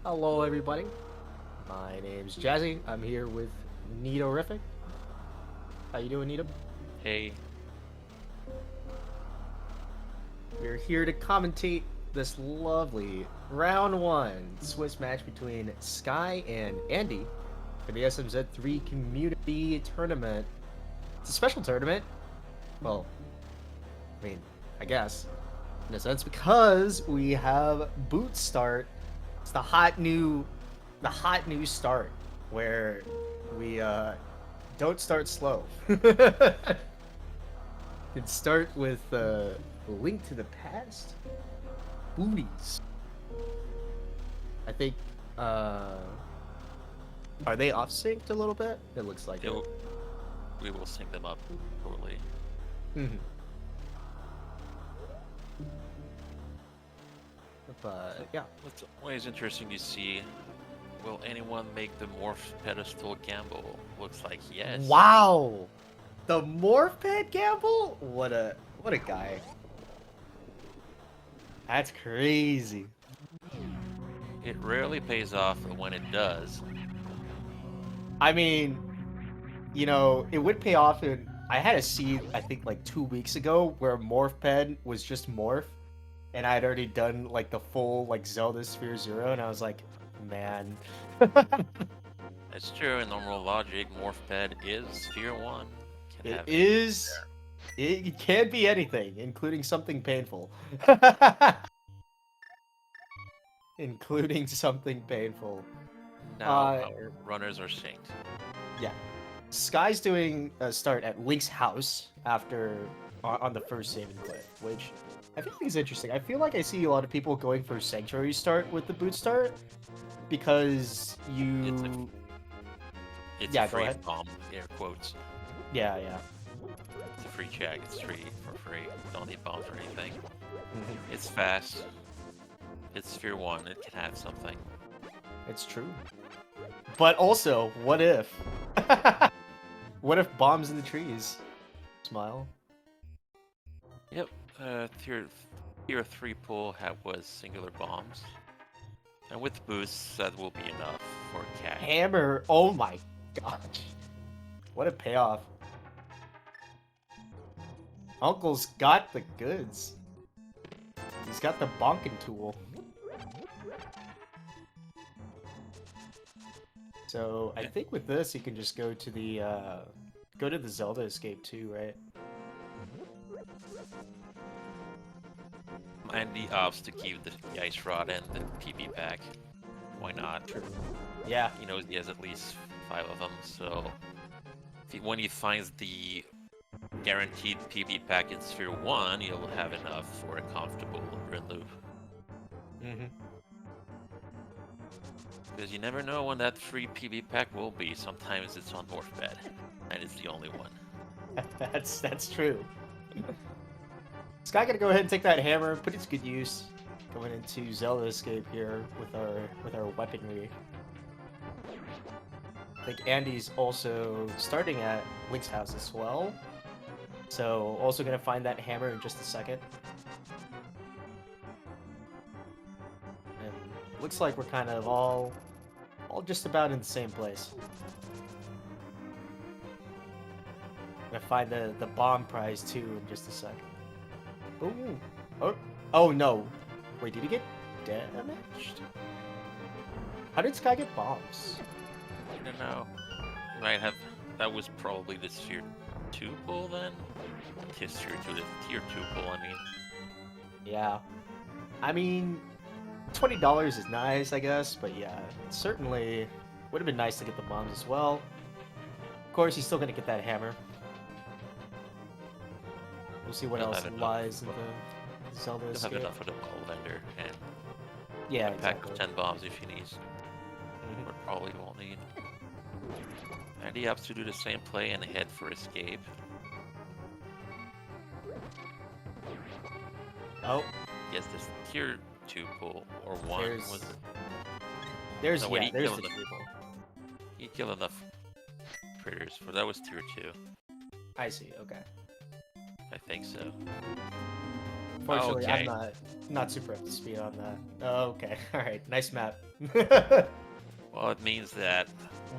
Hello, everybody. My name's Jazzy. I'm here with Nito-rific. How you doing, Nito? Hey, We're here to commentate this lovely round one Swiss match between Skyy and Andy for the SMZ3 community tournament. It's a special tournament. Well, I guess, in a sense, because we have boot start. It's the hot new start where we don't start slow. And start with Link to the Past. Booties. I think are they off synced a little bit? It looks like it. we will sync them up shortly. Mhm. But yeah. It's always interesting to see, will anyone make the morph pedestal gamble? Looks like yes. Wow! The morph pad gamble? What a guy. That's crazy. It rarely pays off, but when it does, I mean, you know, it would pay off in I had a seed I think like 2 weeks ago where morph pad was just morph, and I had already done like the full like Zelda Sphere Zero, and I was like, man. that's true. In normal logic, morph ped is Sphere 1. It is. It can be anything, including something painful. Including something painful. Now our runners are synced. Yeah. Skyy's doing a start at Link's house after on the first save and play, which I think is interesting. I feel like I see a lot of people going for Sanctuary start with the boot start because you. It's Yeah, a go free ahead. bomb, air quotes. Yeah, yeah. It's a free check. It's free for free. Don't need bombs or anything. Mhm. It's fast. It's Sphere 1. It can have something. It's true. But also, what if? What if bombs in the trees? Smile. Yep. Tier 3 pull was singular bombs. And with boosts, that will be enough for cash. Hammer. Oh my gosh. What a payoff. Uncle's got the goods. He's got the bonking tool. So I think with this, he can just go to the Zelda escape too, right? And the ops to keep the ice rod and the PB pack. Why not? Yeah. He knows he has at least 5 of them, so when he finds the guaranteed PB pack in Sphere 1, he'll have enough for a comfortable run loop. Mm-hmm. Because you never know when that free PB pack will be. Sometimes it's on morph bed, and it's the only one. That's true. Skyy gonna go ahead and take that hammer, put it to good use, going into Zelda escape here with our weaponry. I think Andy's also starting at Link's house as well, so also gonna find that hammer in just a second. And looks like we're kind of all just about in the same place. Gonna find the bomb prize too in just a second. Ooh. Oh no. Wait, did he get damaged? How did Skyy get bombs? I don't know. You might have. That was probably the Sphere 2 pull then? His Tier 2, the Tier 2 pull, I mean. Yeah. I mean, $20 is nice, I guess, but yeah, it certainly would have been nice to get the bombs as well. Of course, he's still gonna get that hammer. We'll see what He'll else have enough lies in for- the Zelda He'll have escape. enough for the ball vendor and Yeah, a pack exactly. of 10 bombs if he needs. Mhm. But probably won't need. And he opts to do the same play and head for escape. Oh, Yes, this Tier 2 pull, or 1 There's- was it? there's No, wait, yeah, he there's killed the them. people. He killed enough critters, for that was Tier 2. I see. Okay. I think so. Unfortunately, I'm Okay. not super up to speed on that. Oh, okay. All right. Nice map. Well, it means that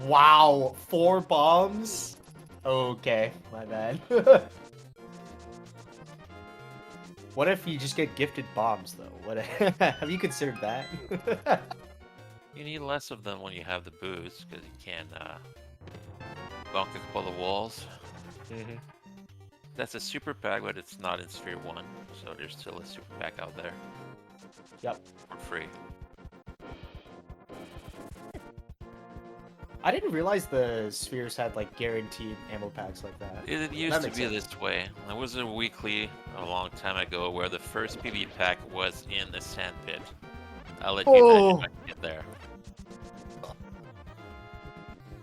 Wow, 4 bombs. Okay, my bad. What if you just get gifted bombs though? What have you considered that? you need less of them when you have the boost, because you can bonk a couple of walls. Mhm. That's a super pack, but it's not in Sphere 1, so there's still a super pack out there Yep. for free. I didn't realize the spheres had like guaranteed ammo packs like that. It That used to makes be sense. this way. There was a weekly a long time ago where the first PB pack was in the sand pit. I'll let you imagine if Oh, I can get there.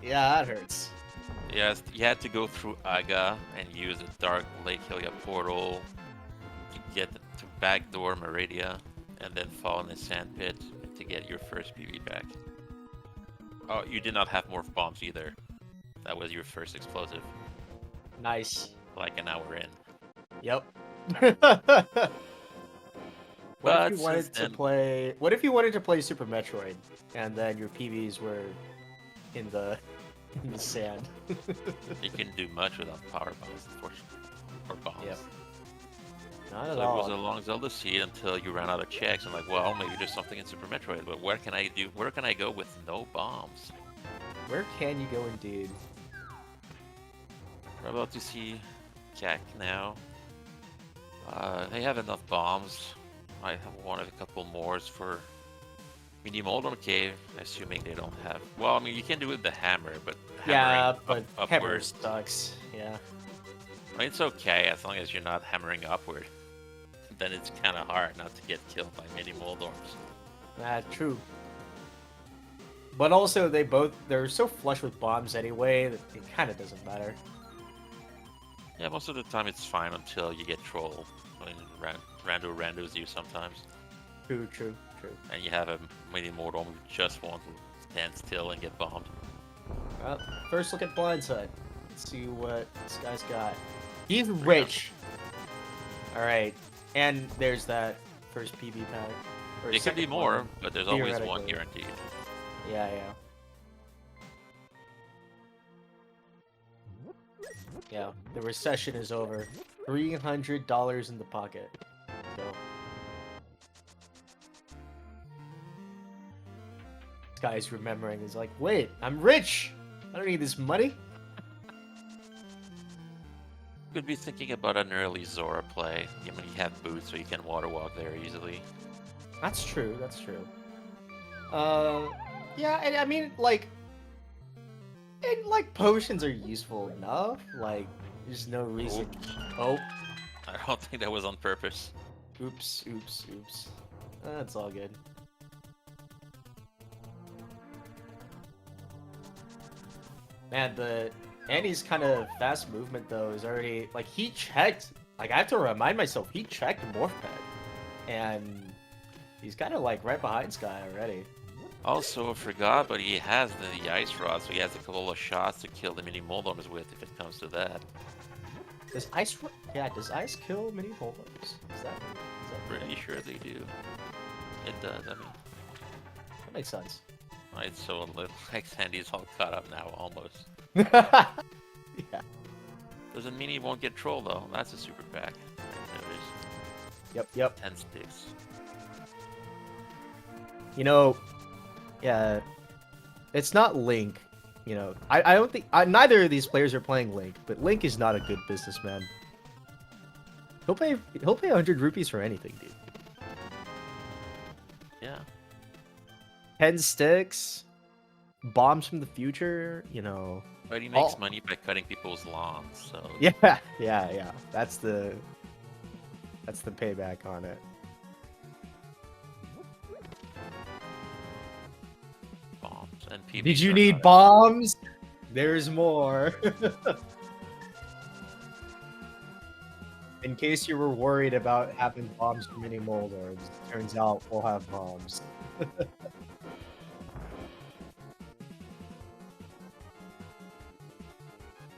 yeah, that hurts. Yes, you had to go through Aga and use a dark Lake Hylia portal to get to backdoor Meridia, and then fall in the sand pit to get your first PB pack. Oh, you did not have morph bombs either. That was your first explosive, Nice. like an hour in. Yep. What if But you since wanted to then, play? What if you wanted to play Super Metroid, and then your PBs were in the sand? you couldn't do much without power bombs, unfortunately, or bombs. Yep. Not at So it was a all. long Zelda seed until you ran out of checks. I'm like, well, maybe there's something in Super Metroid, but where can I do? Where can I go with no bombs? Where can you go, indeed? We're about to see Jack now. They have enough bombs. I have wanted a couple more for Mini Moldon Cave, assuming they don't have. Well, I mean, you can do it with the hammer, but hammering Yeah, but hammer upward. sucks. Yeah. I mean, it's okay as long as you're not hammering upward. Then it's kind of hard not to get killed by Mini Moldorms. True. But also, they're so flush with bombs anyway that it kind of doesn't matter. Yeah, most of the time it's fine until you get trolled. I mean, randos you sometimes. True. And you have a Mini Moldorm who just wants to stand still and get bombed. Well, first look at Blindside. Let's see what this guy's got. He's rich. All right, and there's that first PB pack. Or It could be second more, one, but there's always one theoretically. guaranteed. Yeah. Yeah, the recession is over. $300 in the pocket. So. This guy's remembering. He's like, wait, I'm rich! I don't need this money. Could be thinking about an early Zora play. I mean, you have boots, so you can water walk there easily. That's true. Yeah, and I mean, like, potions are useful enough. Like, there's no reason. Oops. Oh, I don't think that was on purpose. oops. That's all good. Man, Andy's kind of fast movement though is already like he checked. Like I have to remind myself he checked Morph Pad, and he's kind of like right behind Skyy already. Also, I forgot, but he has the ice rod, so he has a couple of shots to kill the Mini Moldorms with if it comes to that. Does ice? Yeah, does ice kill mini Moldorms? Is that Pretty sure they do. It does, I mean. That makes sense. Right, so like Sandy's all caught up now, almost. Yeah. Doesn't mean he won't get trolled though. That's a super pack. Yep. 10 sticks. You know, yeah, it's not Link. You know, I don't think neither of these players are playing Link, but Link is not a good businessman. He'll pay 100 rupees for anything, dude. Yeah. 10 sticks, bombs from the future. You know. But he makes money by cutting people's lawns, so Yeah. That's the payback on it. bombs and PBs. Did you are need not- bombs? There's more. In case you were worried about having bombs for mini Moldorms, turns out we'll have bombs.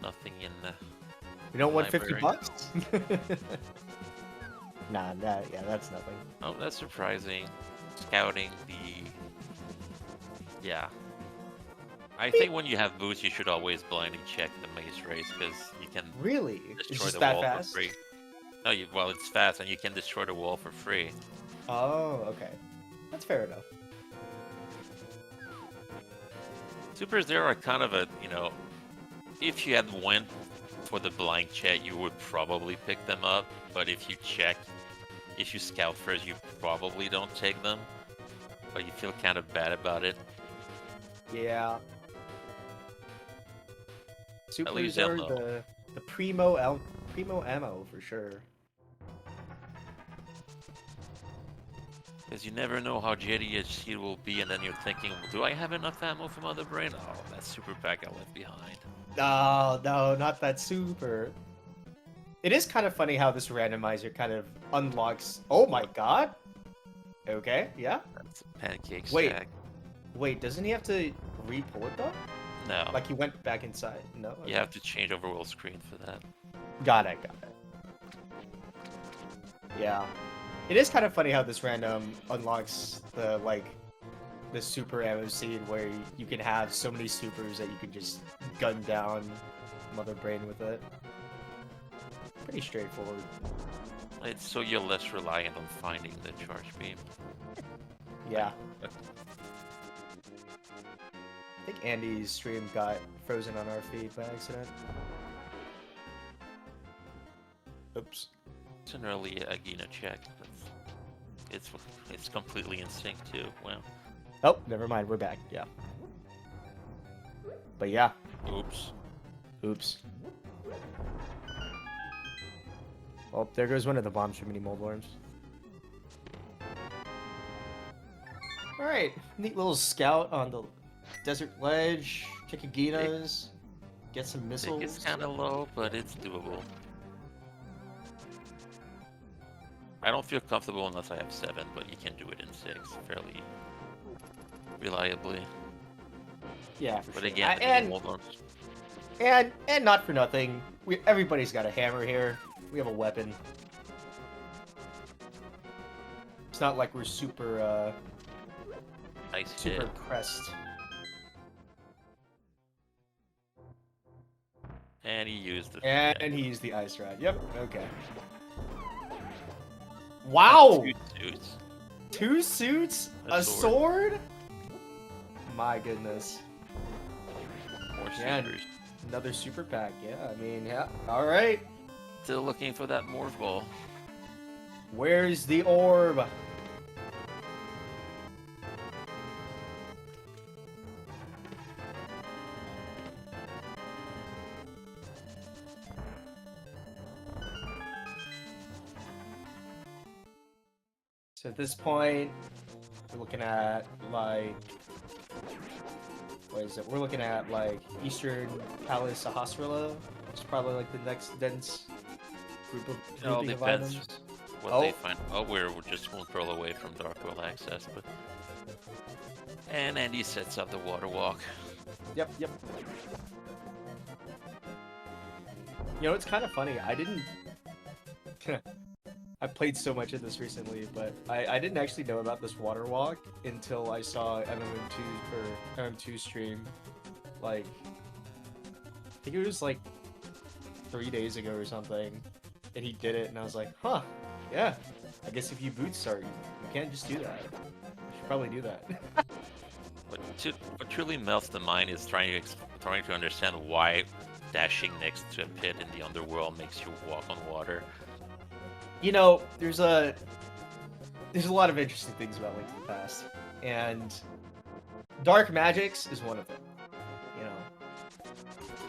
Nothing in the You don't want 50 library. bucks? Nah, that's nothing. Oh, that's surprising. Scouting the... Yeah. I think when you have boots, you should always blindly check the maze race, because you can Really? It's destroy just the that wall fast? for free. No, well, it's fast, and you can destroy the wall for free. Oh, okay. That's fair enough. Supers there are kind of a, if you had went for the blind check, you would probably pick them up. But if you scout first, you probably don't take them. But you feel kind of bad about it. Yeah. Supers least are they'll know. the primo ammo for sure. Because you never know how JDHC will be, and then you're thinking, do I have enough ammo for Mother Brain? Oh, that super pack I left behind. Oh, no, not that super. It is kind of funny how this randomizer kind of unlocks... Oh my god! Okay, yeah. That's a pancake Wait. stack. Wait, doesn't he have to re-port though? No. Like he went back inside? No? Okay. You have to change overworld screen for that. Got it. Yeah. It is kind of funny how this random unlocks the super ammo scene where you can have so many supers that you can just gun down Mother Brain with it. Pretty straightforward. It's so you're less reliant on finding the charge beam. Yeah. I think Andy's stream got frozen on our feed by accident. Oops. It's an early Agina check. But it's completely in sync too. Wow. Oh, never mind. We're back. Yeah. But yeah. Oops. Oh, there goes one of the bombs from mini mold worms. Alright, neat little scout on the desert ledge. Check Aginas. Get some missiles. It's kind of low, but it's doable. I don't feel comfortable unless I have 7, but you can do it in 6 fairly reliably. Yeah, for But sure. again, the mini mold worms. And not for nothing, everybody's got a hammer here. We have a weapon. It's not like we're super super pressed. And he used the... And he used the ice rod. Yep, okay. Wow! 2 suits. 2 suits? A sword? My goodness. More Yeah, supers. another super pack. Yeah, I mean, yeah. Alright. Still looking for that morph ball. Where's the orb? So at this point, we're looking at like, what is it? We're looking at like Eastern Palace Ahasrala, which is probably like the next dense group of It all grouping of depends items. what they find. Oh, we're just 1 pearl away from Dark World access, but... And Andy sets up the water walk. Yep. You know, it's kind of funny. I didn't... I played so much of this recently, but I didn't actually know about this water walk until I saw MM2 stream, like, I think it was like 3 days ago or something, and he did it, and I was like, huh, yeah, I guess if you boot start, you can't just do that. You should probably do that. What truly melts the mind is trying to understand why dashing next to a pit in the underworld makes you walk on water. You know, there's a lot of interesting things about Link to the Past, and dark magics is one of them. You know,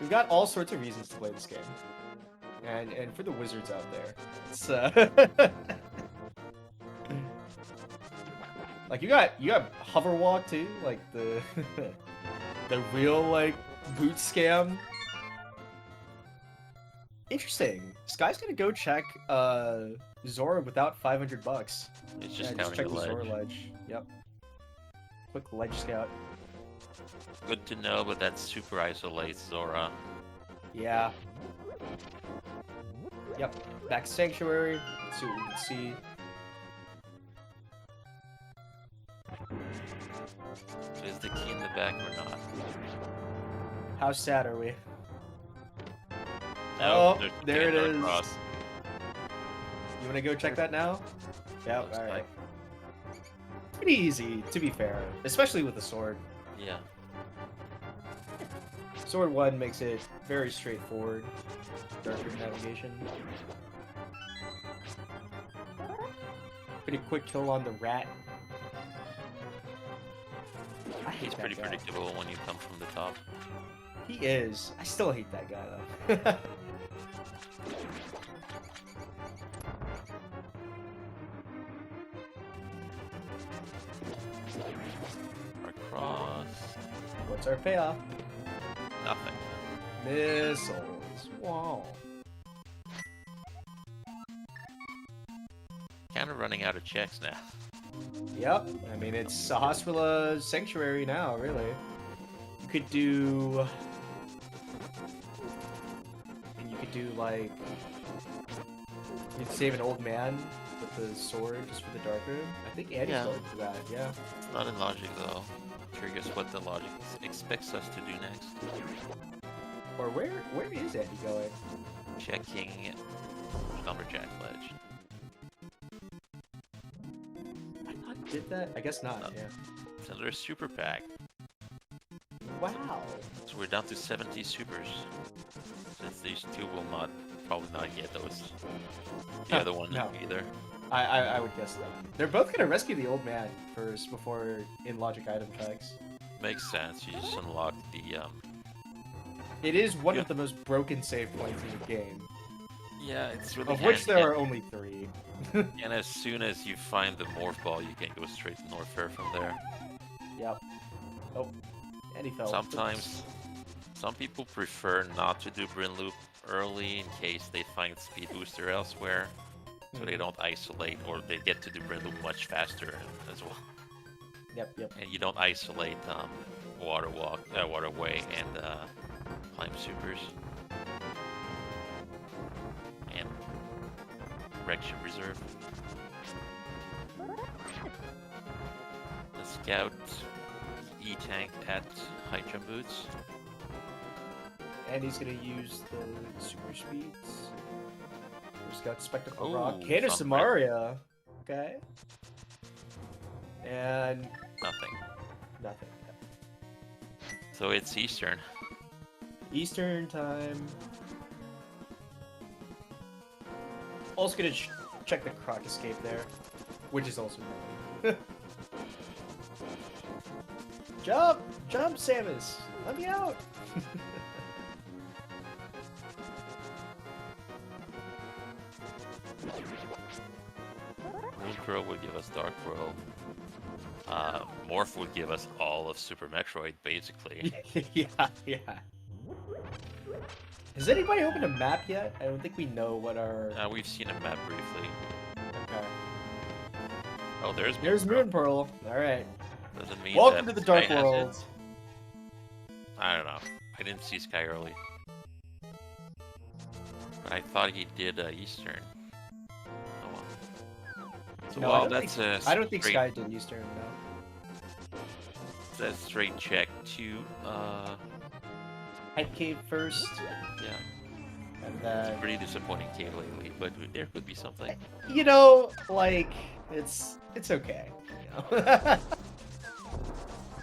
we've got all sorts of reasons to play this game, and for the wizards out there, it's like you got hover walk too, like the the real like boot scam. Interesting. Skye's gonna go check Zora without $500. It's just Just counting check the the ledge. Zora ledge. Yep. Quick ledge scout. Good to know, but that super isolates Zora. Yeah. Yep. Back to Sanctuary. Let's see what we can see. So is the key in the back or not? How sad are we? No, Oh, there's the there it Pandora is. Cross. You want to go check that now? Yep, Looks alright. like. Pretty easy, to be fair. Especially with the sword. Yeah. Sword 1 makes it very straightforward. Darker navigation. Pretty quick kill on the rat. I hate He's that pretty guy. predictable when you come from the top. He is. I still hate that guy though. Across. What's our payoff? Nothing. Missiles. Wow. Kind of running out of checks now. Yep. I mean, it's Sahasrara Sanctuary now, really. You could do... And you could do, like... You'd save an old man with the sword just for the dark room. I think Andy's Yeah. going for that, yeah. It's not in logic though. Curious what the logic expects us to do next. Or where is Andy going? Checking Lumberjack Ledge. I thought he did that? I guess not, No. yeah. It's another super pack. Wow. So we're down to 70 supers. Since these two will not, probably not get those. The other one No. either. I would guess that. They're both gonna rescue the old man first before in logic item checks. Makes sense. You just unlock the It is one Yeah. of the most broken save points in the game, yeah, it's really of which handy, there are only 3. and as soon as you find the morph ball, you can go straight to Norfair from there. Yep. Oh, and he fell. Sometimes, some people prefer not to do Brin Loop early in case they find speed booster elsewhere, so they don't isolate, or they get to do Brin Loop much faster as well. Yep. And you don't isolate Waterway and Climb Supers. And Wreck Ship Reserve. The Scout E-Tank at High Jump Boots. And he's gonna use the super speeds. He's got Spectacle Ooh, Rock. Cane of something. Samaria. Okay. And Nothing. nothing. So it's Eastern. Eastern time. Also gonna check the Croc Escape there, which is also nothing. Jump! Jump, Samus! Let me out! Moon Pearl would give us Dark World. Morph would give us all of Super Metroid, basically. yeah. Has anybody opened a map yet? I don't think we know what our... We've seen a map briefly. Okay. Oh, there's There's Pearl. Moon Pearl. Alright. Doesn't mean Welcome to that the Dark Skyy has it. World. I don't know. I didn't see Skyy early. But I thought he did Eastern. Oh well. So No, I well, don't that's think, a I don't think straight, Skyy did Eastern, no. that's a straight check to Hype Cave first, yeah. and then... Pretty disappointing cave lately, but there could be something. You know, like, it's okay. You know?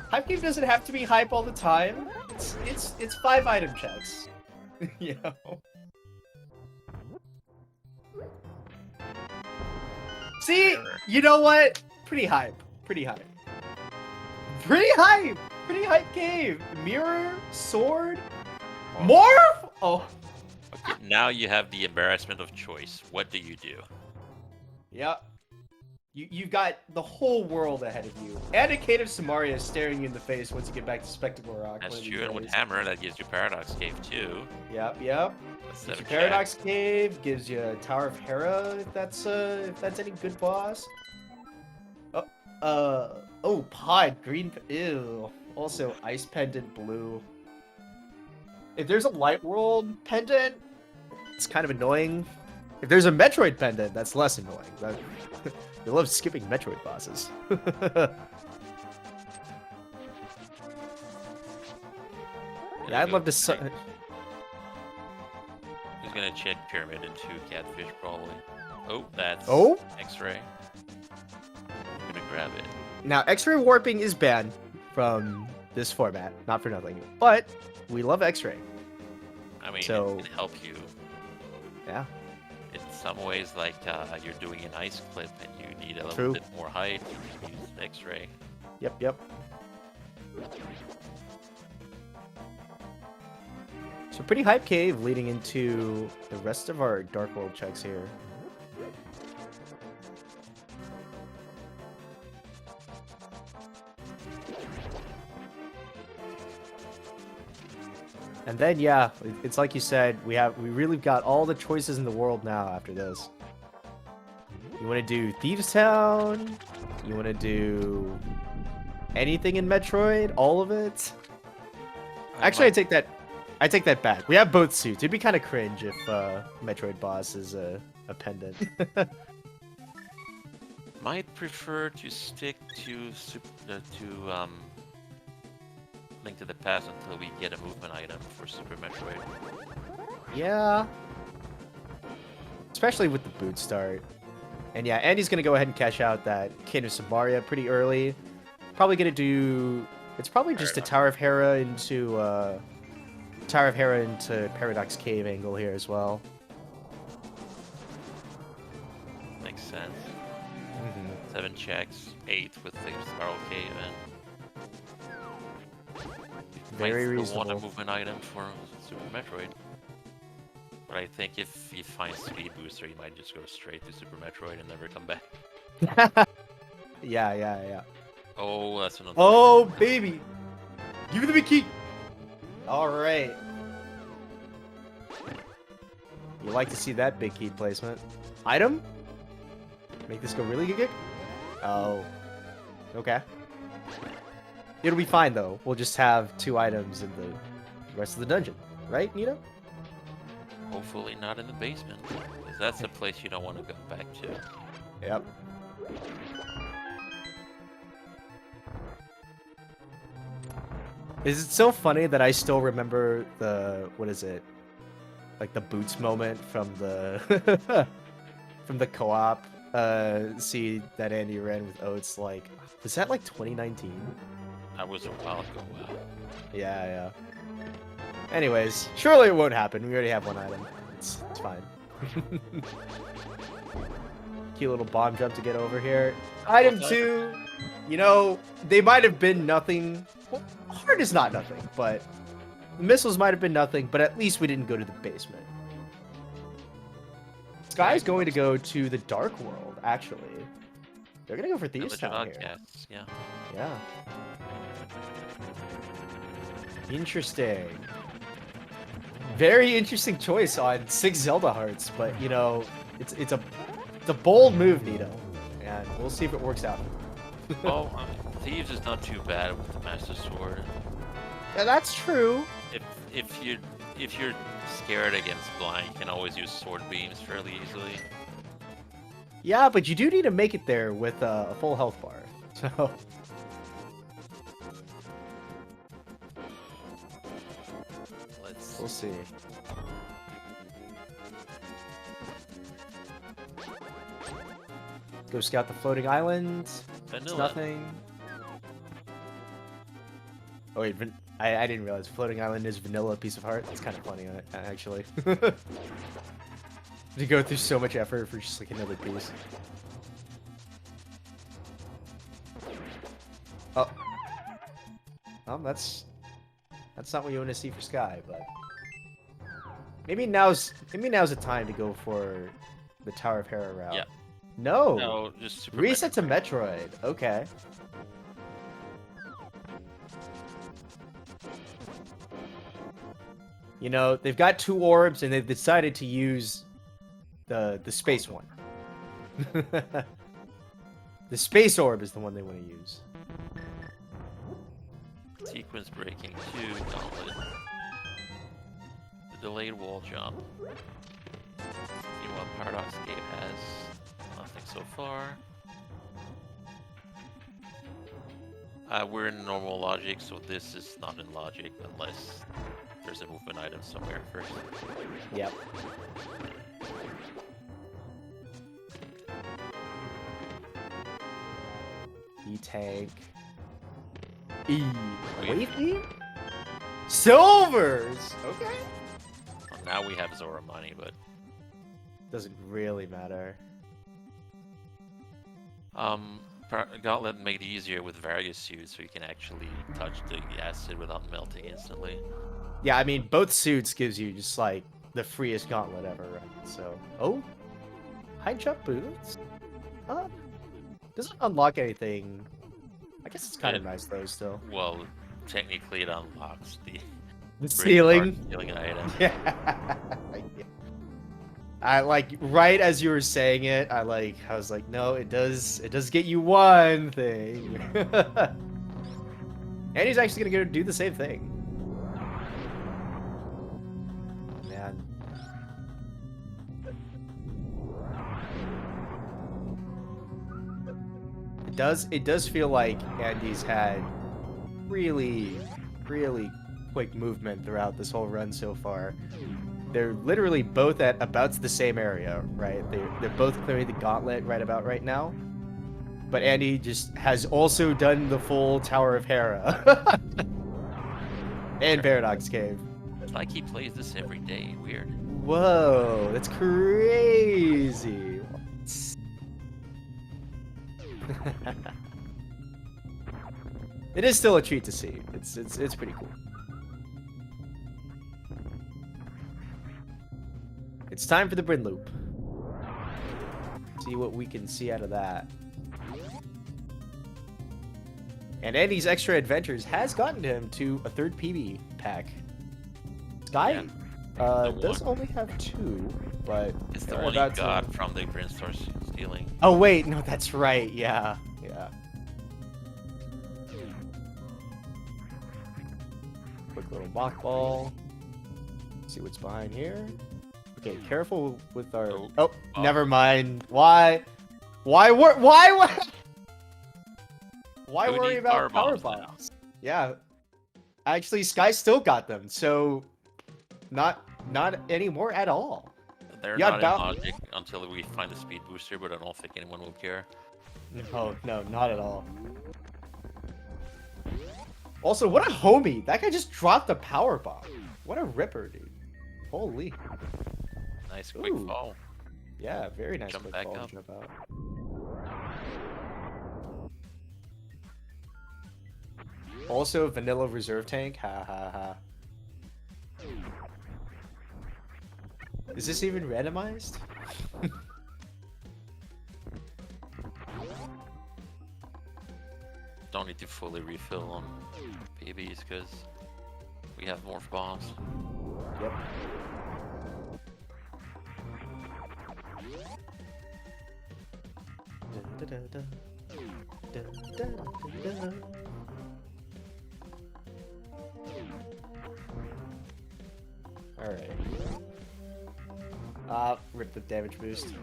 Hype Cave doesn't have to be hype all the time. It's 5 item checks. You know? See? You know what? Pretty hype. Pretty hype. Pretty hype! Pretty hype cave! Mirror? Sword? Morph? Oh. Okay, now you have the embarrassment of choice. What do you do? Yep. You've got the whole world ahead of you. And a Cane of Samaria is staring you in the face once you get back to Spectacle Rock. That's one of these true, and with days. Hammer, that gives you Paradox Cave too. Yep. That's Gives you 7 Paradox Cave, gives you Tower of Hera if that's any good boss. Oh, Pod, green, ew. Also, Ice Pendant blue. If there's a Light World pendant, it's kind of annoying. If there's a Metroid pendant, that's less annoying. They love skipping Metroid bosses. Yeah, I'd love to. Who's gonna check Pyramid and 2 Catfish probably? Oh, that's X-ray. I'm gonna grab it. Now, X-ray warping is banned from this format, not for nothing. But we love X-ray. I mean, so, it can help you. Yeah. In some ways, like you're doing an ice clip and you need a little True. bit more height, you use X-ray. Yep. So pretty hype cave leading into the rest of our Dark World checks here. And then, yeah, it's like you said, we really got all the choices in the world now after this. You want to do Thieves Town? You want to do anything in Metroid? All of it? Actually, I take that back. We have both suits. It'd be kind of cringe if Metroid boss is a pendant. Might prefer to stick to Link to the Past until we get a movement item for Super Metroid. Yeah. Especially with the boot start. And yeah, Andy's going to go ahead and cash out that King of Samaria pretty early. Probably going to do... It's probably just a Tower of Hera into Paradox Cave angle here as well. Makes sense. 7 checks, 8 with the Spiral Cave and... Very might reasonable. want a movement item for Super Metroid. But I think if you find Speed Booster, you might just go straight to Super Metroid and never come back. Yeah. Oh, that's another. Oh, baby! Give me the key! Alright. You like to see that big key placement. Item? Make this go really good? Oh. Okay. It'll be fine, though. We'll just have 2 items in the rest of the dungeon. Right, Nito? Hopefully not in the basement. Because that's a place you don't want to go back to. Yep. Is it so funny that I still remember the... What is it? Like the boots moment from the... from the co-op seed that Andy ran with Oats. Like, was that like 2019? That was a while ago, wow. Yeah. Anyways, surely it won't happen. We already have 1 item. It's fine. Cute little bomb jump to get over here. Item 2. You know, they might have been nothing. Well, hard is not nothing, but the missiles might have been nothing, but at least we didn't go to the basement. Skyy's going to go to the Dark World, actually. They're going to go for Thieves Town here. Yeah. Yeah. Interesting. Very interesting choice on 6 Zelda hearts, but you know, it's a bold move, Nito, and we'll see if it works out. Oh, Thieves is not too bad with the Master Sword. Yeah, that's true. If you're scared against blind, you can always use sword beams fairly easily. Yeah, but you do need to make it there with a full health bar. So. We'll see. Go scout the floating island. Vanilla. It's nothing. Oh wait, I didn't realize floating island is vanilla piece of heart. It's kind of funny, actually. To go through so much effort for just like another piece. Oh. Well, that's not what you want to see for Skyy, but maybe now's the time to go for the Tower of Hera route. Yeah. No, just Super reset to Metroid. Okay. You know, they've got 2 orbs and they've decided to use the space one. The space orb is the one they want to use. Sequence breaking 2, gauntlet. The delayed wall jump. You want Paradox Gate has nothing so far. We're in normal logic, so this is not in logic unless there's a movement item somewhere first. Yep. E-tank. Wavy? Silvers! Okay. Well, now we have Zora money, but Doesn't really matter. Gauntlet made it easier with various suits, so you can actually touch the acid without melting instantly. Yeah, I mean, both suits gives you just, like, the freest gauntlet ever, right? So, oh? High jump boots? Doesn't unlock anything. I guess it's kind of nice, though, still. Well, technically it unlocks the ceiling. Ceiling item. Yeah. I like right as you were saying it, I was like, no, it does get you one thing. And he's actually gonna go do the same thing. Oh, man. It does feel like Andy's had really quick movement throughout this whole run so far. They're literally both at about the same area, right? They're both clearing the gauntlet right about right now. But Andy just has also done the full Tower of Hera. And Paradox Cave. It's like he plays this every day. Weird. Whoa, that's crazy. It is still a treat to see. It's pretty cool. It's time for the Brin Loop. See what we can see out of that. And Andy's extra adventures has gotten him to a third PB pack. Skyy does only have 2, but it's the one he got from the Brinstar stealing. Oh wait, no, that's right. Yeah. Quick little mock ball. See what's behind here. Okay, careful with our. Oh, never mind. Why worry about power bombs? Yeah, actually, Skyy still got them, so not anymore at all. They're not in logic until we find the speed booster, but I don't think anyone will care. No, not at all. Also, what a homie! That guy just dropped a power bomb. What a ripper, dude! Holy. Nice quick fall. Yeah, very nice Jump quick back fall up. to jump out. Also, vanilla reserve tank. Ha ha ha. Is this even randomized? Don't need to fully refill on PBs because we have morph bombs. Yep. Alright. Rip the damage boost.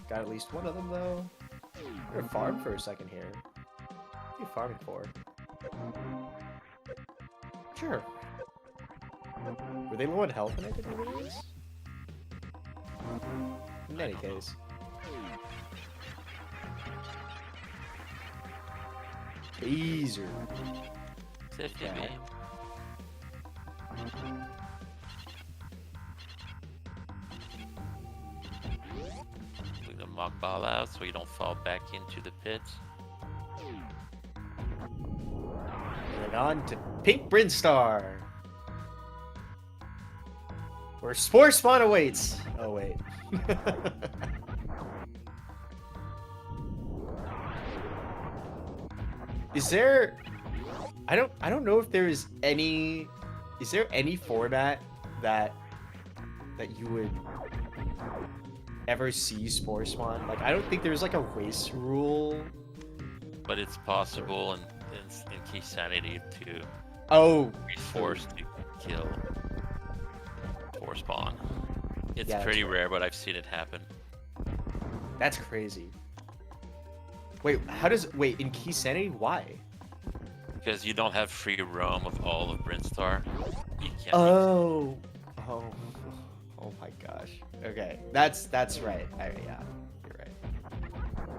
Got at least one of them though. I'm gonna farm for a second here. What are you farming for? Sure. Were they low on health when I did any of this? In any case. Easier. 50 Yeah. game. Leave the mock ball out so you don't fall back into the pit. And on to Pink Brinstar. Where Spore Spawn awaits. Oh wait. Is there I don't know if there is any there any format that you would ever see Spore Spawn? Like I don't think there's like a race rule. But it's possible in case sanity to Oh, be forced to kill spore spawn. It's Yeah, that's pretty right. rare, but I've seen it happen. That's crazy. Wait, wait, in Key Sanity, why? Because you don't have free roam of all of Brinstar. You can't. Oh. Oh. Oh my gosh. Okay, that's right. Yeah, you're right.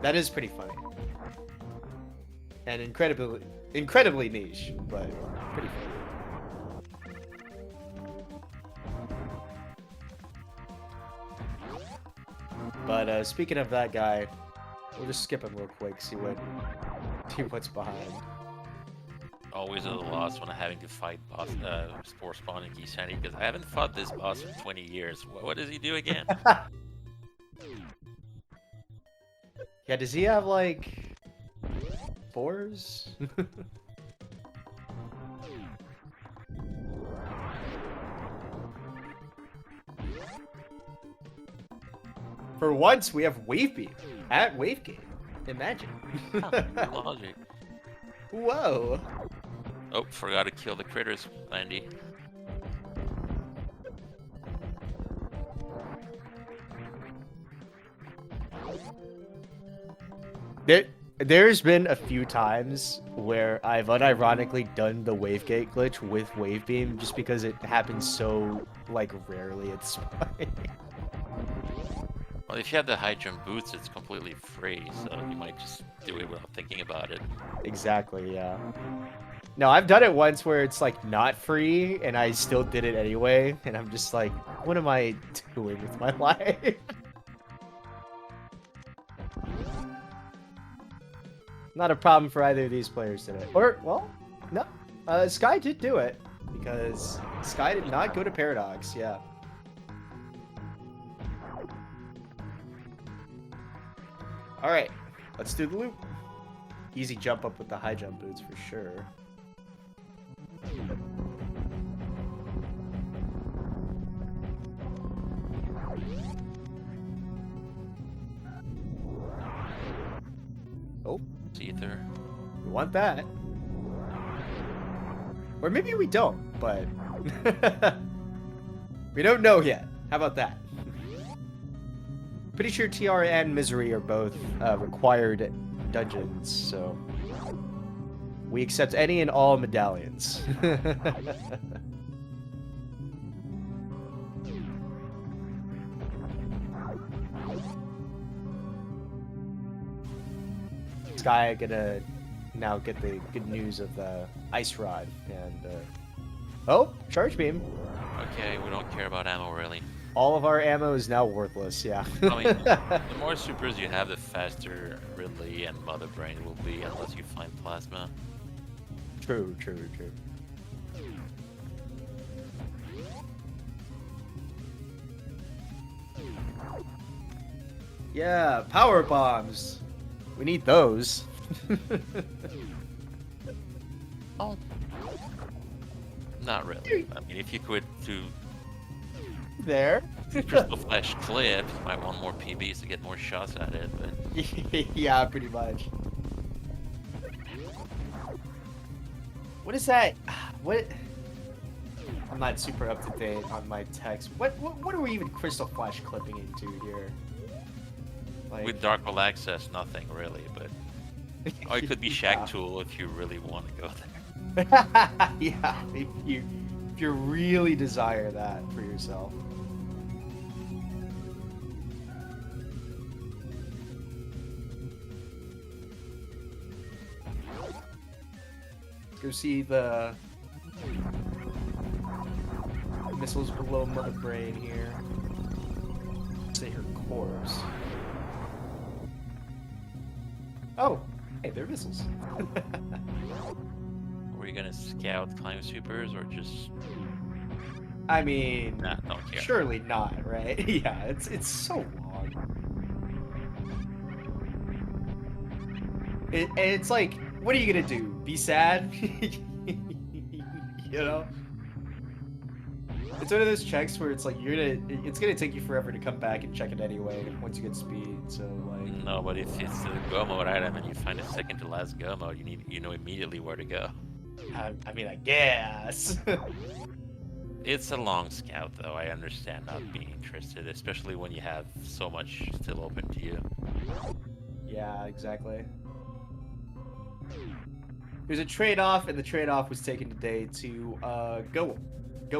That is pretty funny. And incredibly niche, but pretty funny. But speaking of that guy, we'll just skip him real quick, see what's behind. Always at a loss when I'm having to fight boss spore spawn in Key Sanity, because I haven't fought this boss in 20 years. What does he do again? Yeah, does he have like spores? For once, we have Wave Beam at Wave Gate. Imagine. Logic. Whoa. Oh, forgot to kill the critters, Andy. There's been a few times where I've unironically done the wave gate glitch with wave beam just because it happens so like rarely it's fine. Well, if you have the high jump boots, it's completely free, so you might just do it without thinking about it. Exactly, yeah. No, I've done it once where it's like not free and I still did it anyway, and I'm just like, what am I doing with my life? Not a problem for either of these players today. Or, well, no. Skyy did do it. Because Skyy did not go to Paradox, yeah. Alright, let's do the loop. Easy jump up with the high jump boots for sure. Oh. Ether. We want that. Or maybe we don't, but we don't know yet. How about that? Pretty sure TR and Misery are both required dungeons, so we accept any and all medallions. Skyy gonna now get the good news of the ice rod and oh, charge beam. Okay, we don't care about ammo really. All of our ammo is now worthless. Yeah. I mean, the more supers you have, the faster Ridley and Mother Brain will be, unless you find plasma. True. Yeah, power bombs. We need those. Oh. Not really. I mean, if you quit to There. Crystal Flash clip, you might want more PBs to get more shots at it, but... Yeah, pretty much. What is that? What? I'm not super up to date on my text. What are we even Crystal Flash clipping into here? Like... With Dark Hole access, nothing really, but... Or it could be Shack Tool if you really want to go there. Yeah, if you really desire that for yourself. Let's go see the missiles below Mother Brain here. Say her corpse. Oh, hey, they're missiles. Were you gonna scout climb supers or just... I mean, Nah, don't care. surely not, right? Yeah, it's so long. And it's like, what are you gonna do? Be sad? You know? It's one of those checks where it's like it's gonna take you forever to come back and check it anyway once you get speed. So like. No, but if it's a go mode item and you find a second to last go mode, you know immediately where to go. I mean, I guess. It's a long scout, though. I understand not being interested, especially when you have so much still open to you. Yeah, exactly. There's a trade-off, and the trade-off was taken today to go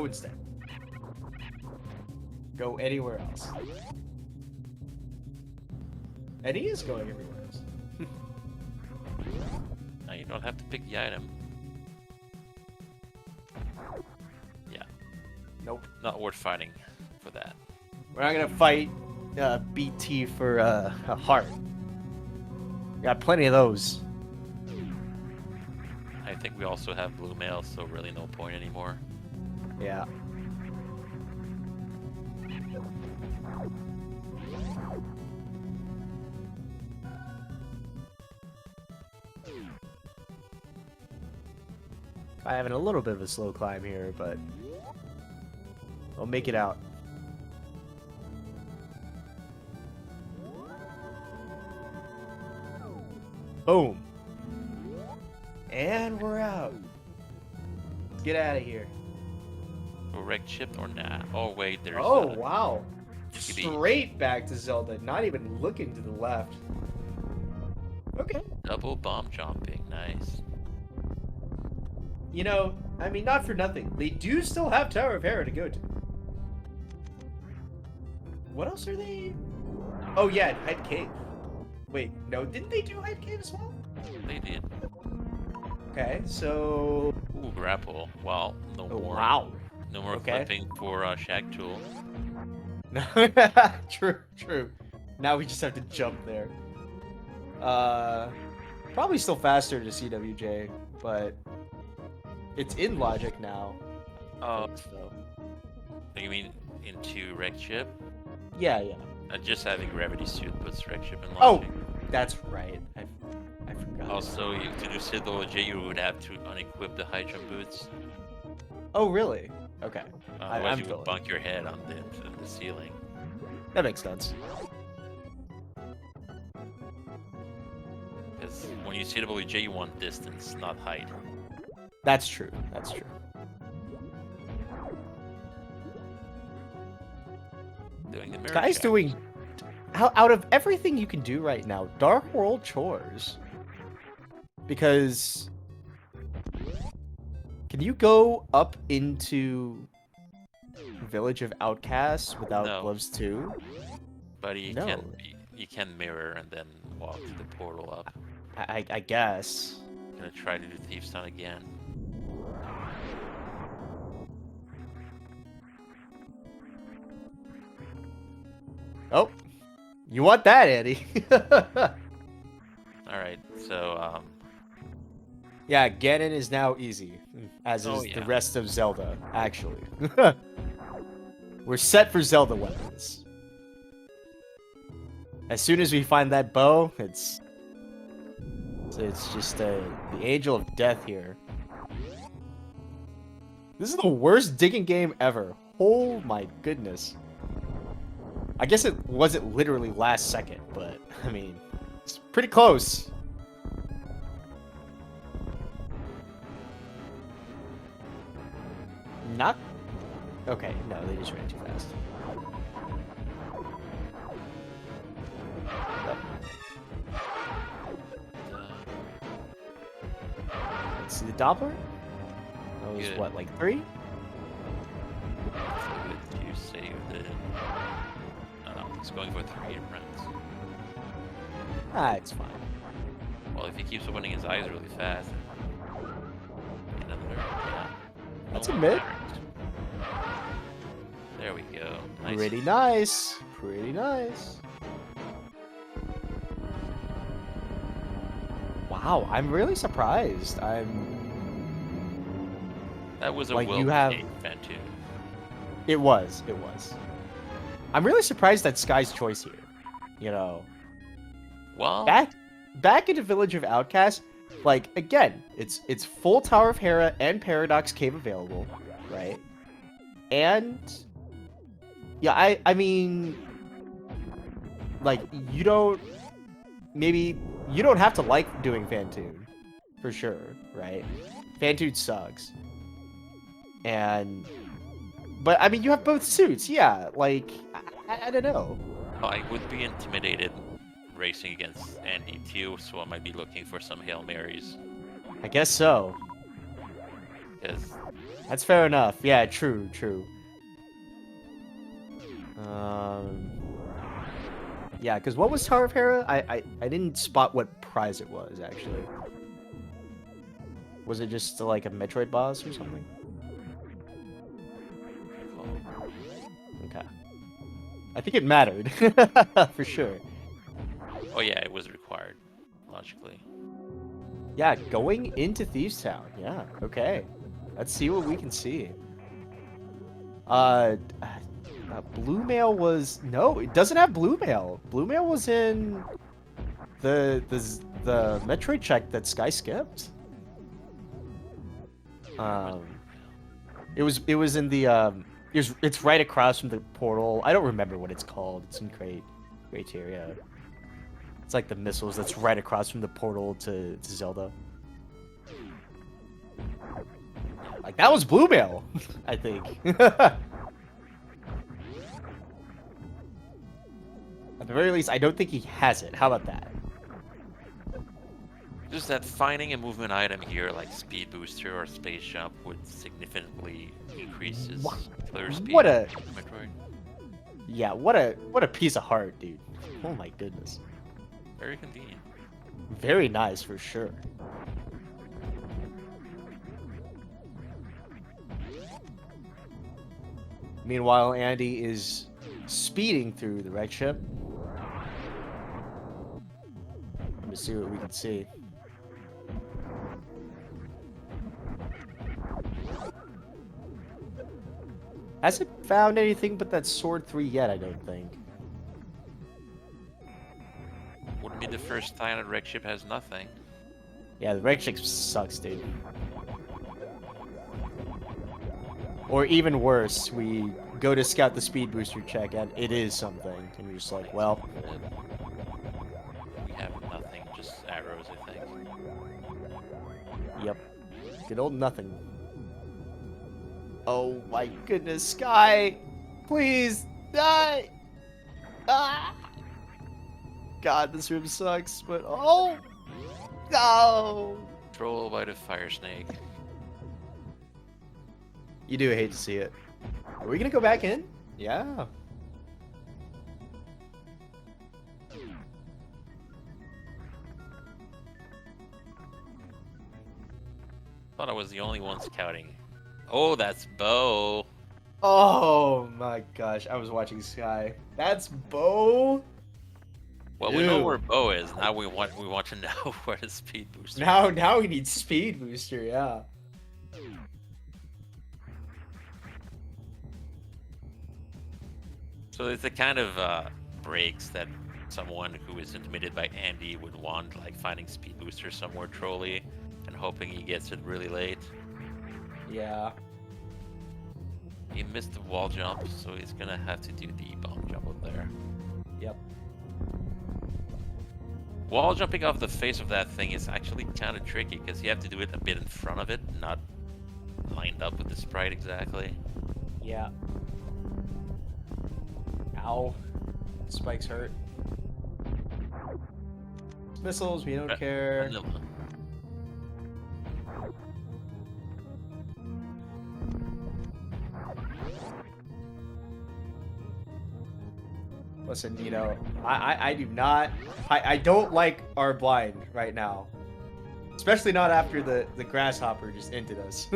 instead. Go anywhere else. And he is going everywhere else. Now you don't have to pick the item. Yeah. Nope. Not worth fighting for that. We're not gonna fight BT for a heart. Got plenty of those. I think we also have blue mail, so really no point anymore. Yeah. I'm having a little bit of a slow climb here, but I'll make it out. Boom. And we're out. Let's get out of here. Wreck chip or nah? Oh wait, there's. Oh, wow. Maybe Straight back to Zelda, not even looking to the left. Okay. double bomb jumping, nice. You know, I mean, not for nothing. They do still have Tower of Hera to go to. What else are they? Oh, yeah, Hyde Cave. Wait, no, didn't they do Hyde Cave as well? They did. Okay, so... Ooh, grapple. Wow, no Oh, more. wow. No more Okay. flipping for Shag Tool. True, true. Now we just have to jump there. Probably still faster to CWJ, but it's in logic now. Oh, So you mean into wreck chip? yeah. Just having gravity suit puts wreck chip in Oh, logic. that's right. I forgot. Also, to do Citadel J, you would have to unequip the high jump boots. Oh, really? Okay. Otherwise, I'm you feeling would bunk your head on the ceiling. That makes sense. Because when you Citadel J, you want distance, not height. That's true. That's true. Doing the mirror Guy's check. doing... Out of everything you can do right now, Dark World chores. Because... Can you go up into Village of Outcasts without No. gloves too? But you No. you can mirror and then walk to the portal up. I guess. Gonna try to do Thieves Town again. Oh, you want that, Eddie? Alright, so, Yeah, Ganon is now easy, as Oh, is the yeah. rest of Zelda, actually. We're set for Zelda weapons. As soon as we find that bow, it's just the angel of death here. This is the worst digging game ever. Oh my goodness. I guess it wasn't literally last second, but I mean, it's pretty close. Not... Okay, no, they just ran too fast. Let's see the Doppler. That was Good. what, like 3? you saved it. It's going for 3 rounds. Ah, it's fine. Well, if he keeps opening his eyes really fast. Another, yeah. That's No a more mid. patterns. There we go. Nice. Pretty nice. Pretty nice. Wow, I'm really surprised. That was a like, well you have- event too. It was. I'm really surprised at Sky's choice here. You know, Well, back into Village of Outcasts, like, again, it's full Tower of Hera and Paradox Cave available, right? And yeah, I mean, like, you don't have to like doing Fantoon, for sure, right? Fantoon sucks. And But I mean, you have both suits. Yeah, like I don't know. I would be intimidated racing against Andy too, so I might be looking for some Hail Marys. I guess so. Because That's fair enough. Yeah, true. Yeah, because what was Tower of Hera? I didn't spot what prize it was, actually. Was it just like a Metroid boss or something? Okay. I think it mattered. For sure. oh yeah, it was required, logically. Yeah, going into Thieves Town. Yeah, okay. Let's see what we can see. Blue Mail was... No, it doesn't have Blue Mail. Blue Mail was in the Metroid check that Skyy skipped. It was in the it's right across from the portal. I don't remember what it's called. It's in Criteria. It's like the missiles that's right across from the portal to Zelda. Like that was Blue Mail, I think. At the very least, I don't think he has it. How about that? Just that finding a movement item here, like Speed Booster or Space Jump, would significantly increase his clear speed. What a... Metroid. Yeah, what a piece of heart, dude. Oh my goodness. Very convenient. Very nice, for sure. Meanwhile, Andy is speeding through the wreck ship. Let me see what we can see. Hasn't found anything but that Sword 3 yet, I don't think. Wouldn't be the first time a wreck ship has nothing. Yeah, the wreck ship sucks, dude. Or even worse, we go to scout the speed booster check and it is something. And you're just like, well... We have nothing, just arrows, I think. Yep. Good old nothing. Oh my goodness, Skyy! Please, die! Ah! God, this room sucks, but oh! No! Troll by the fire snake. You do hate to see it. Are we gonna go back in? Yeah. Thought I was the only one scouting. Oh, that's Bo. Oh my gosh, I was watching Skyy. That's Bo? Well, we know where Bo is. Now we want to know where the speed booster is. Now we need speed booster, yeah. So it's the kind of breaks that someone who is intimidated by Andy would want, like finding speed booster somewhere trolly and hoping he gets it really late. Yeah. He missed the wall jump, so he's gonna have to do the bomb jump up there. Yep. Wall jumping off the face of that thing is actually kind of tricky because you have to do it a bit in front of it, not lined up with the sprite exactly. Yeah. Ow. Spikes hurt. Missiles, we don't care. Vanilla. Listen, you know, I do not... I don't like our blind right now. Especially not after the grasshopper just ended us.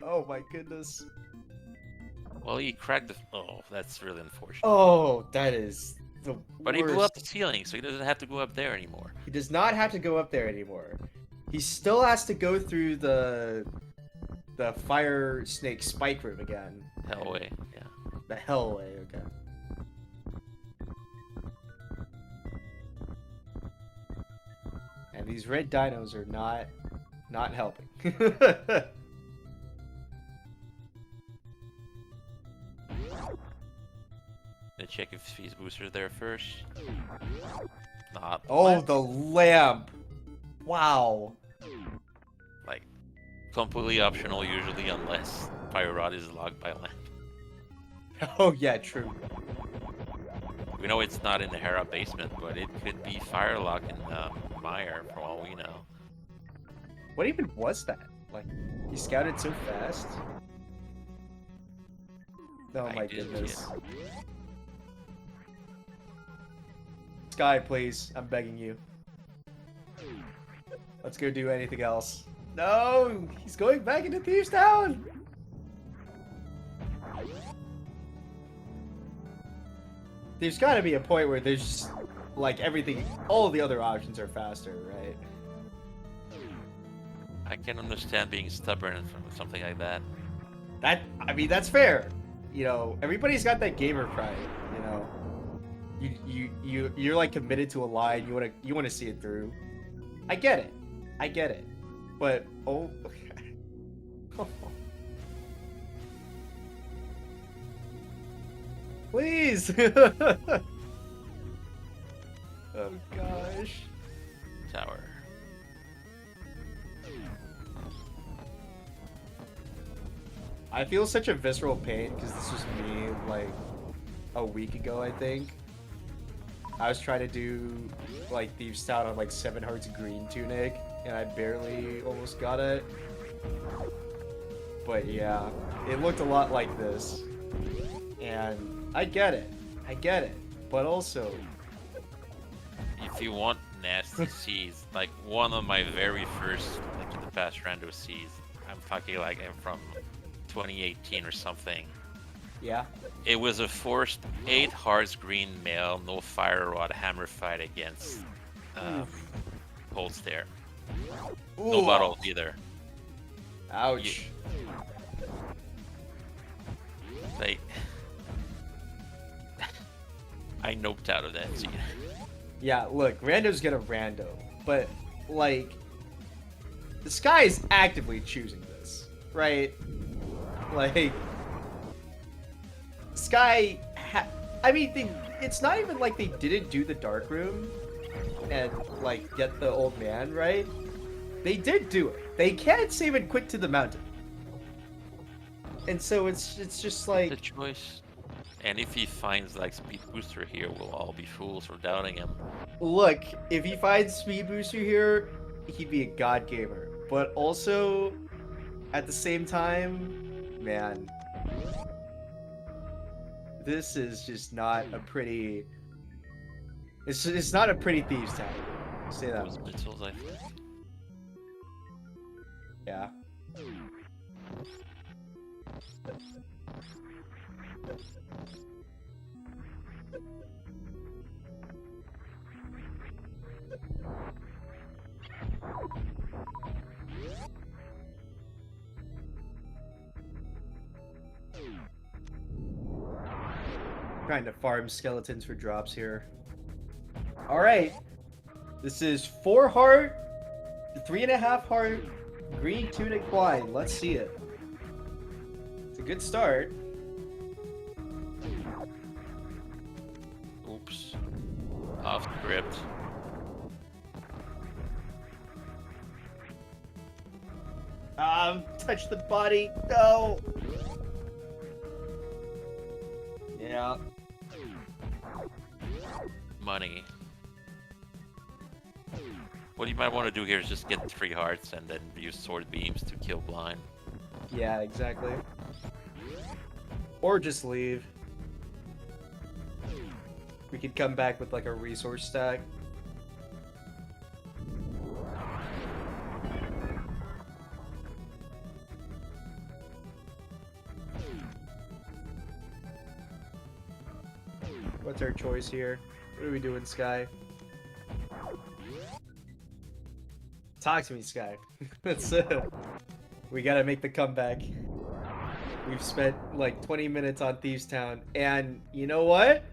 Oh my goodness. Well, he cracked the... Oh, that's really unfortunate. Oh, that is the But he blew up the ceiling, so he doesn't have to go up there anymore. He does not have to go up there anymore. He still has to go through the fire snake spike room again. Hellway, yeah. The hellway, okay. And these red dinos are not helping. Let's check if Speed Booster's there first. not. Oh, What? the lamp. Wow. Like, completely optional usually unless Fire Rod is locked by lamp. Oh, yeah, true. We know it's not in the Hera basement, but it could be Firelock in Mire for all we know. What even was that? Like, he scouted so fast? Oh my goodness. Skyy, please. I'm begging you. Let's go do anything else. No! He's going back into Thieves Town! There's gotta be a point where there's just, like, everything, all the other options are faster, right? I can understand being stubborn from something like that. I mean, that's fair. You know, everybody's got that gamer pride, you know. You're like committed to a line, you wanna see it through. I get it. I get it. But oh please. Oh gosh. Tower. I feel such a visceral pain because this was me like a week ago, I think. I was trying to do like Thieves Town on like 7 Hearts Green Tunic and I barely almost got it. But yeah, it looked a lot like this. And I get it. I get it. But also, If you want nasty seas, like one of my very first Link to the Past rando seas, I'm talking like I'm from 2018 or something. yeah. It was a forced 8 hearts green male, no fire rod hammer fight against Cold Stare. No Ooh. bottle either. Ouch. Like, I noped out of that scene. Yeah, look, rando's gonna rando, but like, the Skyy is actively choosing this, right? Like, Skyy, I mean, it's not even like they didn't do the dark room and like get the old man, right? They did do it. They can't save and quit to the mountain, and so it's just like The choice. And if he finds like Speed Booster here, we'll all be fools for doubting him. look, if he finds Speed Booster here, he'd be a god gamer. But also, at the same time, man, this is just not a pretty. It's not a pretty Thieves Town. Say that. Those missiles, I think. Yeah. Trying to farm skeletons for drops here. Alright. This is 4 heart, 3.5 heart, green tunic blind. Let's see it. It's a good start. Oops. Off script. Touch the body. No. Yeah. Money. What you might want to do here is just get 3 hearts and then use sword beams to kill blind. Yeah, exactly. Or just leave. We could come back with like a resource stack. What's our choice here? What are we doing, Skyy? Talk to me, Skyy. That's it. We gotta make the comeback. We've spent like 20 minutes on Thieves Town, and you know what?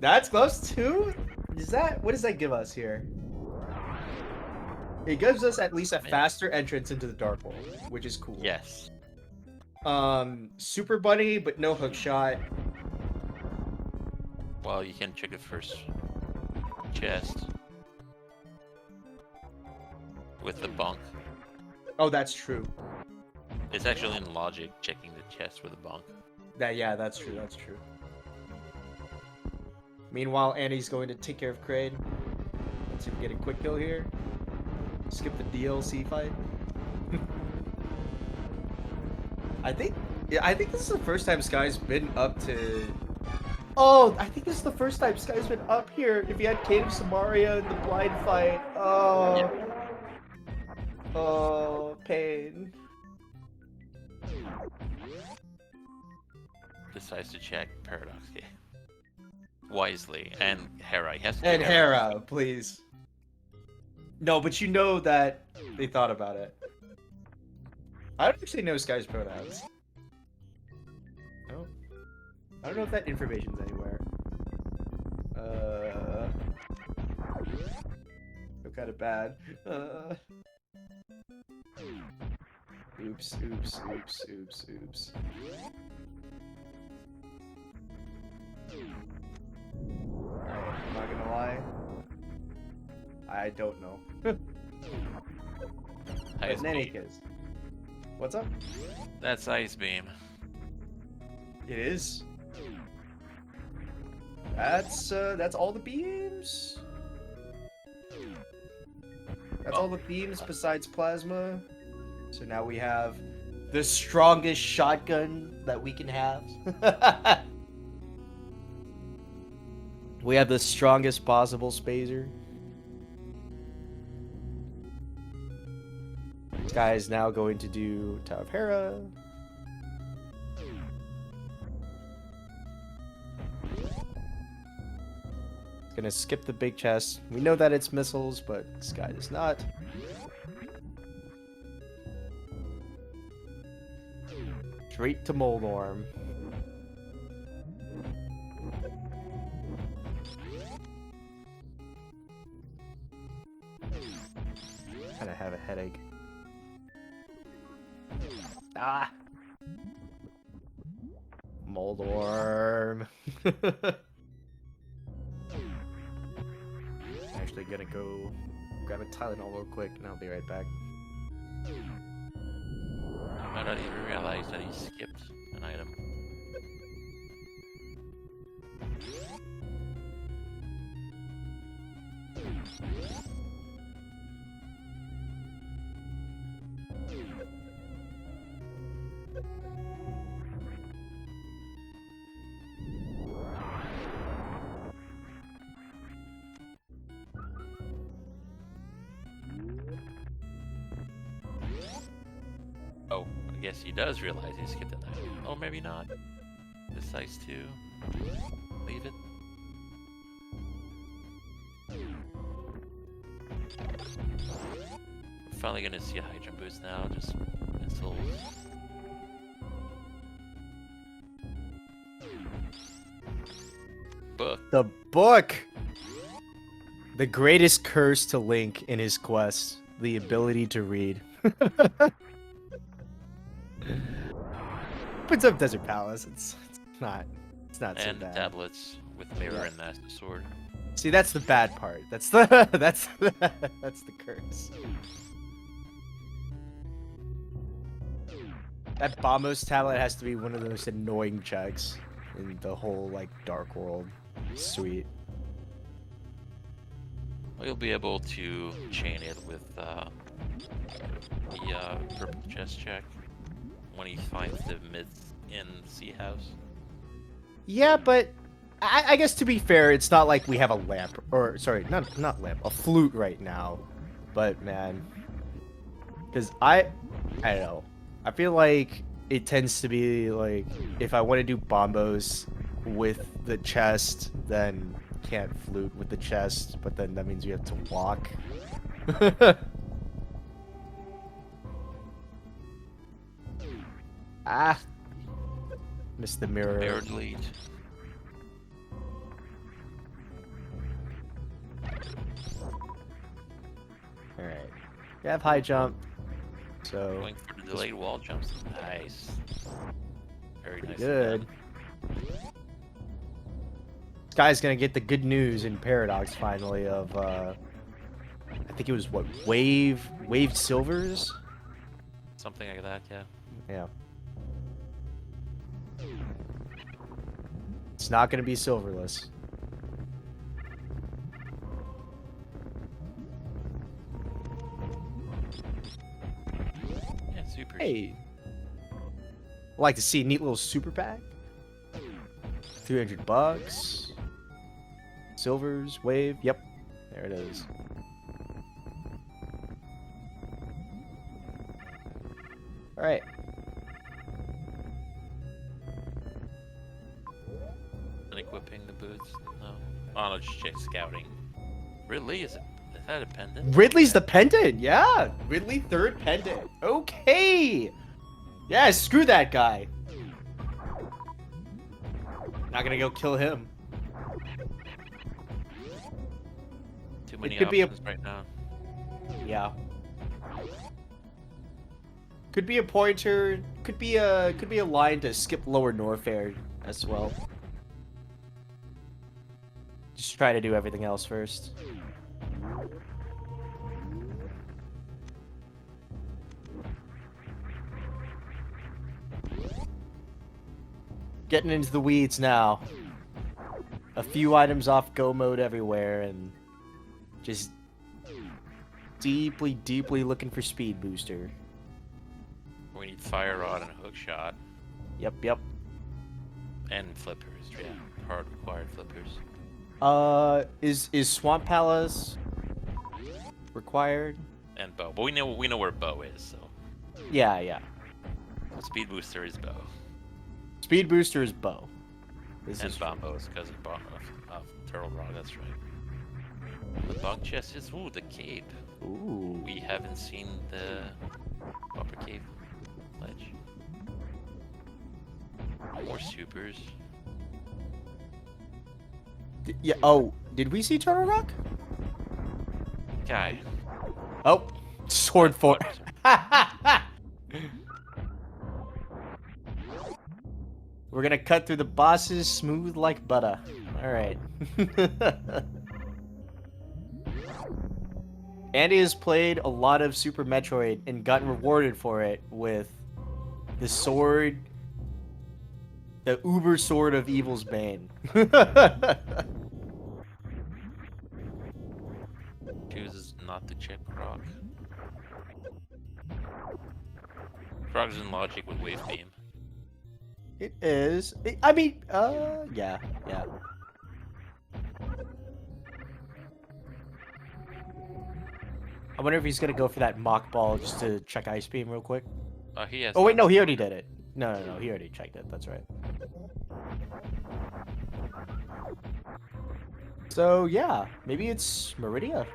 That's close too? What does that give us here? It gives us at least a faster entrance into the Dark World, which is cool. Yes. Super Bunny, but no hook shot. Well, you can check it first. chest with the bunk. Oh, that's true. It's actually in logic checking the chest with a bunk. Yeah, that's true. That's true. Meanwhile, Andy's going to take care of Kraid. Let's see if we get a quick kill here. Skip the DLC fight. I think this is the first time Skyy's been up to. Oh, I think this is the first time Skyy's been up here. If you had Kate of Samaria in the blind fight. Oh. Yeah. Oh, pain. Decides to check Paradox. Yeah. Wisely. And Hera. He has to And check Hera, please. No, but you know that they thought about it. I don't actually know Skyy's pronouns. I don't know if that information's anywhere. Feel kind of bad. Oops. I'm not gonna lie. I don't know. But in any case. What's up? That's Ice Beam. It is. That's all the beams. That's all the beams besides plasma. So now we have the strongest shotgun that we can have. We have the strongest possible spazer. This guy is now going to do Tower of Hera. It's gonna skip the big chest. We know that it's missiles, but Skyy does not. Straight to Moldorm. Kinda have a headache. Ah! Moldorm. Actually gonna go grab a Tylenol real quick and I'll be right back. I don't even realize that he skipped an item. Oh, I guess he does realize he skipped an item. Oh, maybe not. Decides to leave it. We're finally gonna see a high jump boost now, just missiles. Book. The book! The greatest curse to Link in his quest. The ability to read. Opens up Desert Palace. It's not so And bad. tablets with mirror and master sword. See, that's the bad part. That's the that's the curse. That Bombos tablet has to be one of the most annoying checks in the whole like Dark World suite. Well, you'll be able to chain it with the purple chest check when he finds the myths in Sea House. Yeah, but I guess to be fair, it's not like we have a lamp, or sorry, not lamp, a flute right now. But man, because I don't know, I feel like it tends to be like if I want to do Bombos with the chest, then can't flute with the chest, but then that means you have to walk. Ah, missed the mirror. Mirrored lead. All right, you have high jump, so Going for the delayed wall jumps. Nice. Very nice. good. Skye's gonna get the good news in Paradox finally of I think it was what, waved silvers? Something like that, yeah. Yeah. It's not gonna be silverless. Yeah, super. Hey. I'd like to see a neat little super pack. $300. Silvers, wave, yep. There it is. Alright. Unequipping the boots? No. Oh, no, just check scouting. Ridley, is that a pendant? Ridley's the pendant, yeah. Ridley third pendant. Okay. Yeah, screw that guy. Not gonna go kill him. Too many could be options right now. Yeah. Could be a pointer. Could be a line to skip lower Norfair as well. Just try to do everything else first. Getting into the weeds now. A few items off go mode everywhere, and just deeply looking for speed booster. We need fire rod and a hook shot. Yep. And flippers, yeah. Hard required flippers. Is Swamp Palace required? And bow. But we know where bow is, so. Yeah. Speed booster is bow. Speed booster is bow. And bombo is because of Turtle Rock, that's right. The bug chest is, ooh, the cape. Ooh. We haven't seen the upper cape ledge. More supers. Yeah. Oh, did we see Turtle Rock? Guy. Oh, sword for. We're gonna cut through the bosses smooth like butter. All right. Andy has played a lot of Super Metroid and gotten rewarded for it with the sword, the Uber Sword of Evil's Bane. Chooses not to check Rock. Frog's in logic with Wave Beam. It is. I mean, yeah. I wonder if he's gonna go for that mock ball just to check Ice Beam real quick. He has. Oh wait, no, he already did it. No, he already checked it. That's right. So yeah, maybe it's Meridia.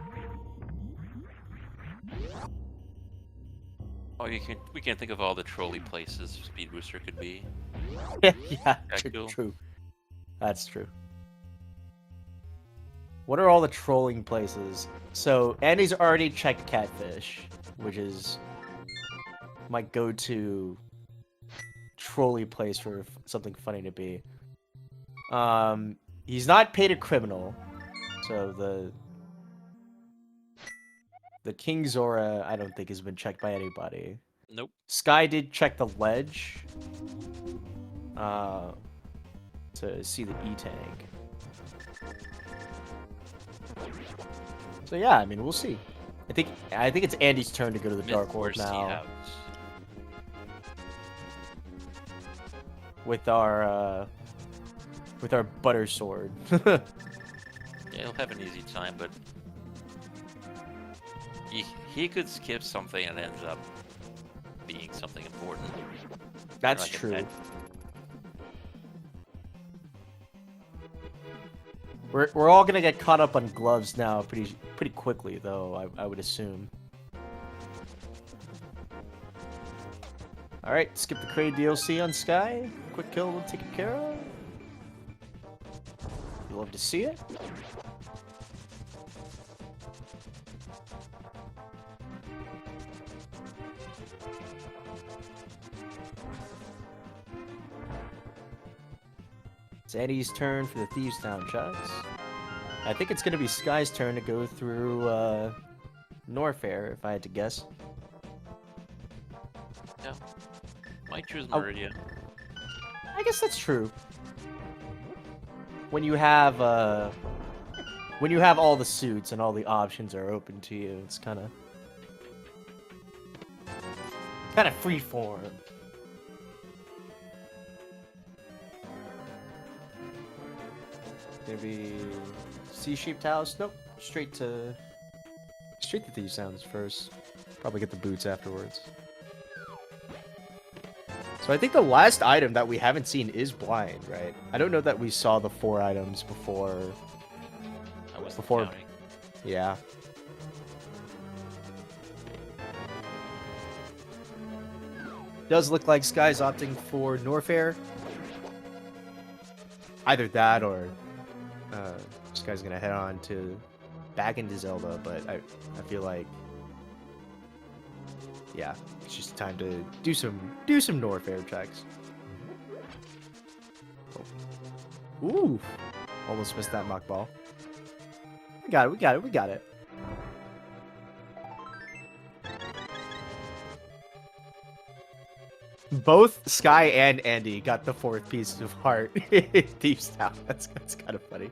Oh, we can think of all the trolley places Speed Booster could be. Yeah, Cool. true. That's true. What are all the trolling places? So Andy's already checked Catfish, which is my go-to trolley place for something funny to be. He's not paid a criminal, so the King Zora I don't think has been checked by anybody. Nope. Skyy did check the ledge to see the E-Tank. So yeah, I mean, we'll see. I think it's Andy's turn to go to the Dark Orb now. With our butter sword. Yeah, he'll have an easy time, but he could skip something and ends up being something important. That's like true. We're all gonna get caught up on gloves now pretty quickly, though, I would assume. Alright, skip the Crane DLC on Skyy. Quick kill taken care of. You love to see it. It's Eddie's turn for the Thieves Town chucks. I think it's gonna be Skyy's turn to go through Norfair, if I had to guess. Yeah. Might choose Oh. Meridia. I guess that's true. When you have all the suits and all the options are open to you, it's kind of freeform. Maybe C-shaped house? Nope. Straight to Thieves Towns first. Probably get the boots afterwards. So I think the last item that we haven't seen is blind, right? I don't know that we saw the 4 items before. Counting. Yeah. Does look like Skyy's opting for Norfair. Either that or Skyy's gonna head on to back into Zelda, but I feel like, yeah, it's just time to do some Norfair checks. Oh. Ooh, almost missed that mock ball. We got it. Both Skyy and Andy got the 4th piece of heart in Thieves Town. That's kind of funny.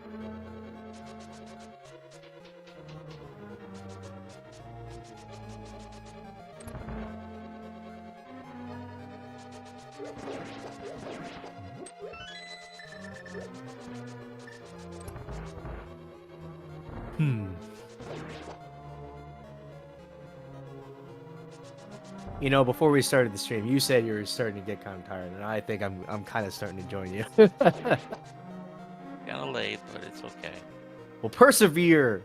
You know, before we started the stream, you said you were starting to get kind of tired, and I think I'm kind of starting to join you. Kind of late, but it's okay. Well, persevere.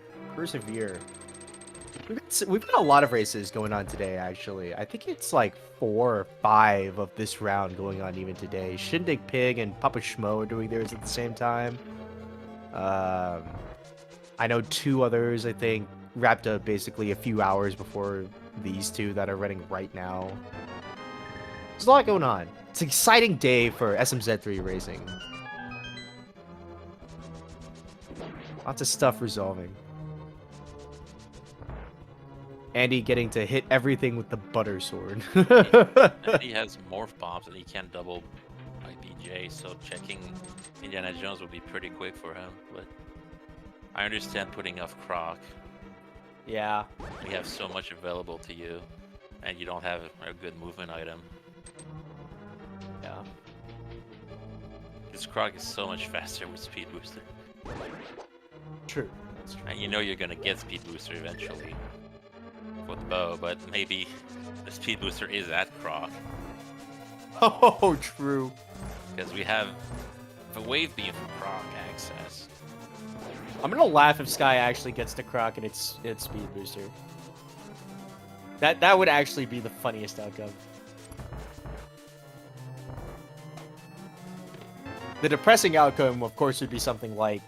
We've got a lot of races going on today, actually. I think it's like 4 or 5 of this round going on even today. Shindig Pig and Papa Schmo are doing theirs at the same time. I know 2 others, I think, wrapped up basically a few hours before these 2 that are running right now. There's a lot going on. It's an exciting day for SMZ3 racing. Lots of stuff resolving. Andy getting to hit everything with the butter sword. He has morph bombs and he can double IPJ, so checking Indiana Jones will be pretty quick for him. But I understand putting off Croc. Yeah. You have so much available to you, and you don't have a good movement item. Yeah. This Croc is so much faster with Speed Booster. True. That's true. And you know you're gonna get Speed Booster eventually for the bow, but maybe the Speed Booster is at Croc. Oh, true. Because we have the Wave Beam from Croc access. I'm gonna laugh if Skyy actually gets to Croc and it's Speed Booster. That would actually be the funniest outcome. The depressing outcome, of course, would be something like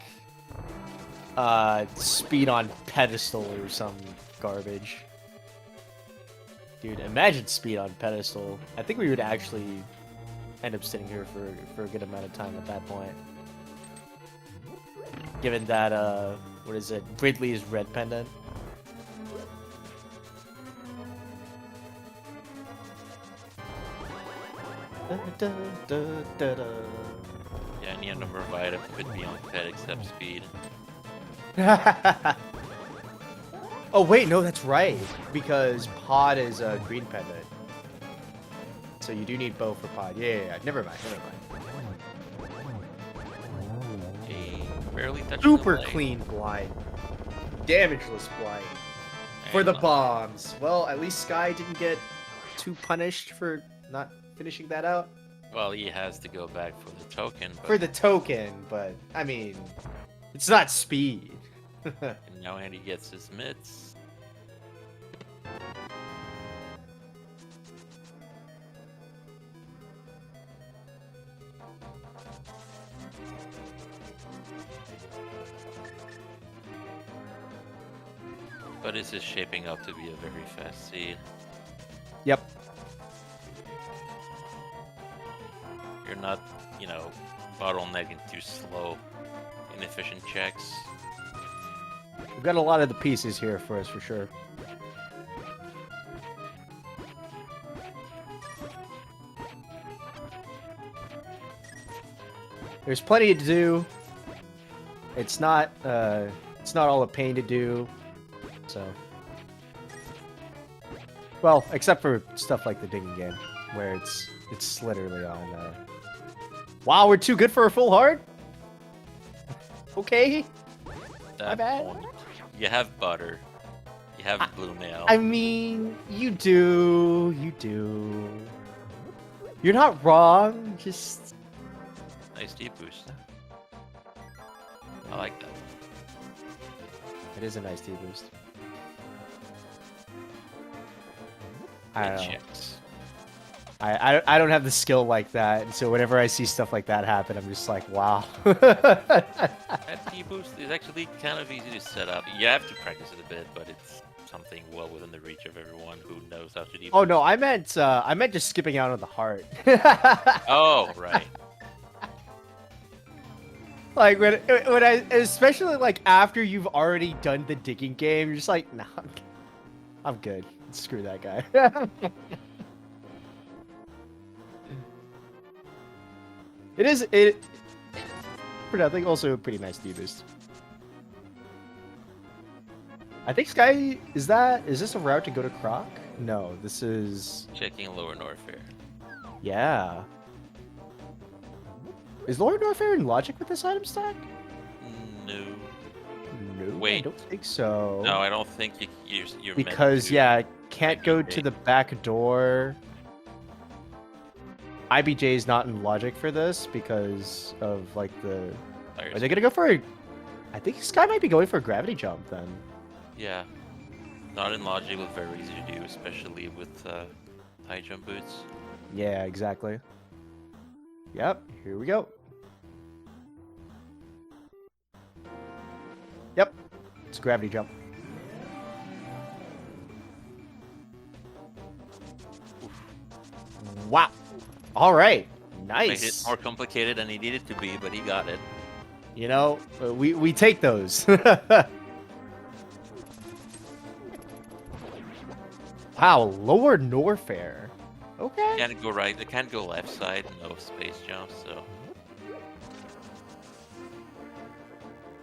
Speed on Pedestal or some garbage. Dude, imagine Speed on Pedestal. I think we would actually end up sitting here for a good amount of time at that point. Given that, what is it? Ridley's red pendant. Yeah, any number of items could be on pet except speed. Oh wait, no, that's right. Because Pod is a green pendant. So you do need bow for Pod. Yeah. Never mind. Barely touching Super the leg. clean blind. Damageless blind. For the bombs. Well, at least Skyy didn't get too punished for not finishing that out. Well, he has to go back for the token. But For the token, but, I mean, it's not speed. and now Andy gets his mitts. But this is shaping up to be a very fast seed. Yep. You're not, bottlenecking too slow, inefficient checks. We've got a lot of the pieces here for us, for sure. There's plenty to do. It's not all a pain to do. So, well, except for stuff like the digging game, where it's literally on. Wow, we're too good for a full heart. Okay. My bad. Point. You have butter. You have blue nail. I mean, you do. You're not wrong. Just Nice deep boost. I like that one. it is a nice D boost. I don't know. Checks. I don't have the skill like that, and so whenever I see stuff like that happen, I'm just like, wow. That D-boost is actually kind of easy to set up. You have to practice it a bit, but it's something well within the reach of everyone who knows how to D-boost. Oh no, I meant just skipping out on the heart. Oh, right. Like when I, especially like after you've already done the digging game, you're just like, nah, I'm good. Screw that guy. It for nothing, also a pretty nice D-boost. I think Skyy, is this a route to go to Croc? No, this is... Checking Lower Norfair. Yeah. Is Lower Norfair in logic with this item stack? No. No, I Wait. don't think so. No, I don't think you're Because, meant to. yeah, can't go to the back door. IBJ is not in logic for this because of, like, the... Are they gonna go for a... I think Skyy might be going for a gravity jump, then. Yeah. Not in logic, but very easy to do, especially with high jump boots. Yeah, exactly. Yep, here we go. Yep, it's a gravity jump. Wow. All right. Made it Nice. more complicated than he needed to be, but he got it. You know, we take those. Wow, Lower Norfair. Okay. Can't go right. They can't go left side. No space jumps. So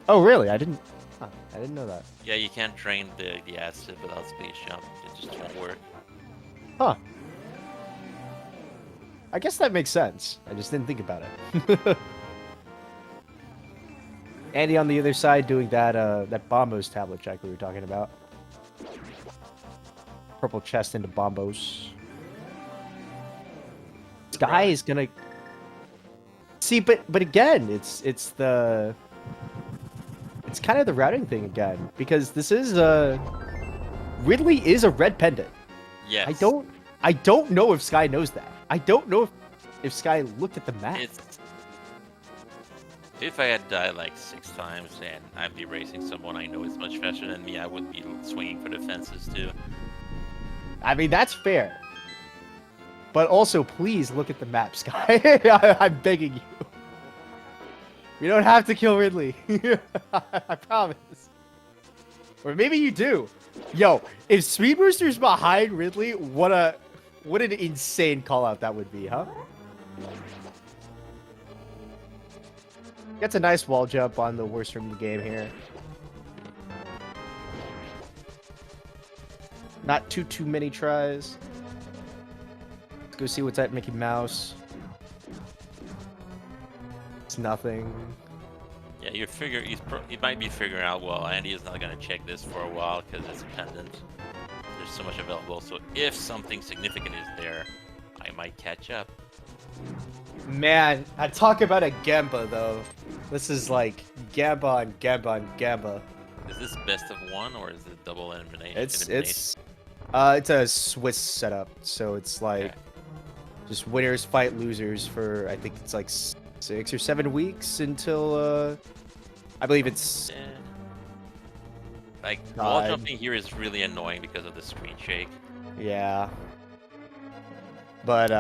Oh, really? I didn't know that. yeah, you can't train the acid without space jump. It just won't work. Huh. I guess that makes sense. I just didn't think about it. Andy on the other side doing that Bombos tablet check we were talking about. Purple chest into Bombos. Skyy is gonna see, but again, it's kind of the routing thing again, because this is Ridley is a red pendant. Yes. I don't know if Skyy knows that. I don't know if Skyy looked at the map. If I had died like 6 times and I'd be racing someone I know is much faster than me, I would be swinging for the fences too. I mean, that's fair. But also, please look at the map, Skyy. I'm begging you. We don't have to kill Ridley. I promise. Or maybe you do. Yo, if Speed Booster's behind Ridley, what an insane call out that would be, huh? Gets a nice wall jump on the worst room in the game here. Not too many tries. Let's go see what's at Mickey Mouse. It's nothing. Yeah, you might be figuring out, well, Andy is not going to check this for a while because it's pendant. There's so much available, so if something significant is there, I might catch up. Man, I talk about a Gamba though. This is like Gamba on Gamba on Gamba. Is this best of 1 or is it double elimination? It's a Swiss setup, so it's like Okay. just winners fight losers for, I think it's like 6 or 7 weeks until I believe it's Eh. Like, wall God. jumping here is really annoying because of the screen shake. yeah. But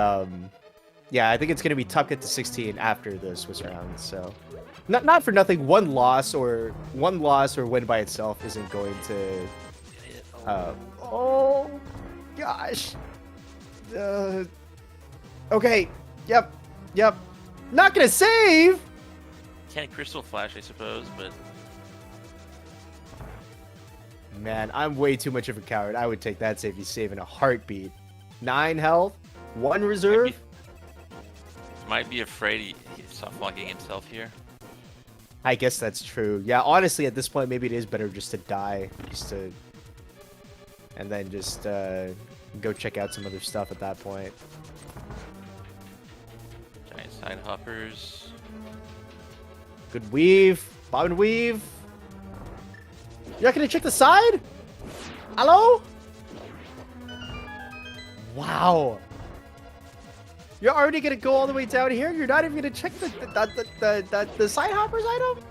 Yeah, I think it's gonna be tough to get to 16 after the Swiss round. So, not for nothing. One loss or win by itself isn't going to. Oh gosh. Okay. Yep. Not gonna save. Can't Crystal Flash, I suppose, but Man, I'm way too much of a coward. I would take that safety save in a heartbeat. 9 health, 1 reserve. Might be afraid he's soft locking himself here. I guess that's true. Yeah, honestly, at this point, maybe it is better just to die, and then just go check out some other stuff at that point. Giant side hoppers. Good weave, bob and weave. You're not gonna check the side? Hello? Wow. You're already gonna go all the way down here? You're not even gonna check the side hoppers item?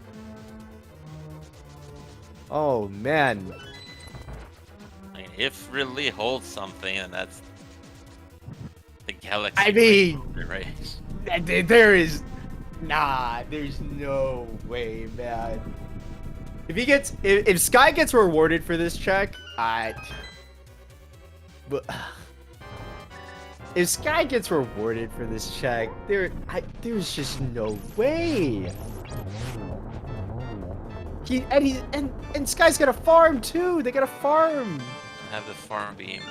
Oh man. I mean, if Ridley holds something, and that's the galaxy. I mean, race. there's no way, man. If Skyy gets rewarded for this check, if Skyy gets rewarded for this check, there's just no way. And Skye's got a farm too. They got a farm. Have the farm beam.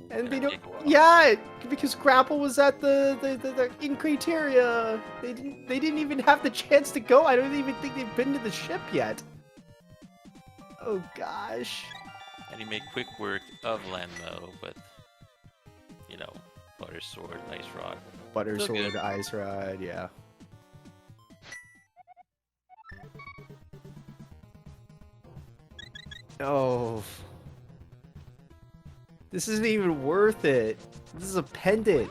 And they don't. Yeah, because Grapple was at the in criteria. They didn't even have the chance to go. I don't even think they've been to the ship yet. Oh gosh. And he made quick work of Landmo, but you know, Butter Sword, Ice Rod. Butter Sword, Ice Rod, yeah. Oh. This isn't even worth it. This is a pendant.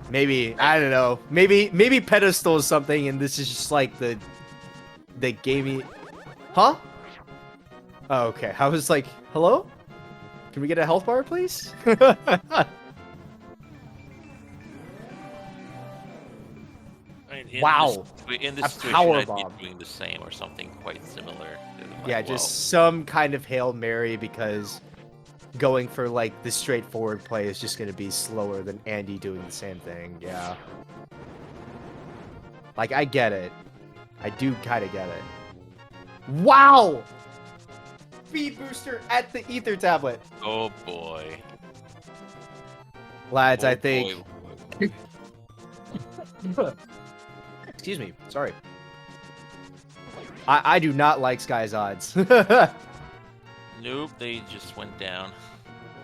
Maybe, I don't know. Maybe pedestal something and this is just like the gamey. Huh? Oh, okay. I was like, hello? Can we get a health bar, please? Wow. In this situation, power I'd bomb. be doing the same or something quite similar. Yeah, just some kind of Hail Mary because going for like the straightforward play is just going to be slower than Andy doing the same thing. Yeah. Like, I get it. I do kind of get it. Wow! Speed booster at the ether tablet. Oh boy. Lads, Oh I think... boy. Excuse me. Sorry. I do not like Skye's odds. Nope, they just went down.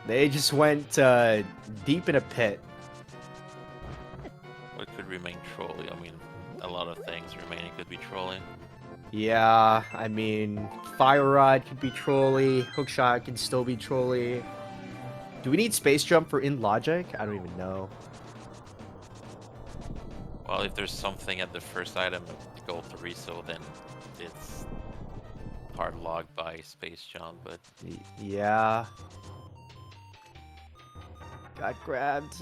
They just went deep in a pit. What could remain trolling? I mean, a lot of things remaining could be trolling. Yeah, I mean, Fire Rod could be trolly. Hookshot can still be trolly. Do we need Space Jump for In Logic? I don't even know. Well, if there's something at the first item, Gold 3, so then it's hard logged by Space Jump, but... Yeah. Got grabbed.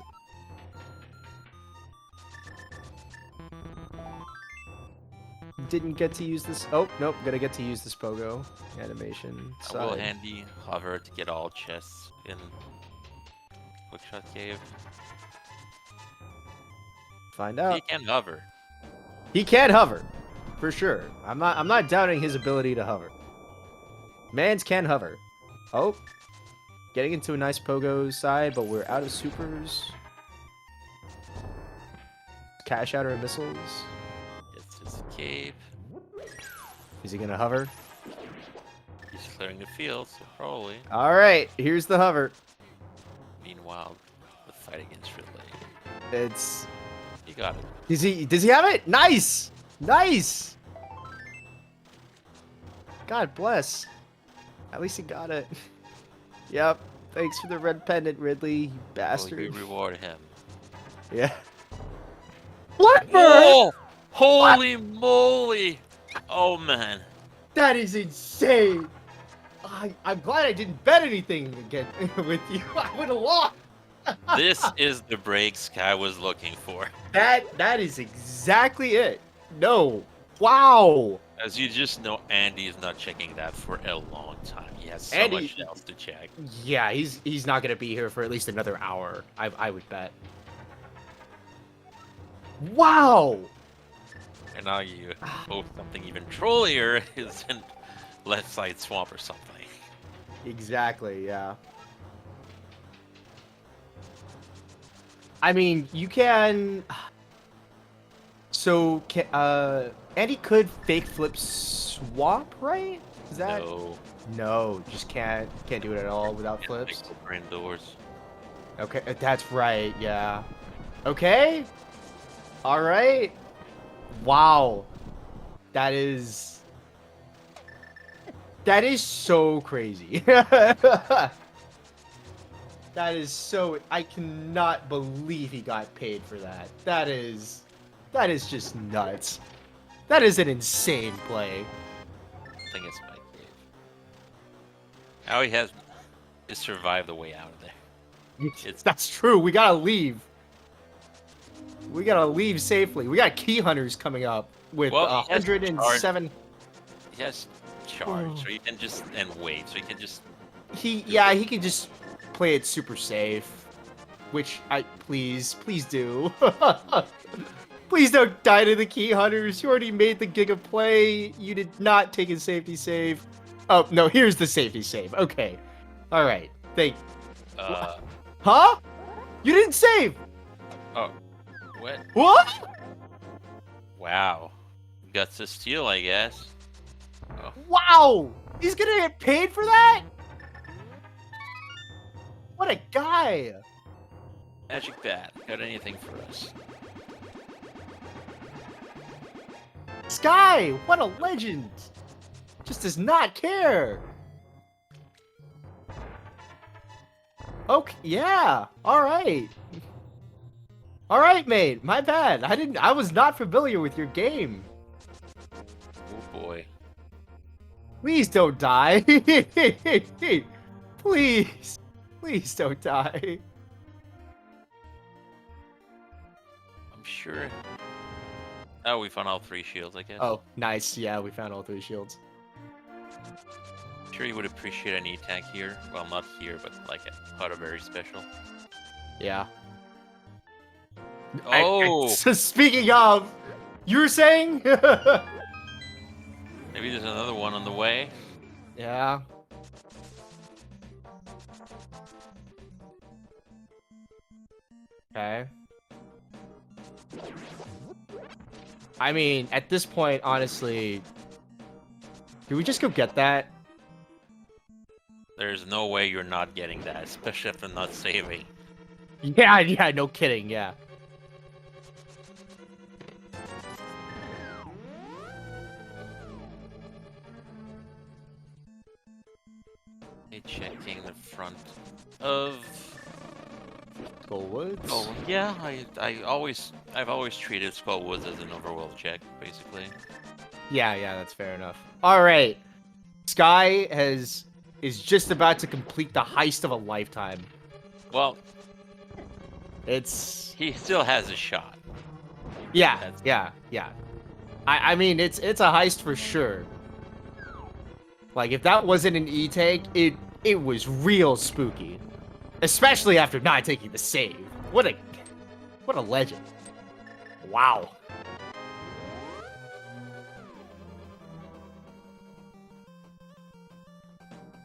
Didn't get to use this. Oh, nope. Gonna get to use this pogo animation. A little handy hover to get all chests in Hookshot Cave. Find out. He can hover. He can hover, for sure. I'm not doubting his ability to hover. Mans can hover. Oh, getting into a nice pogo side, but we're out of supers. Cash out our missiles. It's just a cave. Is he gonna hover? He's clearing the field, so probably. All right, here's the hover. Meanwhile, the fight against Ridley. It's. He got it. Does he have it? Nice, nice. God bless. At least he got it. Yep. Thanks for the red pendant, Ridley, you bastard. Will you reward him? Yeah. What? Oh! Holy moly! Oh man. That is insane. I'm glad I didn't bet anything again with you. I would have lost. This is the break Skyy was looking for. That is exactly it. No. Wow. As you just know, Andy is not checking that for a long time. He has so Andy, much else to check. yeah, he's not gonna be here for at least another hour. I would bet. Wow. And now you hope something even trollier is in left side swamp or something. Exactly. Yeah. I mean, you can. So, Andy could fake flip swap, right? Is that No. no? Just can't do it at all without flips. Brand doors. Okay, that's right. Yeah. Okay. All right. Wow. That is so crazy. That is so. I cannot believe he got paid for that. That is just nuts. That is an insane play. I think it's my cave. All he has is survive the way out of there. That's true. We gotta leave. We gotta leave safely. We got key hunters coming up with Well, he has 107. He has charge, so he can just and wait, so he can just. He can just play it super safe, which please do. Please don't die to the key hunters. You already made the giga play. You did not take a safety save. Oh no, here's the safety save. Okay, all right. Huh? You didn't save. Oh, what? What? Wow, guts to steal, I guess. Oh. Wow! He's gonna get paid for that? What a guy! Magic Bat, got anything for us? Skyy, what a legend! Just does not care. Okay, yeah. All right. All right, mate. My bad. I was not familiar with your game. Oh boy. Please don't die. Please. Please don't die. I'm sure. Oh, we found all 3 shields, I guess. Oh, nice. Yeah, we found all 3 shields. I'm sure you would appreciate an E-tank here. Well, not here, but like a very special. Yeah. Oh! So speaking of, you were saying? Maybe there's another one on the way. Yeah. Okay. I mean, at this point, honestly, do we just go get that? There's no way you're not getting that, especially after not saving. Yeah, no kidding, yeah. Checking the front of Skullwoods? Oh yeah, I've always treated Skullwoods as an overworld check, basically. Yeah, that's fair enough. All right, Skyy is just about to complete the heist of a lifetime. Well, he still has a shot. Yeah. I mean, it's a heist for sure. Like, if that wasn't an E-tank, it was real spooky. Especially after not taking the save. What a legend. Wow.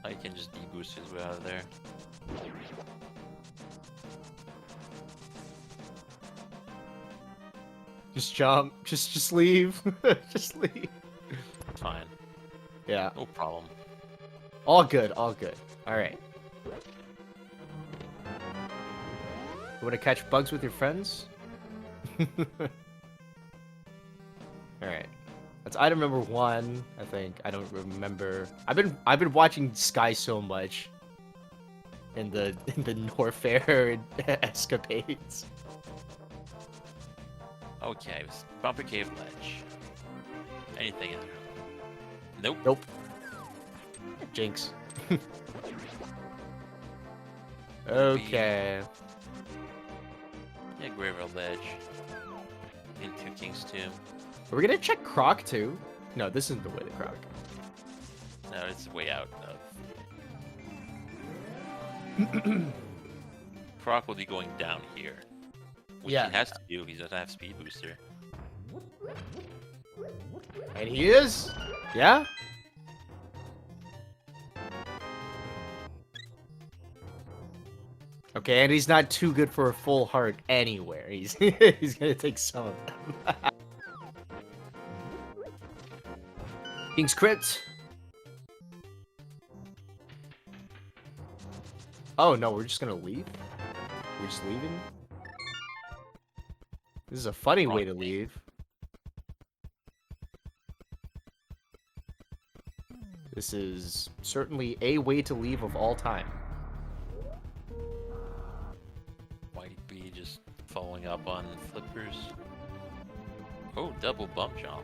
I can just deboost his way out of there. Just jump. Just leave. Just leave. Fine. Yeah. No problem. All good. All right. You want to catch bugs with your friends? Alright. That's item number 1, I think. I don't remember. I've been watching Skyy so much in the Norfair escapades. Okay, bumper cave ledge. Anything in there? Nope. Nope. Jinx. Okay. Yeah, Graveyard Ledge. Into King's Tomb. Are we gonna check Croc too? No, this isn't the way to Croc. No, it's way out of. Croc will be going down here. Which Yeah. he has to do. He doesn't have Speed Booster. And he is? Yeah? Okay, and he's not too good for a full heart anywhere. He's he's gonna take some of them. King's Crypt. Oh no, we're just gonna leave? We're just leaving? This is a funny way to leave. This is certainly a way to leave of all time. Might be just following up on flippers. Oh, double bump jump.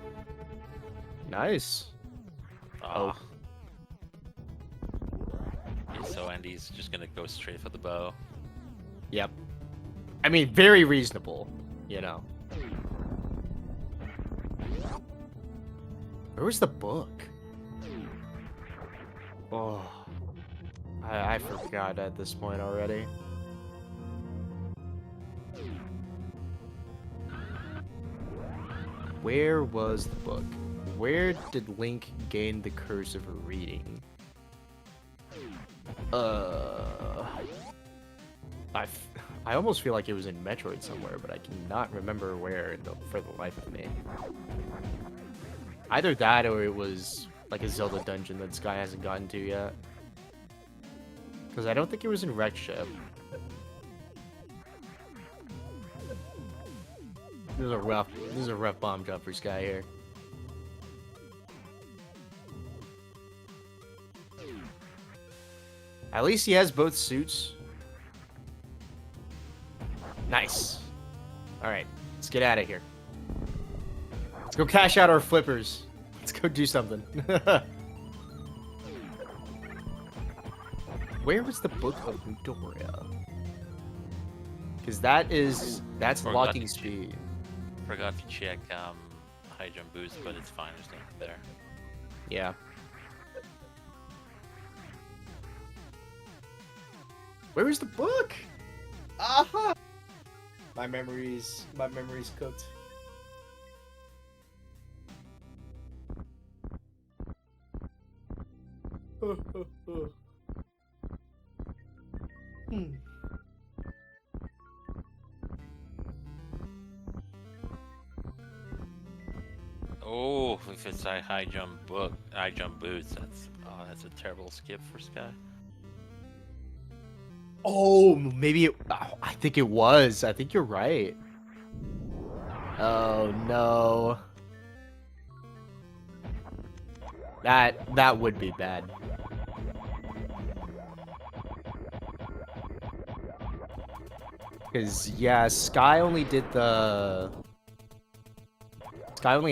Nice. Ah. Okay, so Andy's just gonna go straight for the bow. Yep. I mean, very reasonable, you know. Where was the book? Oh, I forgot at this point already. Where was the book? Where did Link gain the curse of reading? I almost feel like it was in Metroid somewhere, but I cannot remember where for the life of me. Either that or it was like a Zelda dungeon that Skyy hasn't gotten to yet. Because I don't think it was in Wreck Ship. This is a rough bomb jump for Skyy here. At least he has both suits. Nice. Alright, let's get out of here. Let's go cash out our flippers. Let's go do something. Where was the Book of Midoriya? Because that's locking speed. Forgot to check high jump boost, but it's fine. There's nothing there. Yeah. Where is the book? Aha! My memory's cooked. Oh, if it's a high jump boost, that's a terrible skip for Skyy. Oh, maybe I think it was. I think you're right. Oh no. That would be bad. Cause yeah, Skyy only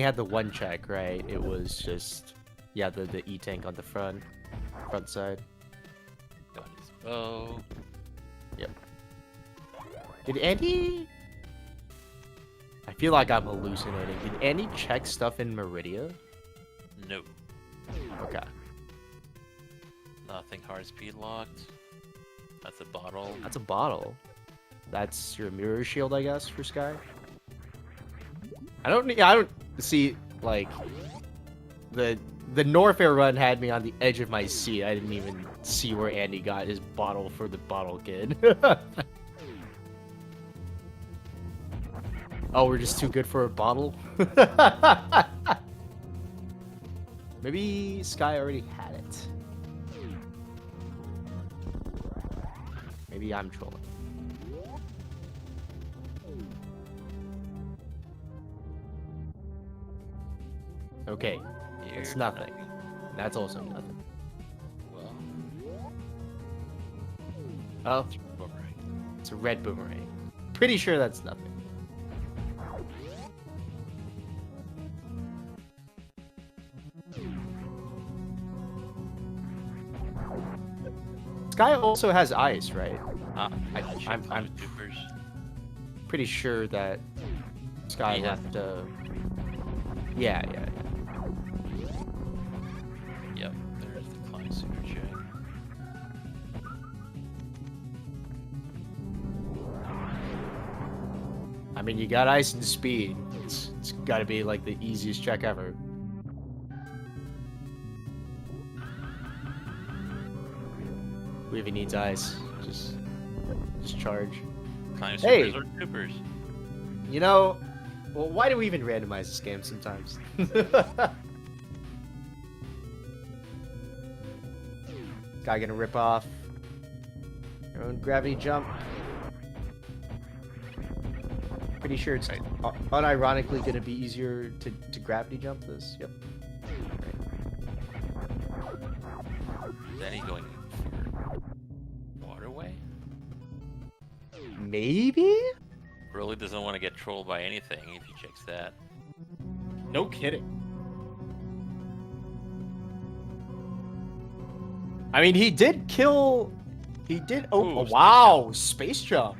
had the one check, right? It was just the E tank on the front side. Got his bow. Yep. Did Andy? I feel like I'm hallucinating. Did Andy check stuff in Meridia? No. Okay. Nothing hard speed locked. That's a bottle. That's a bottle. That's your mirror shield, I guess, for Skyy. I don't see, like, the Norfair run had me on the edge of my seat. I didn't even see where Andy got his bottle for the bottle kid. Oh, we're just too good for a bottle? Maybe Skyy already had it. Maybe I'm trolling. Okay, it's nothing. That's also nothing. Well, oh, it's a boomerang. It's a red boomerang. Pretty sure that's nothing. Skyy also has ice, right? I'm Supers. pretty sure that Skyy Yeah. left. Yeah. Yep, there's the climb super check. I mean, you got ice and speed. It's got to be like the easiest check ever. Who even needs ice? Just charge. Climb Hey! supers or supers. You know, well, why do we even randomize this game sometimes? Guy gonna rip off your own gravity jump. Pretty sure it's unironically gonna be easier to gravity jump this. Yep. Then he's going for waterway? Maybe? Really doesn't want to get trolled by anything if he checks that. No kidding. I mean, he did kill. He did. Oh, Ooh, space wow! Space jump.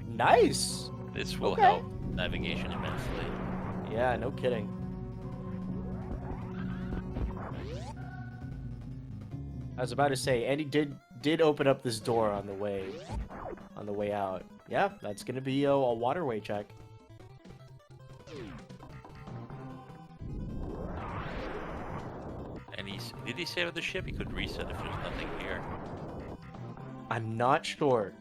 Nice. This will Okay. help navigation immensely. Yeah, no kidding. I was about to say, and he did open up this door on the way out. Yeah, that's gonna be a waterway check. And did he save the ship? He could reset if there's nothing here. I'm not sure.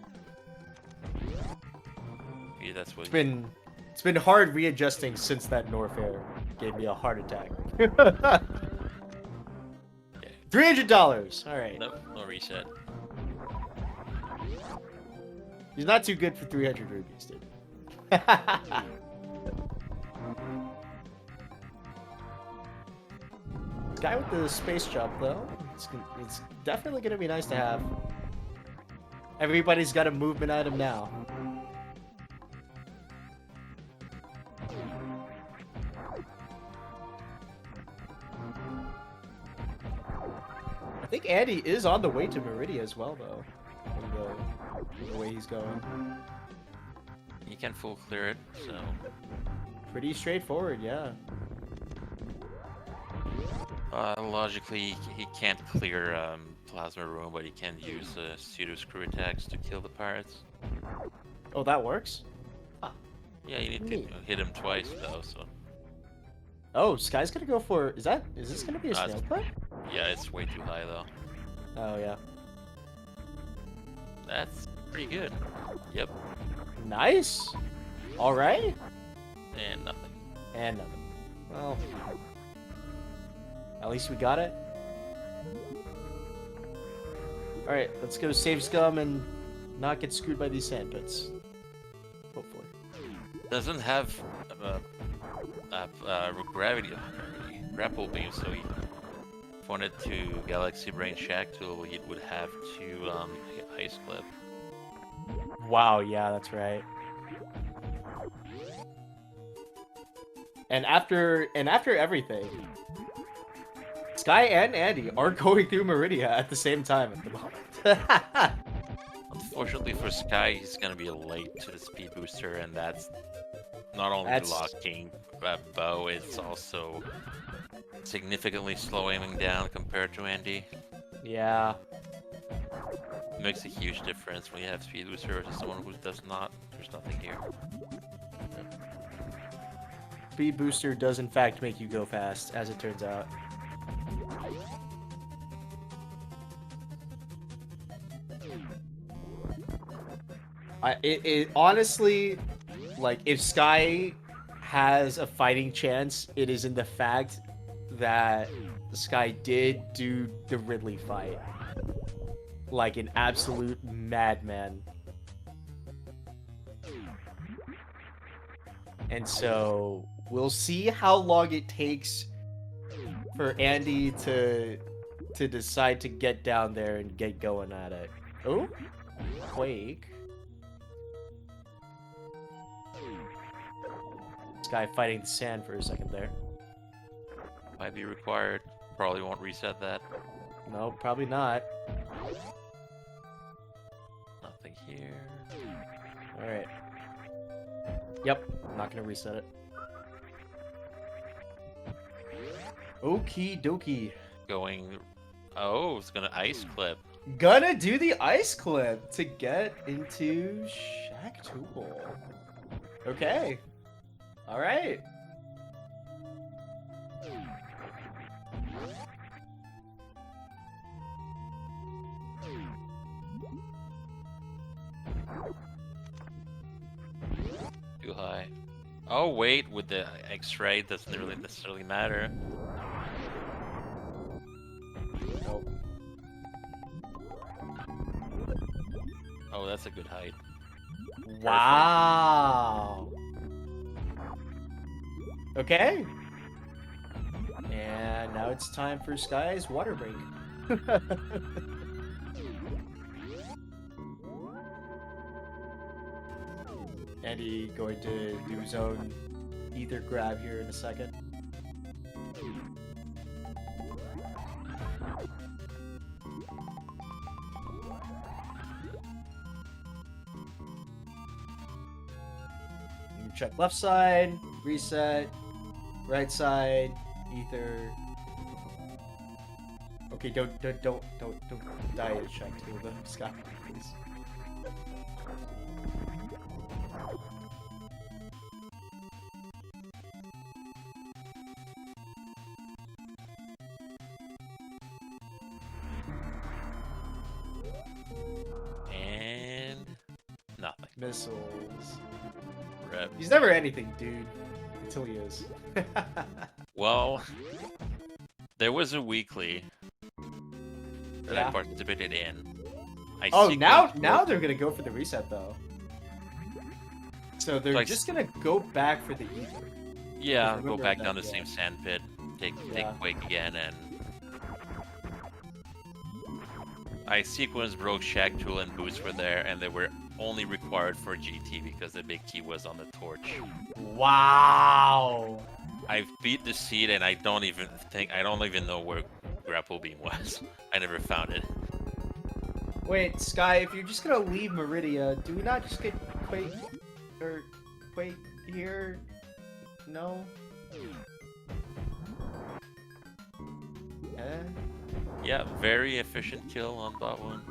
Maybe that's what It's been hard readjusting since that Norfair gave me a heart attack. $300. All right. No reset. He's not too good for 300 rupees, dude. Guy with the space jump, though, it's definitely gonna be nice to have. Everybody's got a movement item now. I think Andy is on the way to Meridia as well, though. In the way he's going. You can full clear it, so Pretty straightforward, yeah. logically he can't clear plasma room, but he can use pseudo screw attacks to kill the pirates. Oh, that works? Yeah, you need Neat. to hit him twice though. So Oh, Skye's gonna go for... Is this gonna be a snail clip? yeah, it's way too high though. Oh, yeah. That's pretty good. Yep, Nice! Alright. and nothing. And nothing. Well... At least we got it. Alright, let's go save Scum and not get screwed by these sand pits. Hopefully. Doesn't have grapple beam, so he wanted to Galaxy Brain Shack tool, he would have to ice clip. Wow, yeah, that's right. And after everything, Skyy and Andy are going through Meridia at the same time at the moment. Unfortunately for Skyy, he's gonna be late to the speed booster, and that's not only blocking bow, it's also significantly slowing him down compared to Andy. Yeah. It makes a huge difference when you have speed booster versus someone who does not. There's nothing here. Speed booster does in fact make you go fast, as it turns out. It honestly, like, if Skyy has a fighting chance, it is in the fact that Skyy did do the Ridley fight like an absolute madman. And so we'll see how long it takes for Andy to decide to get down there and get going at it. Oh, Quake. Skyy fighting the sand for a second there. Might be required. Probably won't reset that. No, probably not. Nothing here. Alright. Yep, I'm not gonna reset it. Okie dokie. Going. Oh, it's gonna ice clip. Gonna do the ice clip to get into Shack Tool. Okay. Alright. Too high. Oh wait, with the X-ray doesn't really necessarily matter. Nope. Oh, that's a good height. Wow. Okay. And now it's time for Skyy's water break. Andy going to do his own ether grab here in a second. You check left side, reset, right side, ether. Okay, don't die in check to the Skyy, please. And nothing. Missiles. Rep. He's never anything, dude. Until he is. Well, there was a weekly that Yeah. I participated in. Oh, now sequenced they're gonna go for the reset though. So they're Like- just gonna go back for the ether. Yeah, I go remember back that, down the yeah. same sand pit, take Yeah. Quake again, and I sequenced broke Shack Tool and Boots were there, and they were only required for GT because the big T was on the torch. Wow. I beat the seed, and I don't even know where Grapple Beam was. I never found it. Wait, Skyy, if you're just gonna leave Meridia, do we not just get Quake here? No. Eh? Yeah, very efficient kill on bot one.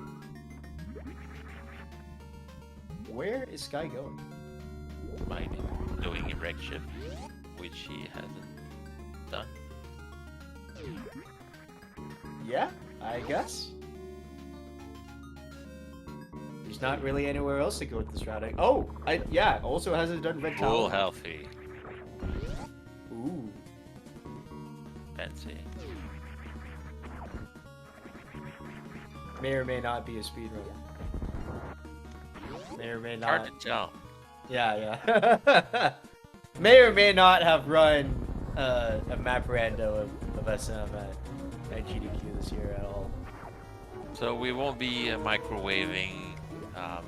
Where is Skyy going? Might be doing a wreck ship, which he hasn't done. Yeah, I guess. There's not really anywhere else to go with this routing. Oh, yeah, also hasn't done red Full tower. healthy. Ooh. Fancy. May or may not be a speedrunner. May or may not. Hard to tell. Yeah. May or may not have run a map rando of SM at GDQ this year at all. So we won't be microwaving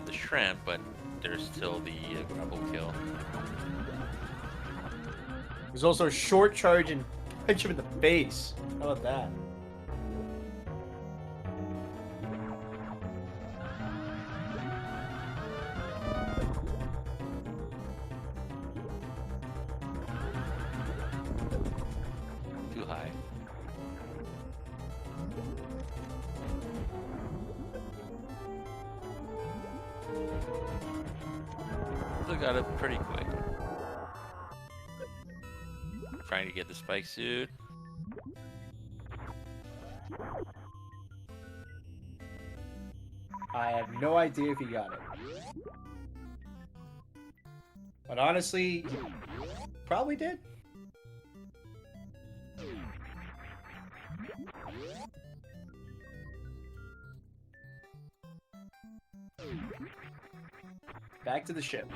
the shrimp, but there's still the grapple kill. There's also a short charge and punch him in the face. How about that? Too high. Still got it pretty quick. Trying to get the spike suit. I have no idea if he got it. But honestly, he probably did. Back to the ship.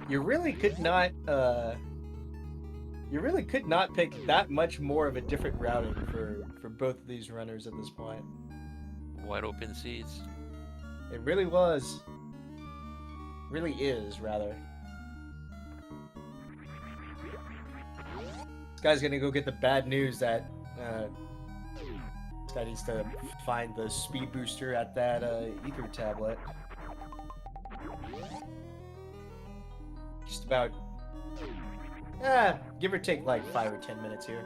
You really could not pick that much more of a different routing for both of these runners at this point. Wide open seats. It really was. Really is, rather. This guy's gonna go get the bad news that this guy needs to find the speed booster at that ether tablet. Just about, give or take like 5 or 10 minutes here.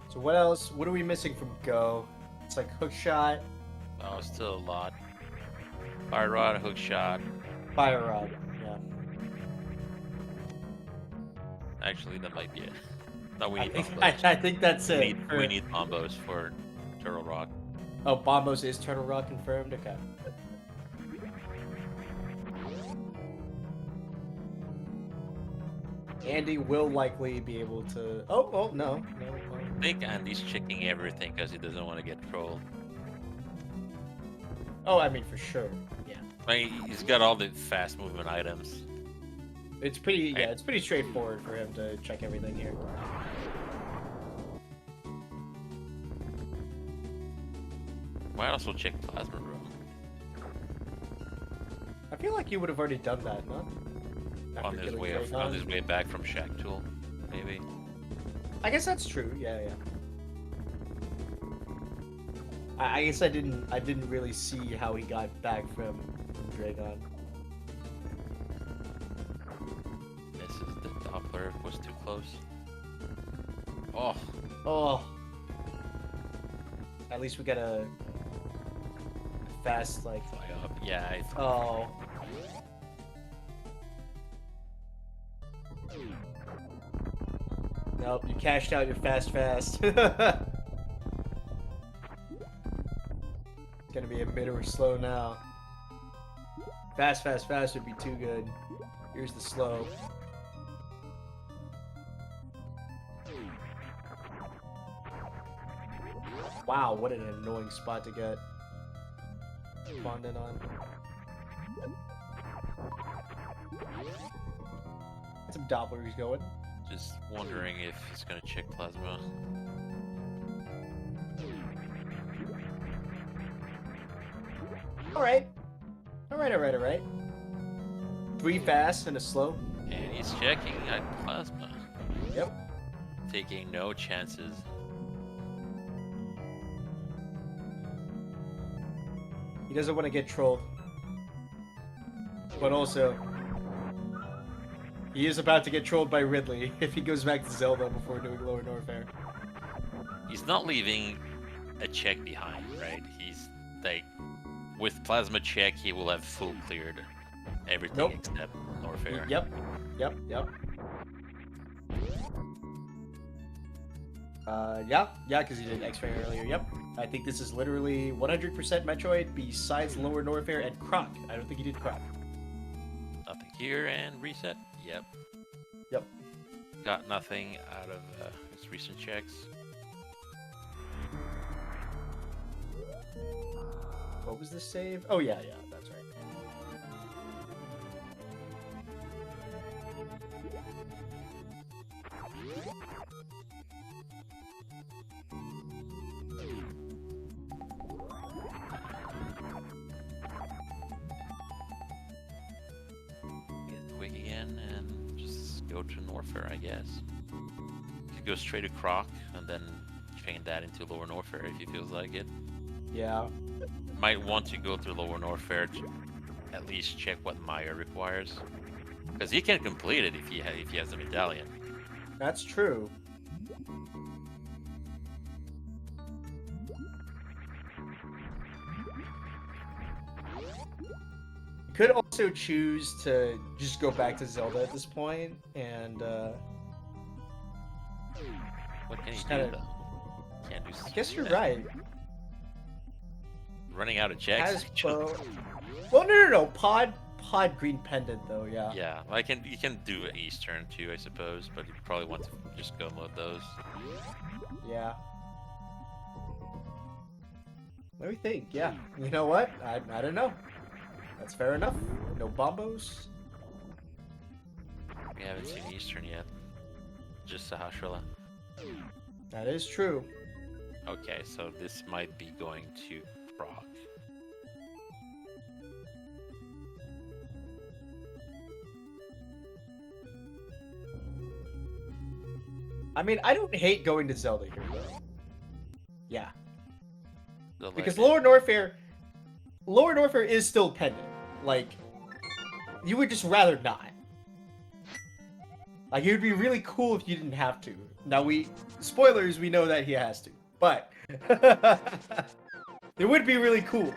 So what else? What are we missing from Go? It's like hook shot, Oh, still a lot. Fire rod, hook shot. fire rod. Yeah. Actually, that might be it. No, we I need think, bombos. I think that's We it. need, for- we need bombos for Turtle Rock. Oh, Bombos is Turtle Rock confirmed? Okay. Andy will likely be able to... Oh, no. I think Andy's checking everything because he doesn't want to get trolled. Oh, I mean, for sure. Yeah. I mean, he's got all the fast movement items. It's pretty, yeah, it's pretty straightforward for him to check everything here. Might also check plasma bro. I feel like you would have already done that, no? On After his killing way Dragon? on his way back from Shack Tool, maybe. I guess that's true. Yeah. I guess I didn't really see how he got back from Dragon. This is the Doppler was too close. Oh, Oh. At least we got a fast, like... fly up. Yeah, Oh. Nope, you cashed out your fast. It's gonna be a mid or slow now. Fast would be too good. Here's the slow. Wow, what an annoying spot to get spawned in on. Some Dopplers going. just wondering if he's gonna check plasma. Alright. 3 fast and a slow. And he's checking at plasma. Yep. Taking no chances. He doesn't want to get trolled. But also, he is about to get trolled by Ridley if he goes back to Zelda before doing Lower Norfair. He's not leaving a check behind, right? He's like, with plasma check, he will have full cleared everything Nope. except Norfair. Yep. Yeah, because he did X-Ray earlier. Yep. I think this is literally 100% Metroid besides Lower Norfair and Croc. I don't think he did Croc. Nothing here and reset. Yep. Got nothing out of his recent checks. What was the save? Oh, yeah, that's right. Get quick again and just go to Norfair, I guess. You could go straight to Croc and then chain that into Lower Norfair if he feels like it. Yeah. Might want to go through Lower Norfair to at least check what Maya requires, because he can complete it if he has the medallion. That's true. Could also choose to just go back to Zelda at this point and What can he Just do kinda- though? Can't do. I guess you're that. right. Running out of checks. Hasbro. Well, no. Pod green pendant though. Yeah. Yeah, well, you can do an Eastern too, I suppose, but you probably want to just go load those. Yeah. Let me think. Yeah. You know what? I don't know. That's fair enough. No bombos. We haven't seen Eastern yet. Just Sahasrara. That is true. Okay, so this might be going to Prague. I mean, I don't hate going to Zelda here, though. Yeah. Because Lower Norfair is still pendant. Like, you would just rather not. Like, it would be really cool if you didn't have to. Now, spoilers, we know that he has to. But, it would be really cool.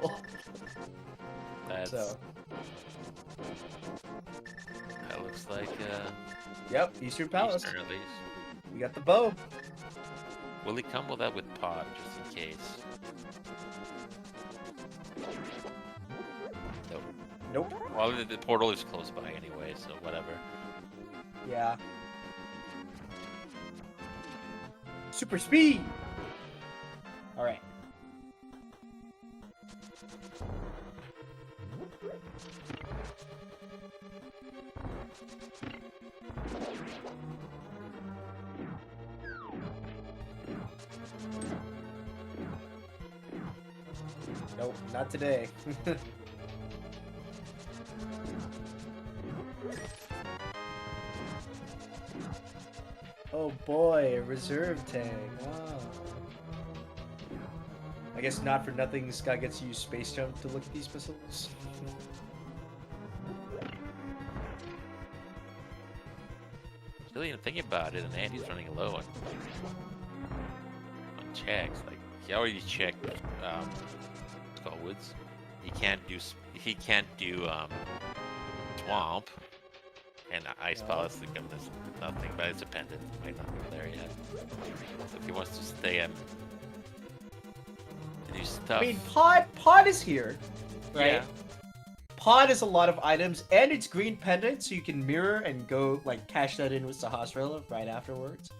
That's... So. That looks like, Yep, Eastern Palace. Eastern at least. We got the bow. Will he come with that with pod, just in case? Nope. Nope. Well, the portal is close by anyway, so whatever. Yeah. Super speed! Alright. Nope, not today. Oh boy, a reserve tag. Wow. I guess not for nothing Skyy gets to use space jump to look at these missiles. Really even thinking about it, and Andy's running low on checks. Like he already checked Skullwoods. He can't do Swamp. And Ice Palace, there's nothing, but it's a pendant. Might not be there yet. So if he wants to stay and to do stuff. I mean, Pod is here, right? Yeah. Pod is a lot of items, and it's green pendant, so you can mirror and go like cash that in with Sahasrara right afterwards.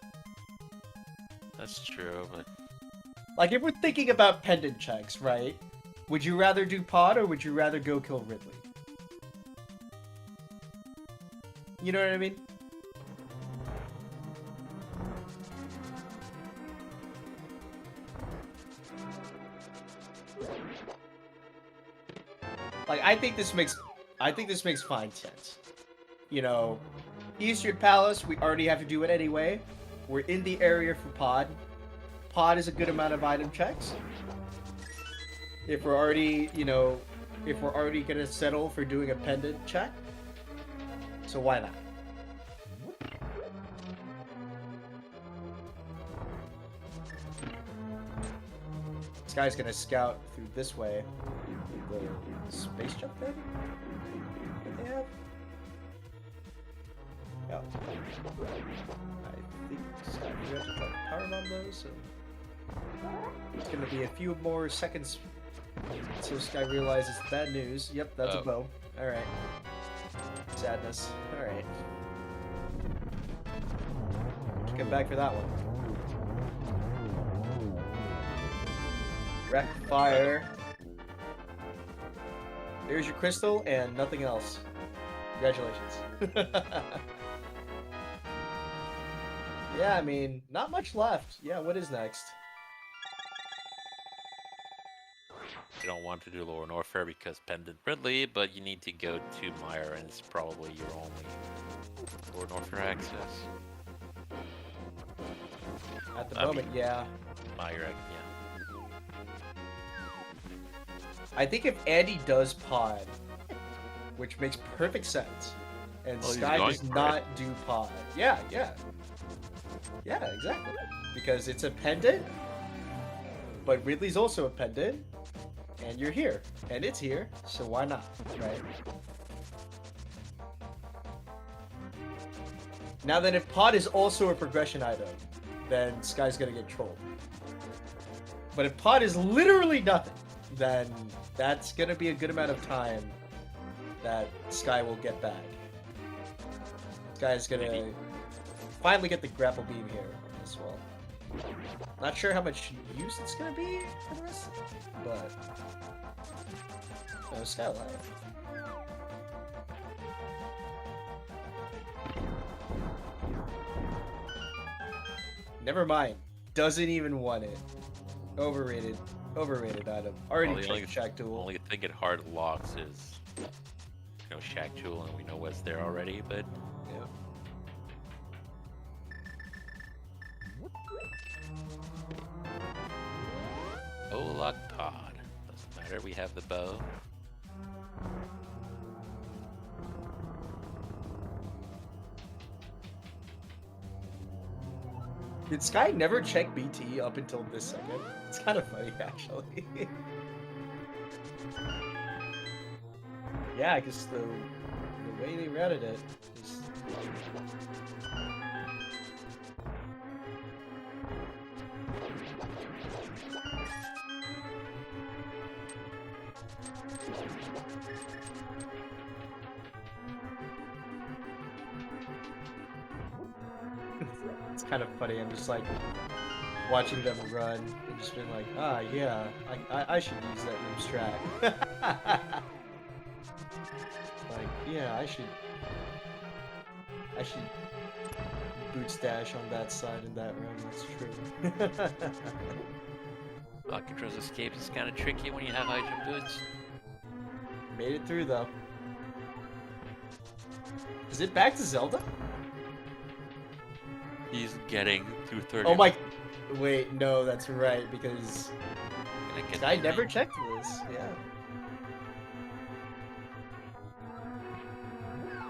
That's true, but like if we're thinking about pendant checks, right? Would you rather do Pod or would you rather go kill Ridley? You know what I mean? Like I think this makes fine sense. You know, Eastern Palace, we already have to do it anyway. We're in the area for Pod. Pod is a good amount of item checks. If we're already, gonna settle for doing a pendant check. So why not? This guy's gonna scout through this way. The space jump thing? That they have? Yeah. I think Skyy, you have to power bomb those, so it's gonna be a few more seconds so Skyy realizes bad news. Yep, that's a bow. Alright. Sadness. Alright. Come back for that one. Wreck fire. There's your crystal and nothing else. Congratulations. Yeah, I mean, not much left. Yeah, what is next? you don't want to do Lower Norfair because Pendant Ridley, but you need to go to Meyer, and it's probably your only Lower Norfair access. At the moment, yeah. Meyer, yeah. I think if Andy does pod, which makes perfect sense, and Skyy does not do pod. Yeah, yeah. Yeah, exactly. Because it's a pendant, but Ridley's also a pendant, and you're here, and it's here, so why not, right? Now then, if pod is also a progression item, then Skyy's gonna get trolled. But if pod is literally nothing, then that's gonna be a good amount of time that Skyy will get back. Skyy's gonna finally get the grapple beam here as well. Not sure how much use it's gonna be for the rest of it, but no Skylight. Never mind. Doesn't even want it. Overrated. Overrated item. Already checked Shack The Tool. only thing it hard locks is, Shack Tool, and we know what's there already, but Yeah. oh, lock pod. Doesn't matter, we have the bow. Did Skyy never check BT up until this second? It's kind of funny, actually. Yeah, I guess the way they routed it is... It's kind of funny. I'm just like watching them run and just being like, ah, yeah, I should use that room strat. Like, yeah, I should boot stash on that side in that room. That's true. Alcatraz escape is kind of tricky when you have high jump boots. Made it through though. Is it back to Zelda? He's getting through 30. Oh my! Wait, no, that's right because Gonna get I the never ring. checked this. Yeah.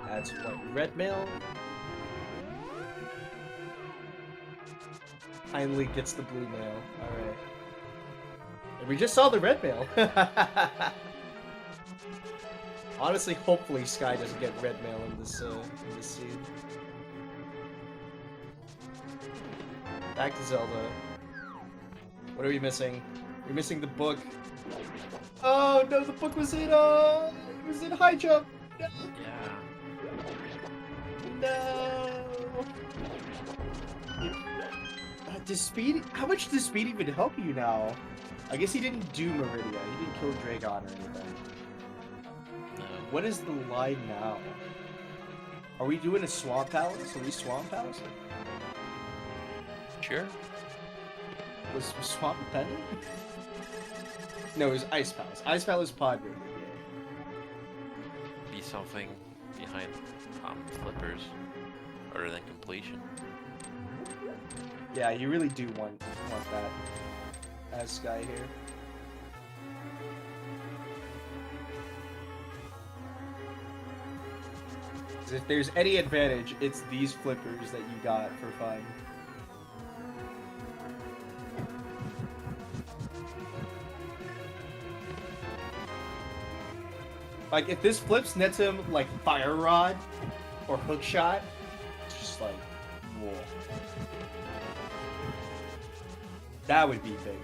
That's what red mail. Finally gets the blue mail. All right. And we just saw the red mail. Honestly, hopefully Skyy doesn't get red mail in this scene. Back to Zelda. What are we missing? We're missing the book. Oh no, the book was in high jump. No. Yeah. No. Does Speed? How much does Speed even help you now? I guess he didn't do Meridia. He didn't kill Dragon or anything. No. What is the line now? Are we doing a Swamp Palace? Are we Swamp Palace? Sure. Was Swamp Pendant? No, it was Ice Palace. Ice Palace Pod Raid. Be something behind flippers other than completion. Yeah, you really do want that as Skyy here. 'Cause if there's any advantage, it's these flippers that you got for fun. Like, if this flips nets him, like, Fire Rod or Hook Shot, it's just like, whoa. That would be big.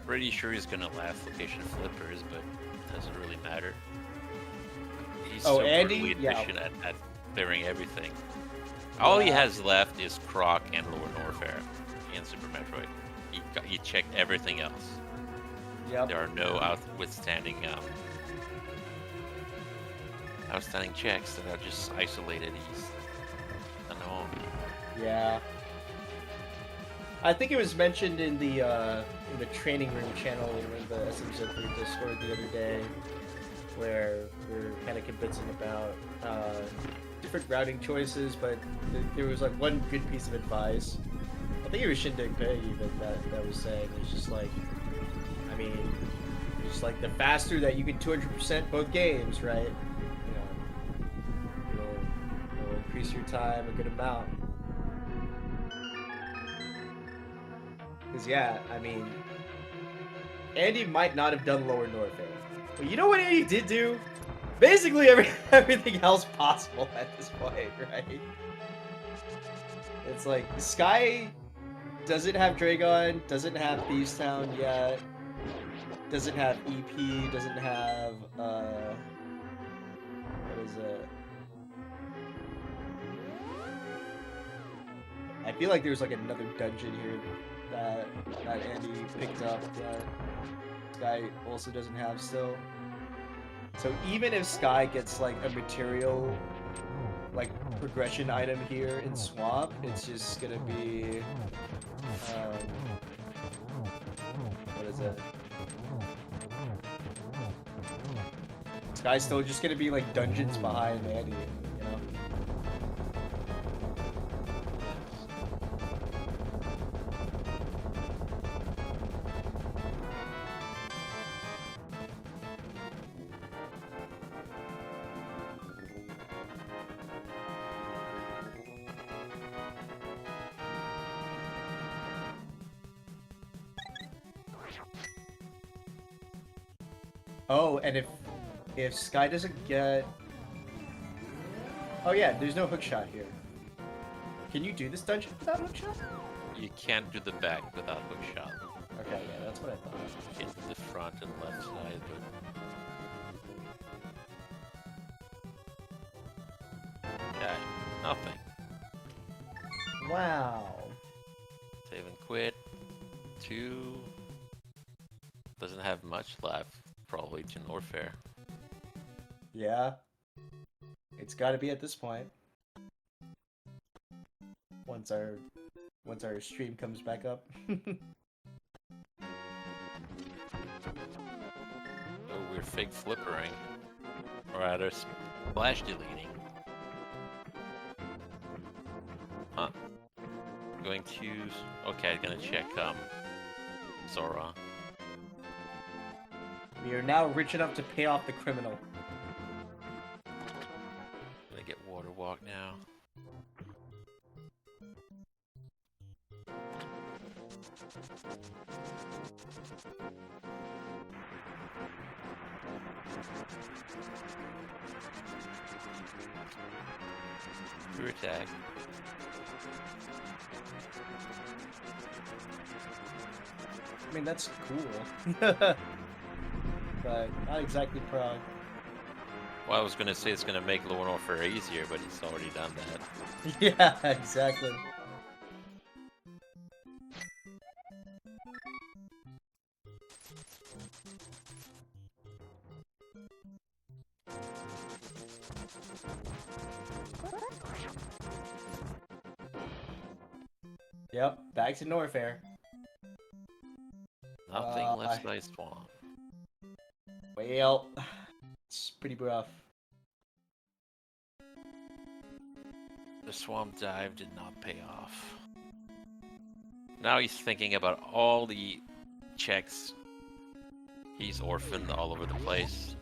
Pretty sure he's gonna last location flippers, but it doesn't really matter. He's so Andy? really Yeah. efficient at clearing everything. All he has left is Croc and Lower Norfair in Super Metroid. He checked everything else. Yep. There are no outstanding checks that are just isolated. He's unknown. Yeah. I think it was mentioned in the training room channel in the SMZ3 Discord the other day, where we were kind of convincing about different routing choices, but there was like one good piece of advice. I think it was Shindig Pei even that was saying it's just like, I mean, just like the faster that you can 200% both games, right? It'll increase your time a good amount. Because, yeah, I mean, Andy might not have done Lower Norfair. But you know what Andy did do? Basically everything else possible at this point, right? It's like, Skyy doesn't have Dragon, doesn't have Thieves Town yet, doesn't have EP, doesn't have, is it? I feel like there's like another dungeon here that Andy picked up that Skyy also doesn't have still. So even if Skyy gets like a material like progression item here in Swamp, it's just gonna be what is it? Skyy's still just gonna be like dungeons behind Andy, you know? Oh, and if Skyy doesn't get... Oh yeah, there's no hookshot here. Can you do this dungeon without hookshot? You can't do the back without hookshot. Okay, yeah, that's what I thought. Hit the front and left side, but... Okay, nothing. Wow. Save and quit. 2... Doesn't have much left, probably to Norfair. Yeah. It's gotta be at this point. Once our stream comes back up. Oh, we're fake flippering. Or rather, splash deleting. Huh. Going to... Okay, gonna check, Zora. We are now rich enough to pay off the criminal. Gonna get water walk now. Through attack. I mean, that's cool. But not exactly proud. Well, I was gonna say it's gonna make Lower Norfair easier, but he's already done that. Yeah, exactly. Yep, back to Norfair. Nothing left side swamp. Well, it's pretty rough. The swamp dive did not pay off. Now he's thinking about all the checks. He's orphaned all over the place.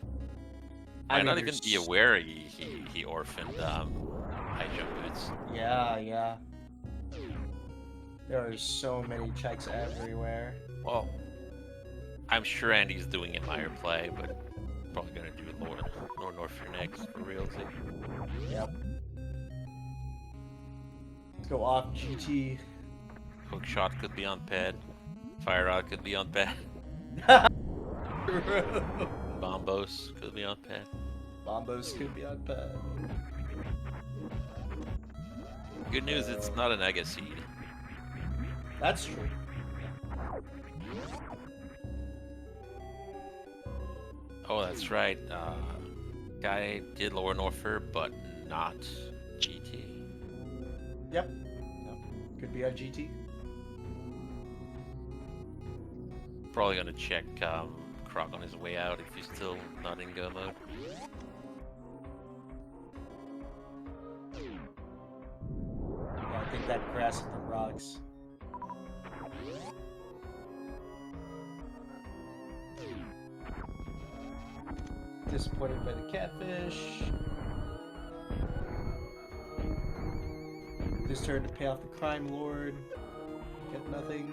I Might mean, not even be aware he orphaned high jump boots. Yeah. There are so many checks everywhere. Well, I'm sure Andy's doing Admire play, but probably gonna do Lower Norfair next for realsy. Yep. Let's go off GT. Hook shot could be on ped. Fire rod could be on ped. Bombos could be on ped. Bombos could be on pad. Good news, it's not an Ega seed. That's true. Oh, that's right. Guy did Lower Norfair, but not GT. Yep. No. Could be on GT. Probably gonna check Croc on his way out if he's still not in go mode. Yeah, I think that grass and the rocks. Disappointed by the catfish. This turn to pay off the crime lord. Get nothing.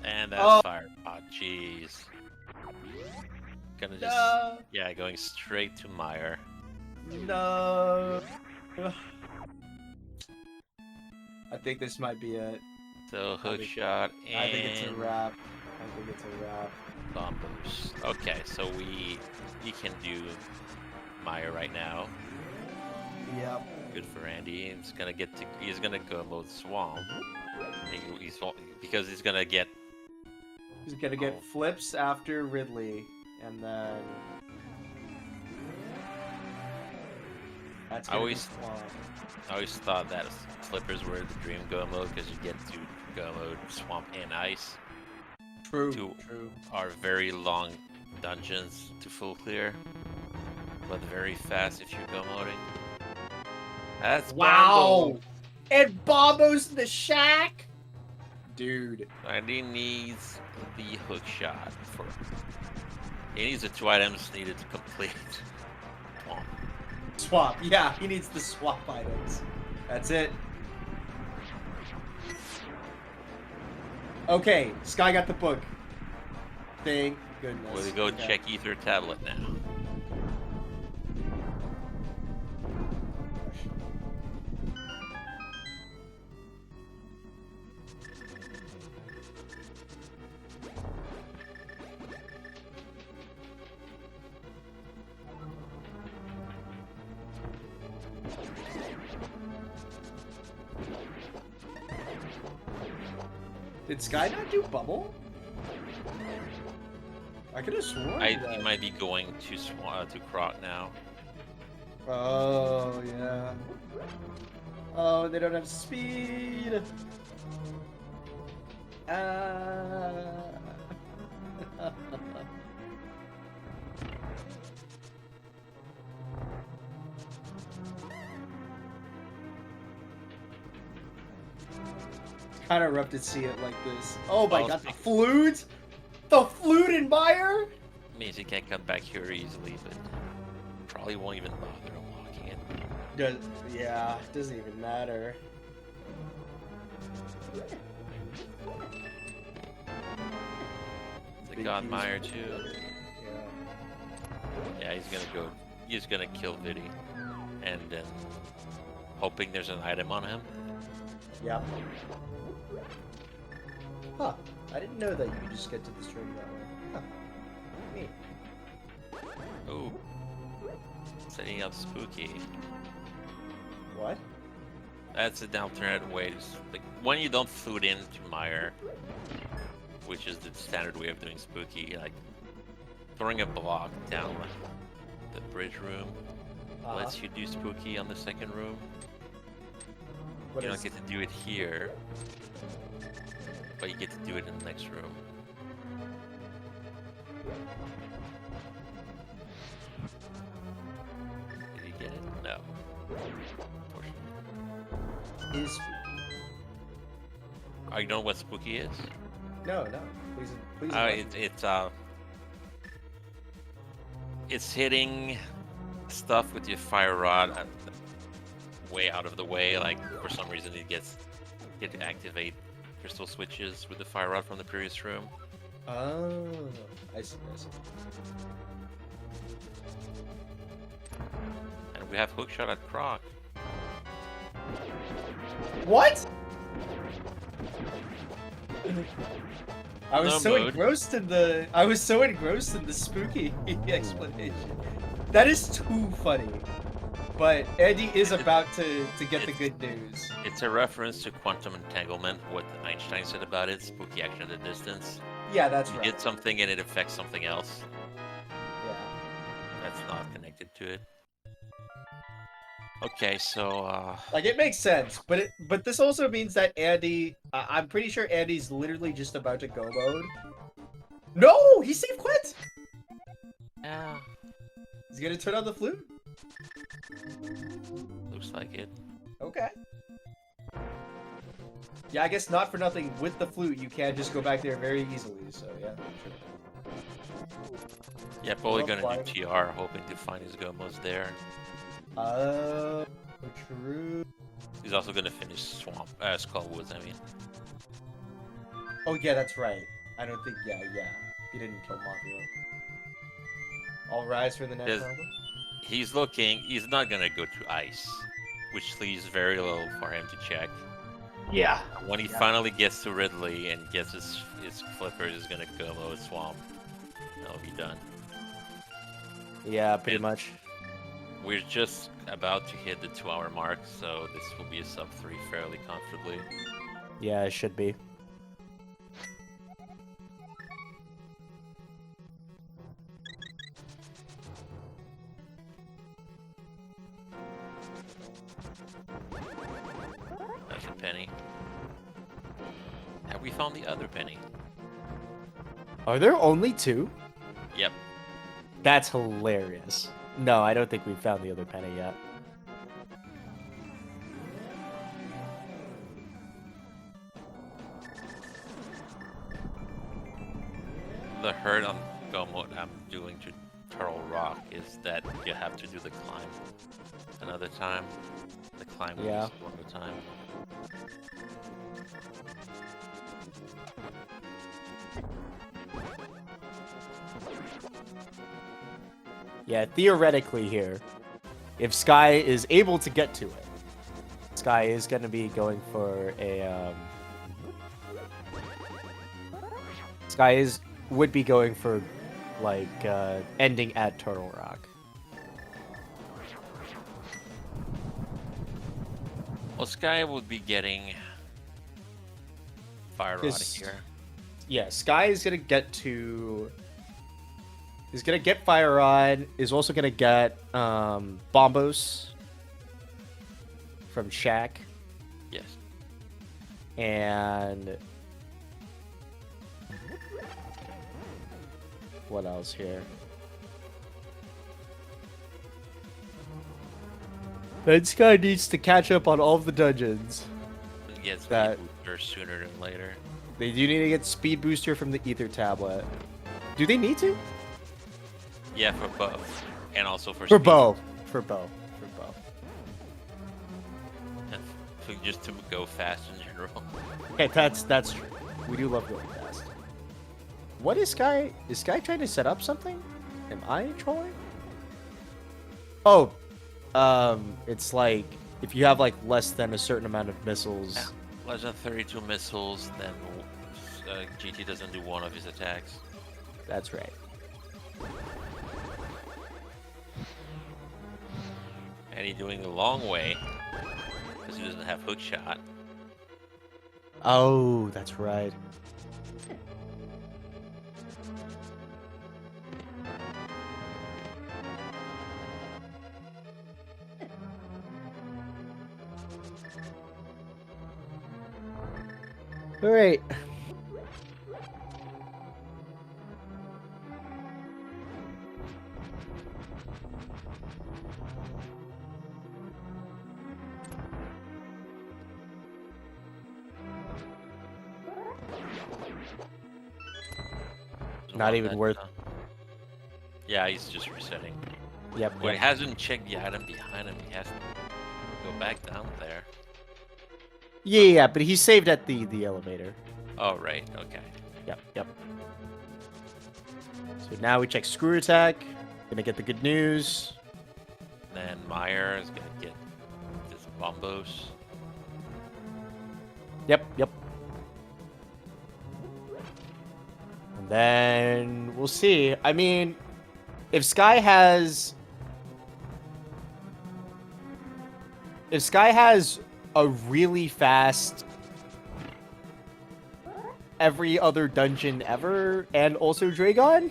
And that's fire. Oh, jeez. Gonna just... No. Yeah, going straight to Meyer. No. think this might be it. So hook shot and I think it's a wrap. I think it's a wrap. bomb boost. Okay, so we can do Maya right now. Yep. Good for Andy. He's gonna go mode swamp. Because he's gonna get flips after Ridley, and then that's I always thought that flippers were the dream go mode because you get to go mode swamp and ice. True. Are very long dungeons to full clear, but very fast if you're go moding. That's wow. And Bombo's in the shack, dude. Andy needs the hook shot for. He needs the 2 items needed to complete. Swap. Yeah, he needs the swap items. That's it. Okay, Skyy got the book. Thank goodness. We'll go check Ether tablet now. Did Skyy not do bubble? I could have sworn He that. might be going to Croc now. Oh yeah. Oh, they don't have speed. Kind of rough to see it like this. Oh my god, the flute! The flute in Meyer? Means he can't come back here easily, but probably won't even bother unlocking it. Yeah, it doesn't even matter. The God Meyer too. Yeah. Yeah, he's gonna kill Viddy. And then hoping there's an item on him. Yep. Huh. I didn't know that you could just get to the string that way. Huh. Neat. Ooh. Setting up Spooky. What? That's an alternate way to... Like, when you don't flute into Meyer, which is the standard way of doing Spooky, like, throwing a block down the bridge room lets you do Spooky on the second room. You don't get to do it here, but you get to do it in the next room. Did you get it? No. Is spooky? Oh, you know what Spooky is? No. Please. It's hitting stuff with your fire rod way out of the way. Like for some reason, you get to activate crystal switches with the fire rod from the previous room. Oh, I see. And we have hookshot at Croc. What? I was so mode. engrossed in the spooky explanation. That is too funny. But Andy is about to get the good news. It's a reference to quantum entanglement, what Einstein said about it, spooky action at a distance. Yeah, that's You right. get something and it affects something else. Yeah. That's not connected to it. Okay, so Like, it makes sense, but this also means that Andy, I'm pretty sure Andy's literally just about to go mode. No, he saved quit. yeah, He's gonna turn on the flute. looks like it. Okay. Yeah, I guess not for nothing. With the flute, you can just go back there very easily. So yeah. Yeah, probably Well, gonna do TR, hoping to find his Gomos there. True. He's also gonna finish Skullwoods, I mean. Oh yeah, that's right. I don't think. Yeah. He didn't kill Mafia. All rise for the next There's- album. He's not gonna go to ice, which leaves very little for him to check. Yeah. When he finally gets to Ridley and gets his flippers, is gonna go mow swamp. That'll be done. Yeah, pretty And much. we're just about to hit the 2-hour mark, so this will be a sub 3 fairly comfortably. Yeah, it should be. That's a penny. Have we found the other penny? Are there only 2? Yep. That's hilarious. No, I don't think we've found the other penny yet. The hurt on what I'm doing to Turtle Rock is that you have to do the climb another time. The climb will be Yeah. one more time. Yeah, theoretically here, if Skyy is able to get to it, Skyy is going to be going for a, Skyy would be going for, like, ending at Turtle Rock. Well, Skyy would be getting Fire Rod here. Yeah, Skyy is going to get to... Is going to get Fire Rod, is also going to get Bombos from Shaq. Yes. And... What else here? Then Skyy needs to catch up on all of the dungeons. Get That- Speed Booster sooner than later. They do need to get Speed Booster from the Ether Tablet. Do they need to? Yeah, for both. And also for For speed. both. For both. For both. And just to go fast in general. Okay, that's true. We do love going fast. What is Skyy? Is Skyy trying to set up something? Am I trolling? Oh, it's like if you have like less than a certain amount of missiles. Yeah. Less than 32 missiles, then GT doesn't do one of his attacks. That's right. And he's doing the long way because he doesn't have hook shot. Oh, that's right. All right. Not even worth. Yeah, he's just resetting. Yep. Well, he Yep. hasn't checked the item behind him. He has to go back down there. Yeah, but he saved at the elevator. Oh, right. Okay. Yep. Yep. So now we check screw attack. Gonna get the good news. Then Meyer is gonna get this bombos. Yep. Yep. And then we'll see. I mean, if Skyy has a really fast every other dungeon ever and also Dragon,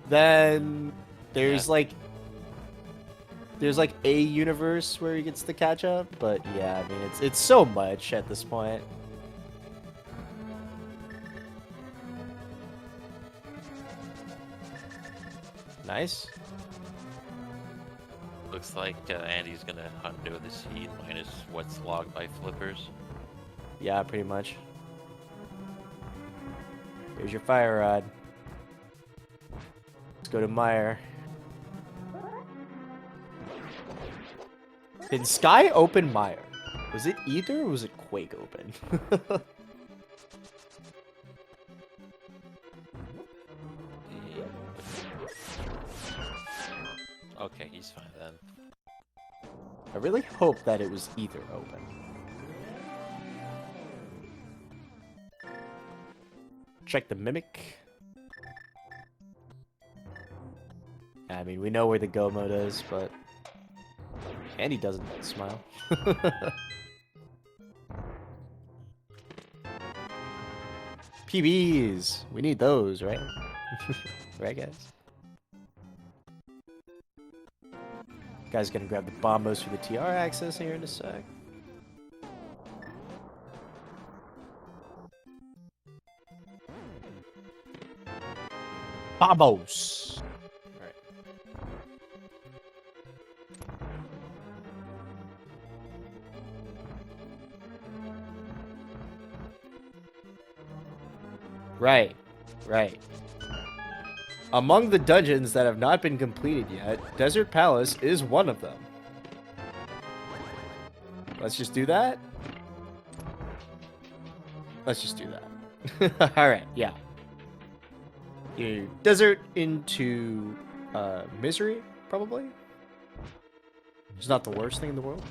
then there's like a universe where he gets to catch up, but yeah, I mean it's so much at this point. Nice. Looks like Andy's gonna undo the seed minus what's logged by flippers. Yeah, pretty much. Here's your fire rod. Let's go to Meyer. Did Skyy open Meyer? Was it Ether or was it Quake open? Okay, he's fine then. I really hope that it was Ether open. check the mimic. I mean, we know where the go mode is, but Andy doesn't smile. PBs, we need those, right? Right, guys? Guy's gonna grab the bombos for the TR access here in a sec. Bombos! Alright. Right, right. Among the dungeons that have not been completed yet, Desert Palace is one of them. Let's just do that. Let's just do that. Alright, yeah. You desert into misery, probably. It's not the worst thing in the world.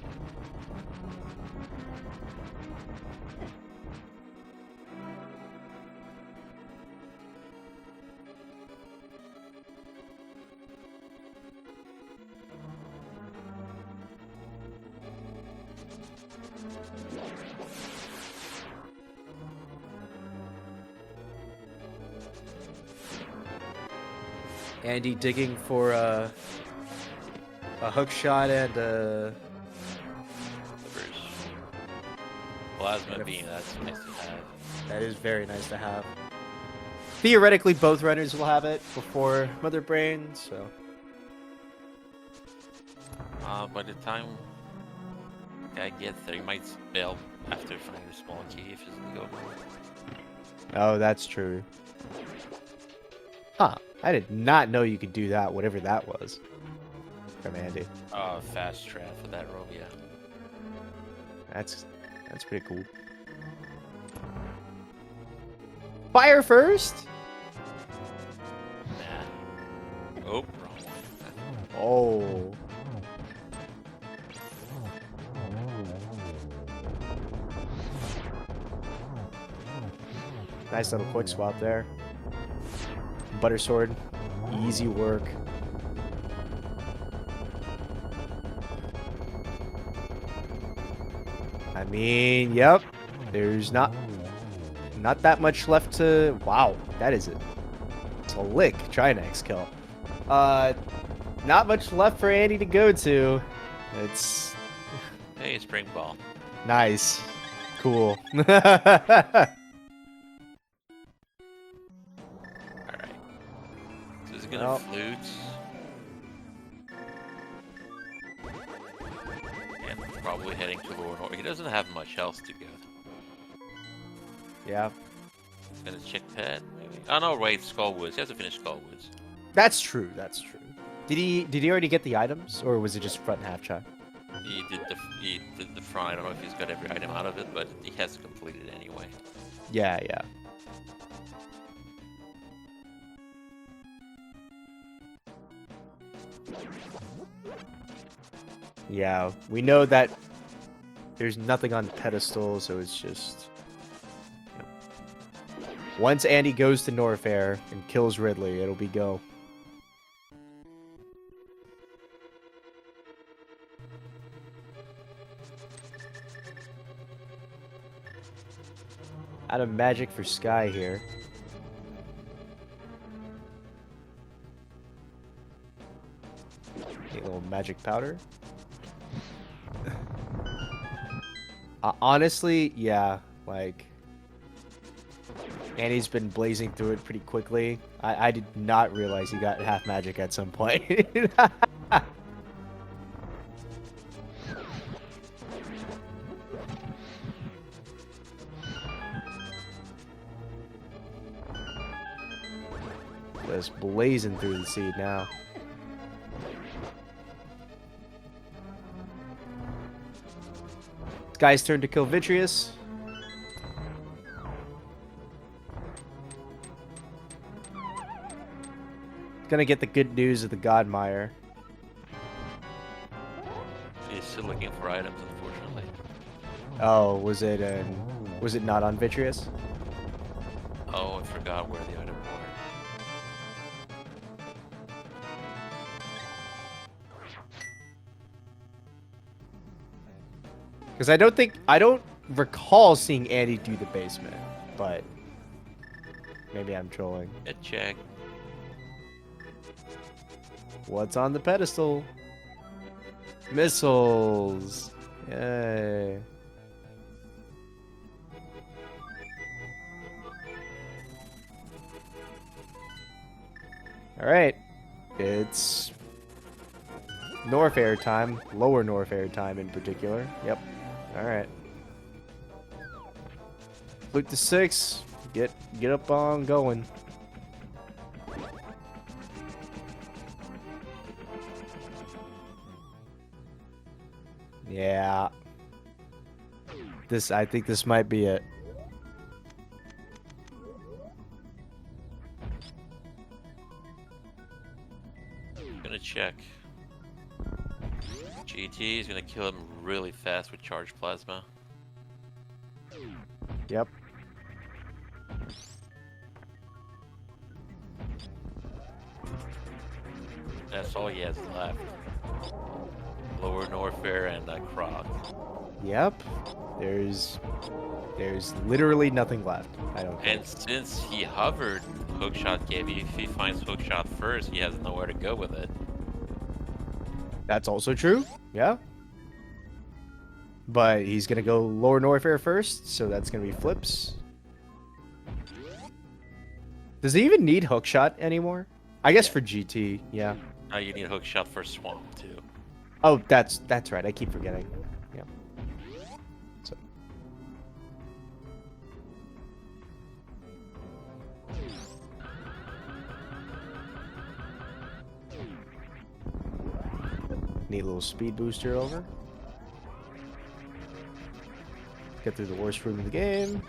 Andy digging for a hook shot and Plasma beam, that's nice to have. that is very nice to have. Theoretically, both runners will have it before Mother Brain, so. By the time I get there, you might bail after finding the small key if it's the go. Oh, that's true. Huh. I did not know you could do that, whatever that was. From Andy. Fast trap for that rope, yeah. That's pretty cool. Fire first? Nah. Oh, wrong one. Oh. Nice little quick swap there. Butter sword, easy work. I mean, yep. There's not that much left to. Wow, that is it. It's a lick. Try an X kill. Not much left for Andy to go to. It's Hey, spring ball. nice, cool. Alright. So he's gonna Well. flute. And probably heading to Lower North. He doesn't have much else to go. Yeah, Gonna check pet, maybe? Oh no, wait, Skullwoods. He has to finish Skullwoods. that's true. That's true. Did he already get the items, or was it just front and half try? He did the front. I don't know if he's got every item out of it, but he has to complete it anyway. Yeah, yeah. Yeah, we know that there's nothing on the pedestal, so it's just... Once Andy goes to Norfair and kills Ridley, it'll be go. Out of magic for Skyy here. A little magic powder. Honestly, yeah, like... Andy's been blazing through it pretty quickly. I did not realize he got half magic at some point. Just blazing through the seed now. Guy's turn to kill Vitreous. Gonna get the good news of the Godmire. He's still looking for items, unfortunately. Oh, was it not on Vitreous? Oh, I forgot where the items were. Because I don't recall seeing Andy do the basement, but maybe I'm trolling. Check. What's on the pedestal? Missiles. Yay. All right. It's Norfair time. Lower Norfair time in particular. Yep. All right. Look to 6. Get up on going. Yeah. I think this might be it. Gonna check. GT is gonna kill him really fast with charged plasma. Yep. That's all he has left. Lower Norfair and Croc. Yep. There's literally nothing left. I don't think. And since he hovered, hookshot gave you. If he finds hookshot first, he has nowhere to go with it. That's also true. Yeah. But he's gonna go lower Norfair first, so that's gonna be flips. Does he even need hookshot anymore? I guess for GT, yeah. Now you need hookshot for Swamp too. Oh, that's right. I keep forgetting. Yeah. So. Need a little speed booster over. Get through the worst room of the game.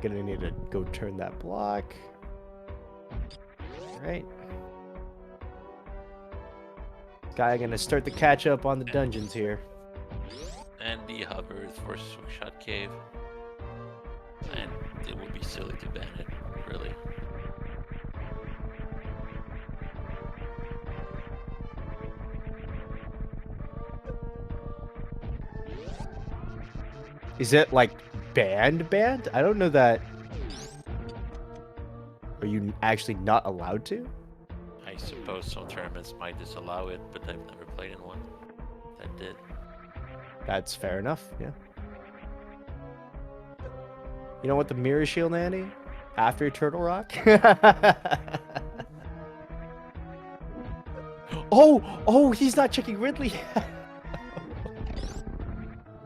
Gonna need to go turn that block. Alright. Skyy gonna start the catch up on the dungeons here. And the hovers for hookshot cave. And it would be silly to ban it, really. Is it like banned? I don't know that. Are you actually not allowed to? I suppose some tournaments might disallow it, but I've never played in one that did. That's fair enough, yeah. You know what the mirror shield, Andy? After Turtle Rock? Oh, he's not checking Ridley.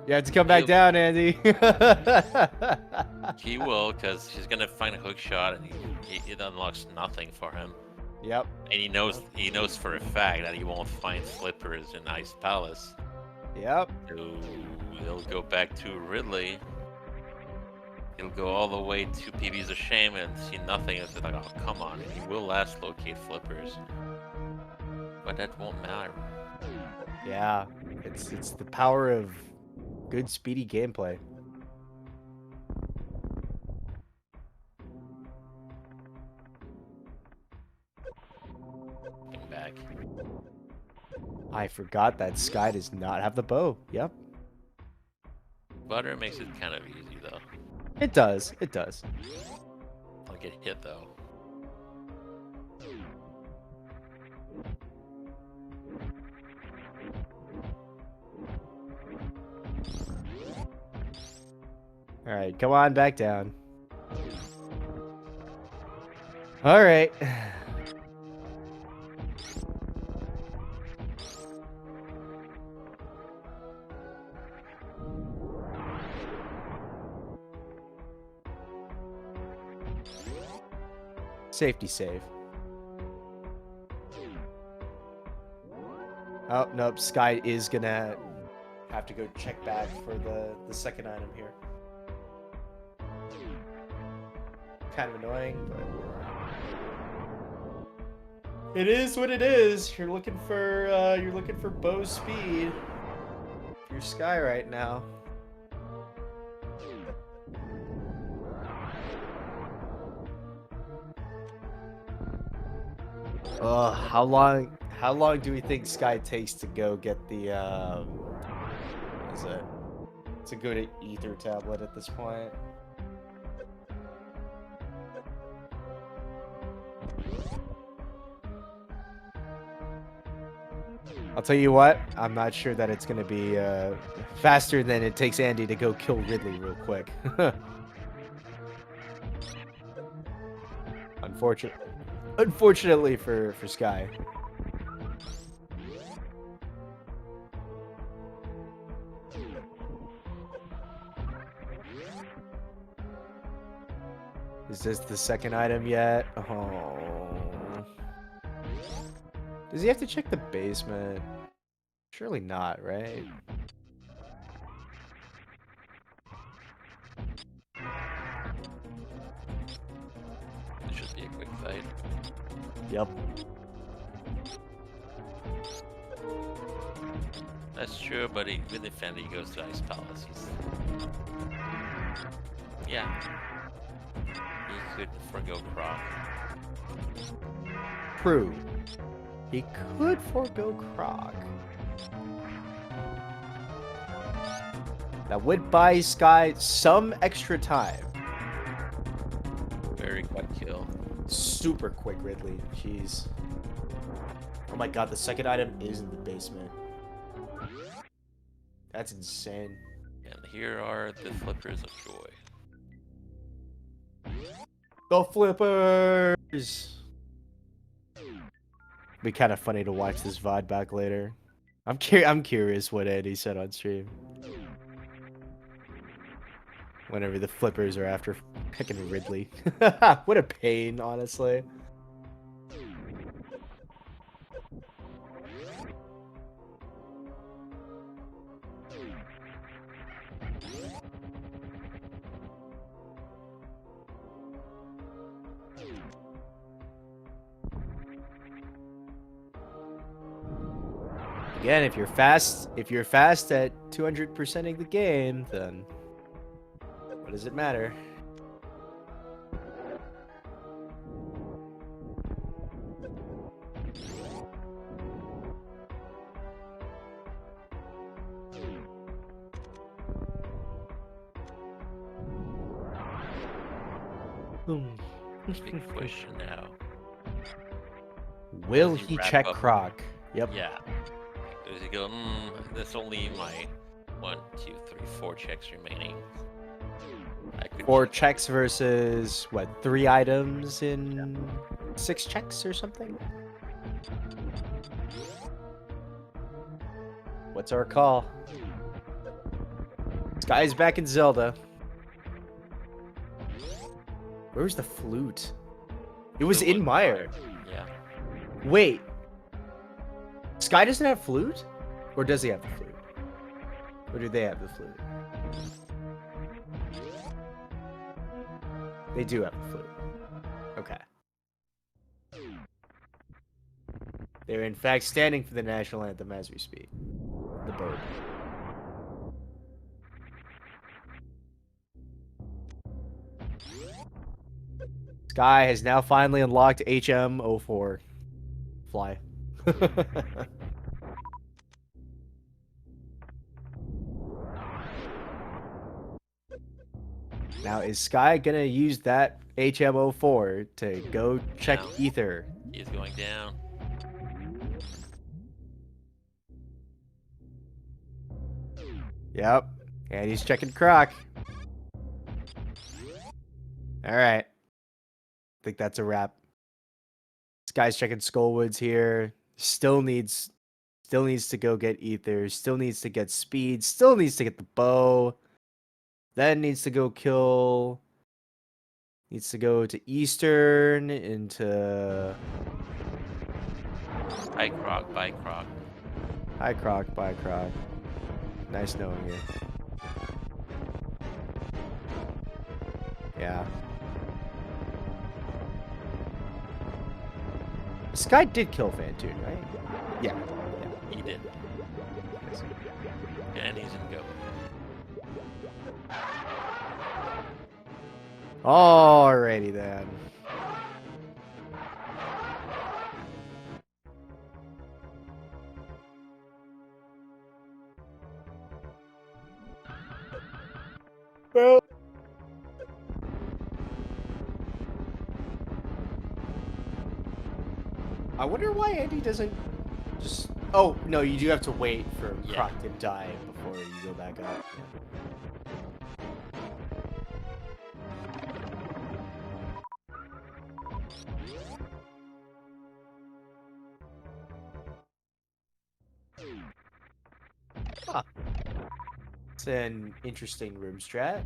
You have to come back down, Andy. He will, because he's gonna find a hook shot, and it unlocks nothing for him. Yep. And he knows for a fact that he won't find flippers in Ice Palace. Yep. So he'll go back to Ridley. He'll go all the way to PB's of Shame and see nothing. It's like, oh, come on. And he will last locate flippers. But that won't matter. Yeah. It's the power of good speedy gameplay. Back. I forgot that Skyy does not have the bow. Yep. Butter makes it kind of easy, though. It does. It does. I'll get hit, though. Alright, come on back down. Alright. Safety save. Oh, nope. Skyy is gonna have to go check back for the second item here. Kind of annoying, but it is what it is. You're looking for bow speed. You're Skyy right now. How long do we think Skyy takes to go get the what is it? To go to Ether tablet at this point? I'll tell you what, I'm not sure that it's gonna be faster than it takes Andy to go kill Ridley real quick. Unfortunately for Skyy. Is this the second item yet? Oh. Does he have to check the basement? Surely not, right? It should be a quick fight. Yep. That's true, but with Defender he goes to Ice Palace. Yeah. He could forgo Croc. True. He could forego Croc. That would buy Skyy some extra time. Very quick kill. Super quick, Ridley. Jeez. Oh my god, the second item is in the basement. That's insane. And here are the Flippers of Joy. The Flippers! Be kind of funny to watch this VOD back later. I'm curious what Andy said on stream. Whenever the Flippers are after picking Ridley. What a pain, honestly. Again, if you're fast at 200%ing the game, then what does it matter? Big question now. Will Does he he wrap check up? Croc? Yep. Yeah. Does he go, there's only my 1, 2, 3, 4 checks remaining. I could 4 checks versus, what, 3 items in 6 checks or something? What's our call? Skyy's back in Zelda. Where's the flute? It was in Meyer. Yeah. Wait. Skyy doesn't have flute? Or does he have the flute? Or do they have the flute? They do have the flute. Okay. They're in fact standing for the national anthem as we speak. The bird. Skyy has now finally unlocked HM04. Fly. Now, is Skyy gonna use that HM04 to go check Down. Ether? He's going down. Yep. And he's checking Croc. Alright. I think that's a wrap. This guy's checking Skullwoods here. Still needs to go get Ether. Still needs to get Speed. Still needs to get the bow. Then needs to go kill. Needs to go to Eastern into. By Croc, by Croc. Hi Croc, bye Croc. Nice knowing you. Yeah. Skyy did kill Fantoon, right? Yeah. He did. Yes. And he's in go. Alrighty then. Well, I wonder why Andy doesn't just... Oh, no, you do have to wait for Yeah. Croc to die before you go back up. Huh. It's an interesting room strat.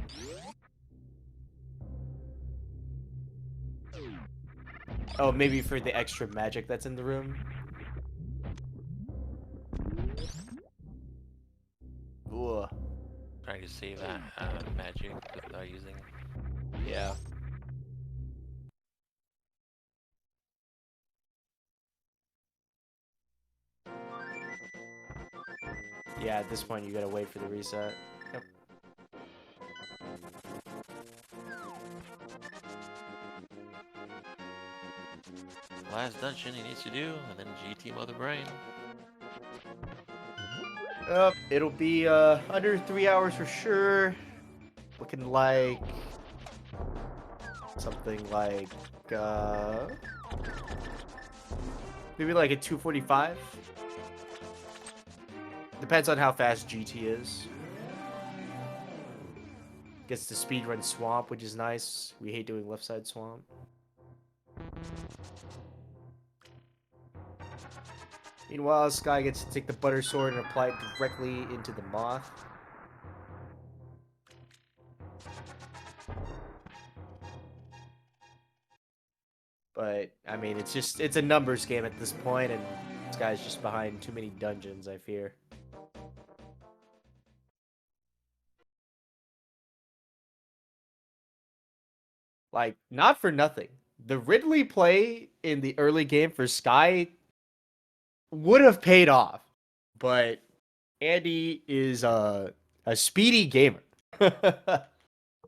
Oh, maybe for the extra magic that's in the room? Ooh. Trying to save that magic without using. Yeah. Yeah, at this point you gotta wait for the reset. Yep. Last dungeon he needs to do, and then GT Mother Brain. It'll be under 3 hours for sure. Looking like something like maybe like a 2:45. Depends on how fast GT is. Gets to speedrun swamp, which is nice. We hate doing left side swamp. Meanwhile, Skyy gets to take the butter sword and apply it directly into the moth. But I mean, it's a numbers game at this point, and Skyy's just behind too many dungeons, I fear. Like, not for nothing. The Ridley play in the early game for Skyy would have paid off, but Andy is a speedy gamer.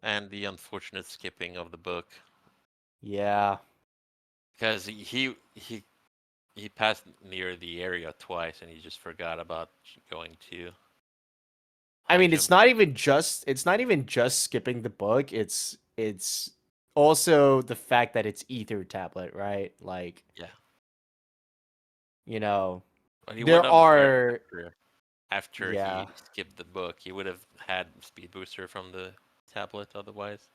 And the unfortunate skipping of the book. Yeah. Because he passed near the area twice, and he just forgot about going to. I mean, it's not even just skipping the book. It's also the fact that it's Ether tablet, right? Like, Yeah. you know, But he there would have are after yeah. he skipped the book, he would have had speed booster from the tablet otherwise.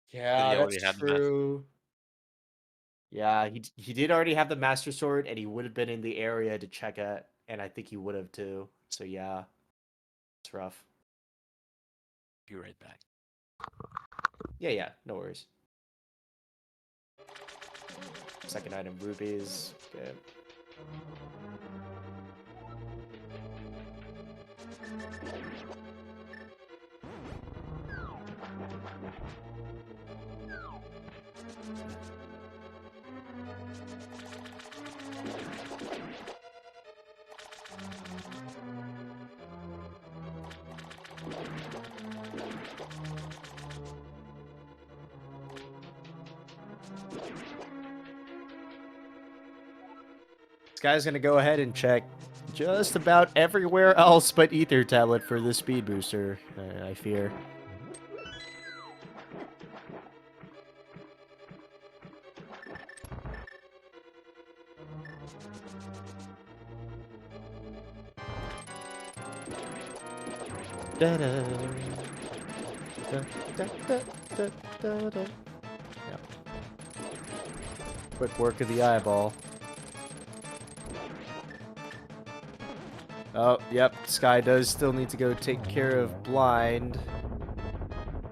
Yeah, He that's already had the true. Yeah, he did already have the Master Sword, and he would have been in the area to check it, and I think he would have too. So yeah, it's rough. Be right back. Yeah, no worries. Second item, rubies. Good. This guy's gonna go ahead and check just about everywhere else but Ether tablet for the speed booster, I fear. Da-da. Da-da-da-da-da-da. Yep. Quick work of the eyeball. Oh, yep. Skyy does still need to go take care of Blind.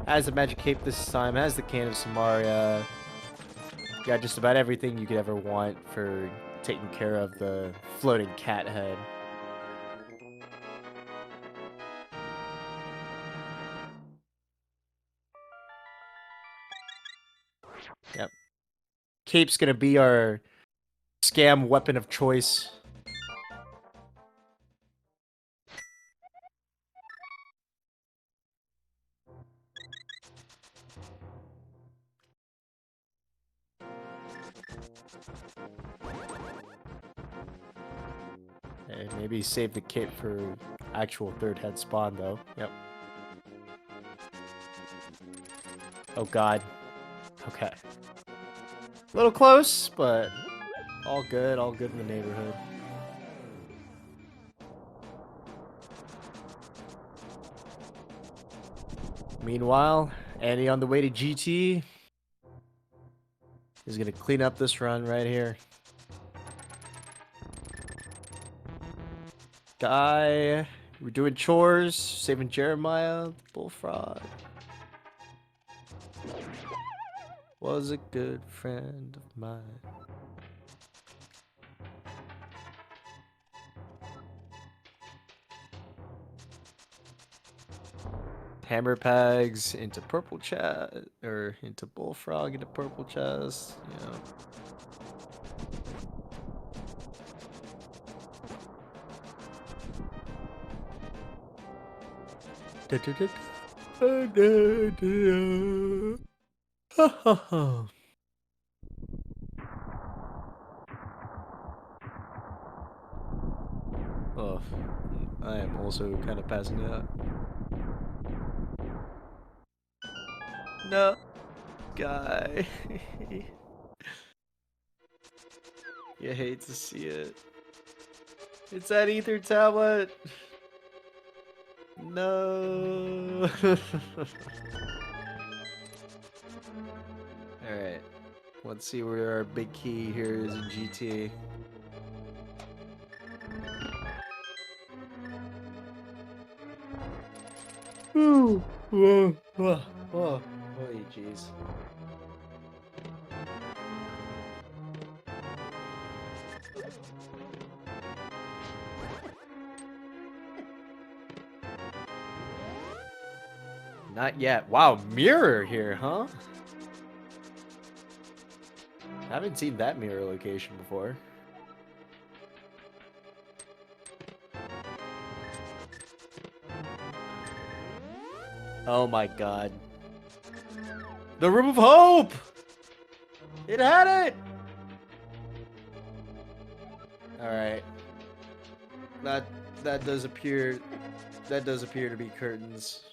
Has the magic cape this time. Has the can of Samaria. Got just about everything you could ever want for taking care of the floating cat head. Cape's gonna be our scam weapon of choice. Hey, maybe save the cape for actual third head spawn though. Yep. Oh god. Okay. A little close, but all good in the neighborhood. Meanwhile, Andy on the way to GT is gonna clean up this run right here. Guy, we're doing chores, saving Jeremiah, bullfrog. Was a good friend of mine. Hammer pegs into purple chest, or into bullfrog into purple chest, you know. Oh, I am also kind of passing out. No, guy. You hate to see it. It's that ether tablet. No. Alright. Let's see where our big key here is in GT. Ooh. Whoa. Whoa. Whoa. Holy jeez. Not yet. Wow, mirror here, huh? Haven't seen that mirror location before. Oh my god. The Room of Hope! It had it! Alright. That does appear to be curtains.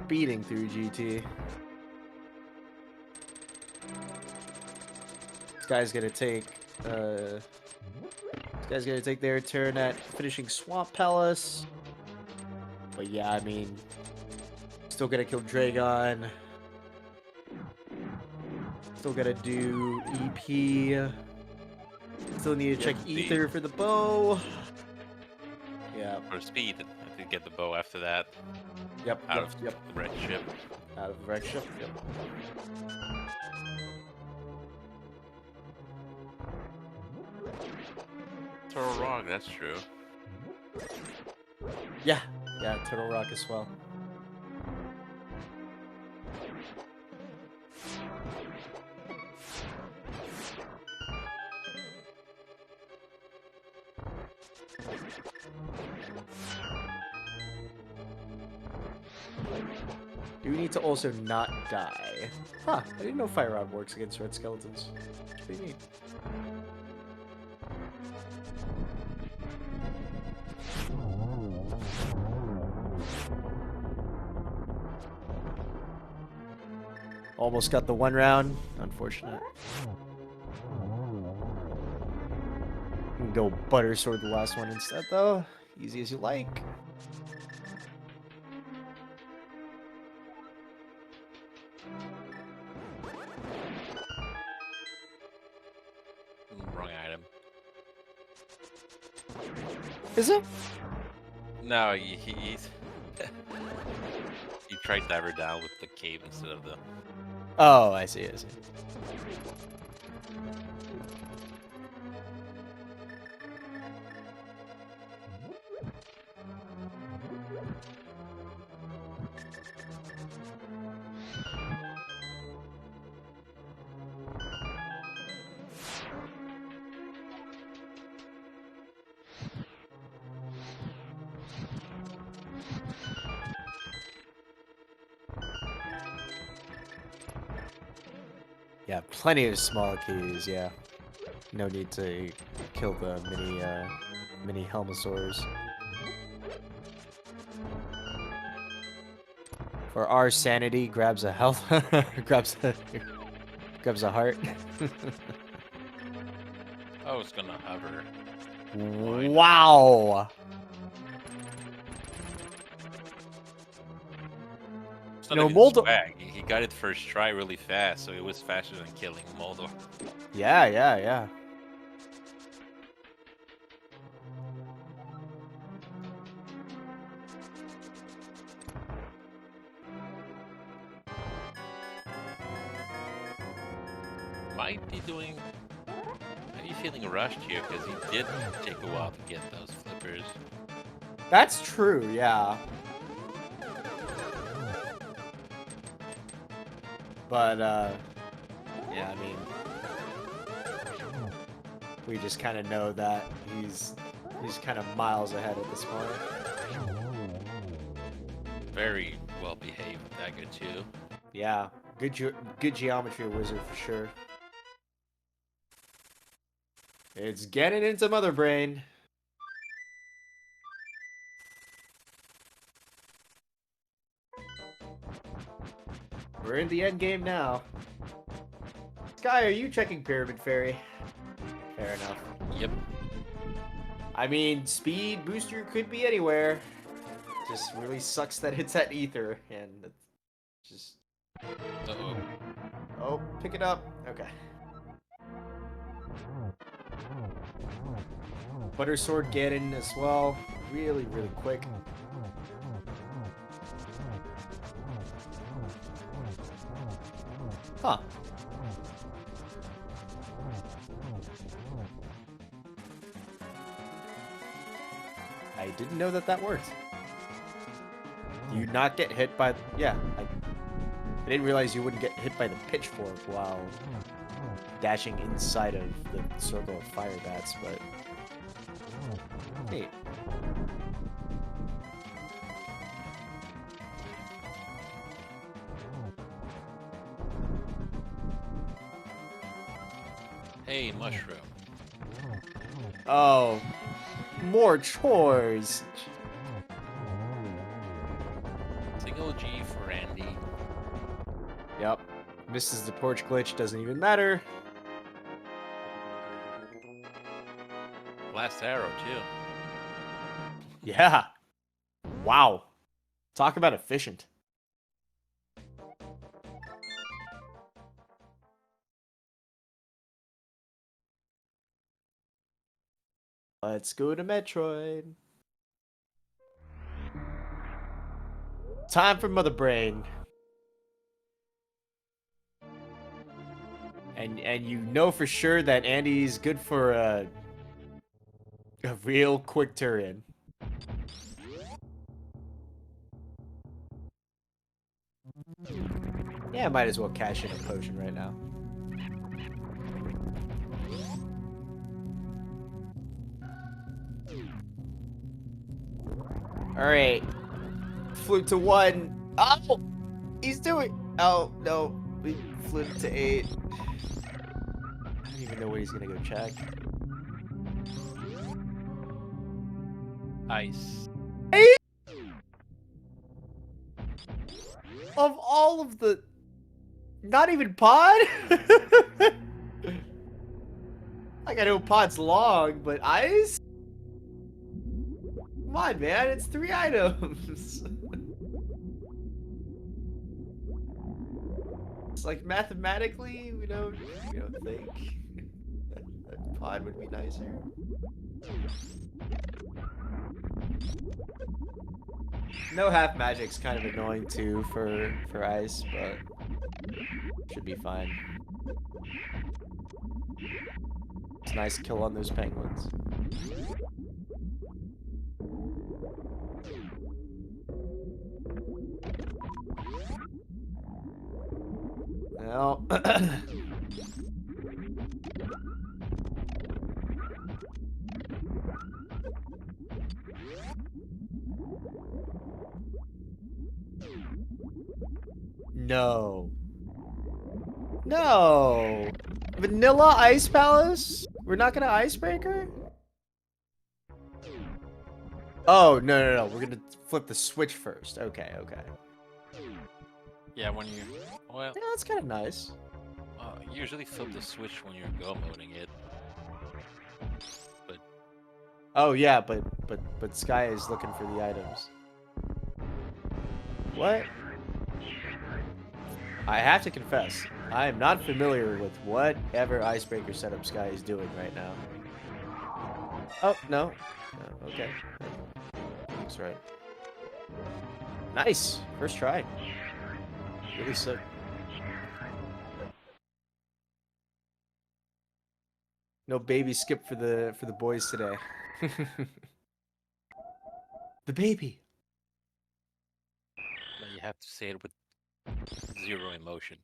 Beating through GT. This guy's gonna take their turn at finishing Swamp Palace. But yeah, I mean, still gonna kill Dragon. Still gotta do EP. Still need to check Ether for the bow. Yeah. For speed, I could get the bow after that. Yep. Out of the red ship. Out of the red ship. Yep. Turtle Rock, that's true. Yeah. Yeah, Turtle Rock as well. Do we need to also not die? Huh, I didn't know Fire Rod works against red skeletons. It's pretty neat. Almost got the one round. Unfortunate. You can go Butter Sword the last one instead, though. Easy as you like. Wrong item. Is it? No, he's... You tried Diver down with the cave instead of the... Oh, I see, I see. Yeah, plenty of small keys, yeah. No need to kill the mini Helmosaurs. For our sanity, grabs a health, grabs a heart. I was gonna hover. Wow! It's You not know, even Moldo. swag. He got it first try really fast, so it was faster than killing Moldor. Yeah, yeah, yeah. Might be doing. Maybe feeling rushed here because he did take a while to get those flippers. That's true, yeah. But, yeah, I mean, we just kind of know that he's kind of miles ahead at this point. Very well behaved dagger too. Yeah, good geometry wizard for sure. It's getting into Mother Brain. We're in the end game now. Skyy, are you checking Pyramid Fairy? Fair enough. Yep. I mean, speed booster could be anywhere. Just really sucks that it's at Ether, and it's just... Uh-oh. Oh, pick it up. Okay. Butter Sword Ganon as well. Really, really quick. Huh. I didn't know that worked. Do you not get hit by... Yeah, I didn't realize you wouldn't get hit by the pitchfork while dashing inside of the circle of fire bats, but... Hey. Hey, mushroom. Oh. More chores. Single G for Andy. Yep. Misses the porch glitch, doesn't even matter. Last arrow too. Yeah. Wow. Talk about efficient. Let's go to Metroid. Time for Mother Brain. And you know for sure that Andy's good for a real quick turn. Yeah, might as well cash in a potion right now. Alright. Flew to 1. Oh! He's doing... Oh, no. We flew to 8. I don't even know what he's gonna go check. Ice. Of all of the... Not even pod? Like, I know pod's long, but ice? Come on, man. It's 3 items. It's like, mathematically, we don't think that pod would be nicer. No half magic's kind of annoying too for ice, but should be fine. It's a nice kill on those penguins. Well, no. No! Vanilla Ice Palace? We're not gonna Icebreaker? Oh, no. We're gonna flip the switch first. Okay. Yeah, when you... Well, Yeah, that's kind of nice. usually flip the switch when you're go moding it. But... Oh, yeah, but Skyy is looking for the items. What? I have to confess, I am not familiar with whatever Icebreaker setup Skyy is doing right now. Oh, no. No, okay. That's right. Nice! First try. Really sick. No baby skip for the boys today. The baby. But you have to say it with zero emotion.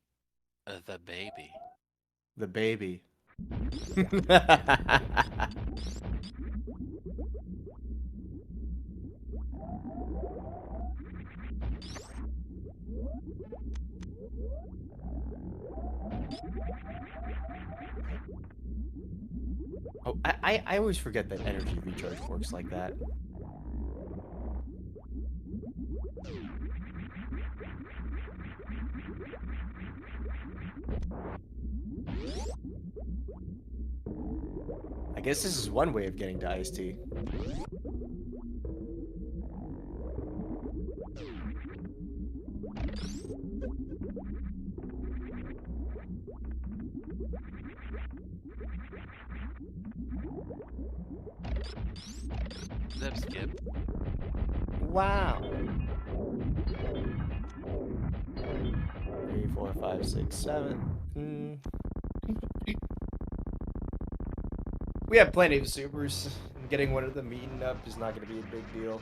The baby. The baby. Oh, I always forget that energy recharge works like that. I guess this is one way of getting to iced tea. Zip skip. Wow. 3, 4, 5, 6, 7. We have plenty of supers. Getting one of them eaten up is not going to be a big deal.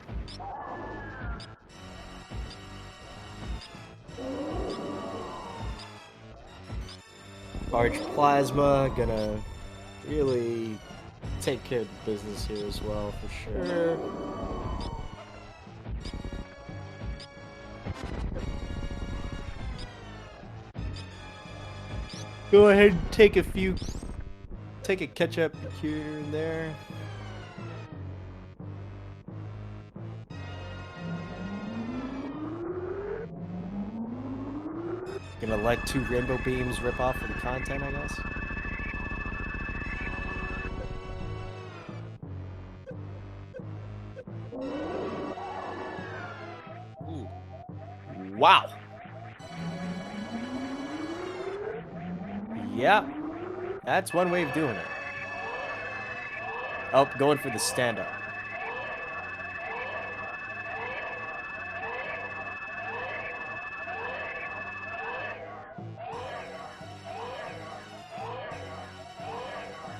Arch Plasma gonna really take care of the business here as well, for sure. Go ahead and take a catch-up here and there. Gonna let 2 rainbow beams rip off for the content, I guess. Ooh. Wow. Yep. That's one way of doing it. Oh, going for the stand-up.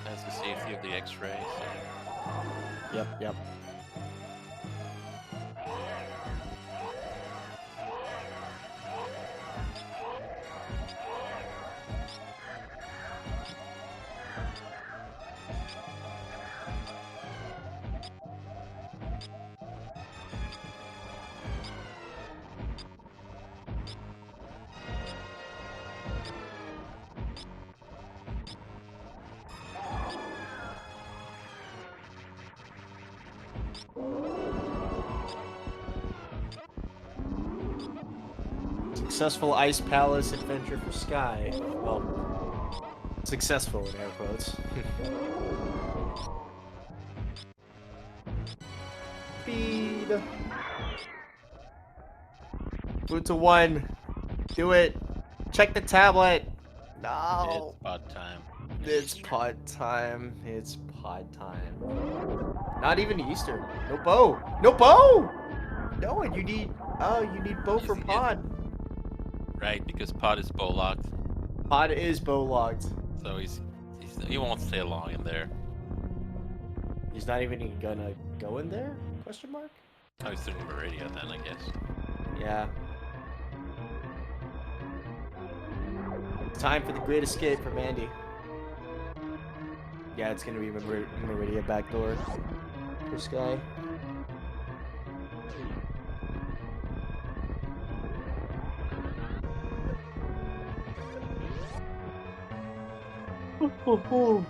That's the safety of the X-ray. So... Yep. Successful Ice Palace adventure for Skyy. Well, successful in air quotes. Speed. Boot to 1. Do it. Check the tablet. No. It's pod time. It's pod time. It's pod time. Not even Eastern. No bow. No bow. No, and you need. Oh, you need bow for pod. Right, because pod is bow locked. Pod is bow locked. So he won't stay long in there. He's not even gonna go in there? Question mark? Oh, he's through Meridia then, I guess. Yeah. It's time for the great escape from Andy. Yeah, it's gonna be Meridia backdoor for Skyy. Moonfall.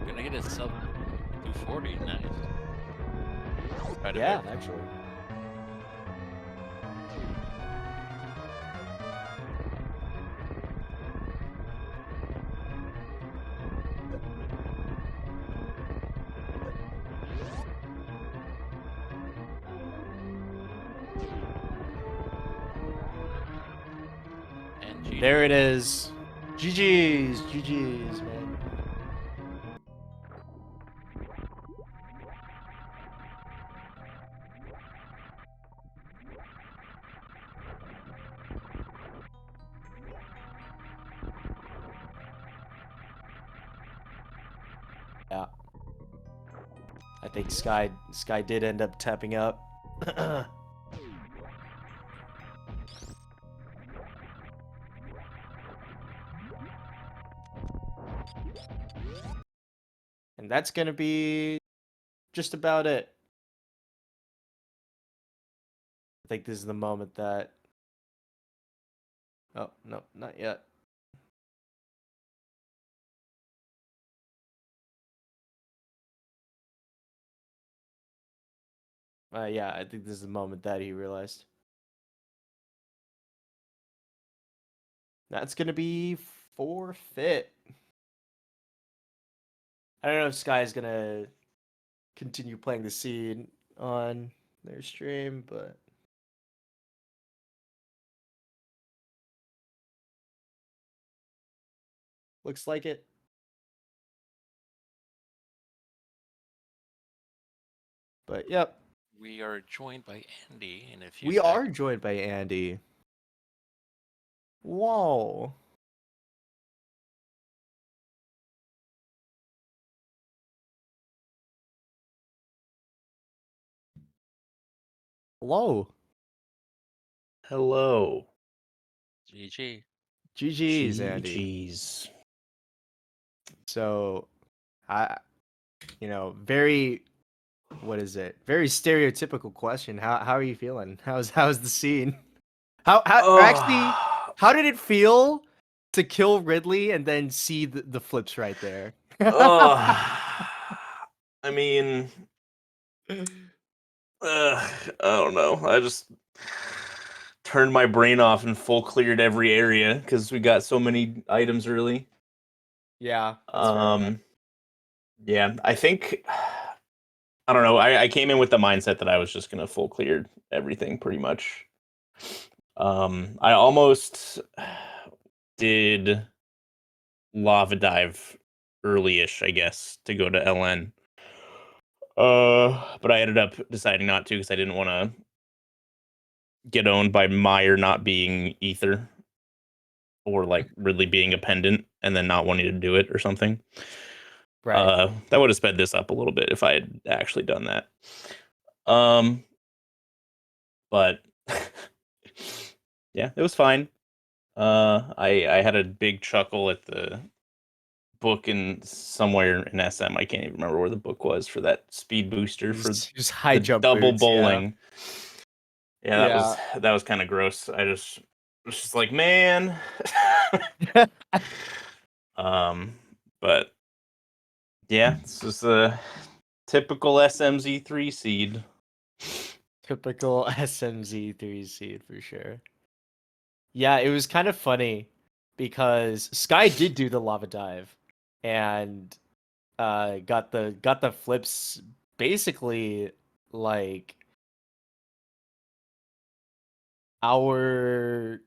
Gonna get a sub 240, nice. Quite a Yeah, bit. actually. And GG. There it is. GG's, GG's, man. Yeah. I think Skyy did end up tapping out. And that's gonna be just about it. I think this is the moment that... Oh, no, not yet. Yeah, I think this is the moment that he realized. That's gonna be forfeit. I don't know if Sky's gonna continue playing the scene on their stream, but looks like it. But yep, We are joined by Andy in a few we seconds. are joined by Andy. Whoa. Hello. Hello. GG. GG's, Andy. GG's. So, very, what is it? Very stereotypical question. How are you feeling? How's the scene? Actually, how did it feel to kill Ridley and then see the flips right there? I mean, I don't know. I just turned my brain off and full cleared every area because we got so many items early. Yeah, that's fair enough. Yeah, I think I don't know. I came in with the mindset that I was just gonna full clear everything pretty much. I almost did lava dive early-ish, I guess, to go to LN. But I ended up deciding not to because I didn't want to get owned by Meyer not being Ether or like Ridley being a pendant and then not wanting to do it or something. Right. That would have sped this up a little bit if I had actually done that. But yeah, it was fine. I had a big chuckle at the book in somewhere in SM. I can't even remember where the book was for that speed booster for Just high the jump double boots, bowling. Yeah, Yeah. that was kind of gross. I was just like, man. But yeah, this is a typical SMZ3 seed. Typical SMZ3 seed for sure. Yeah, it was kind of funny because Skyy did do the lava dive and got the flips basically like hour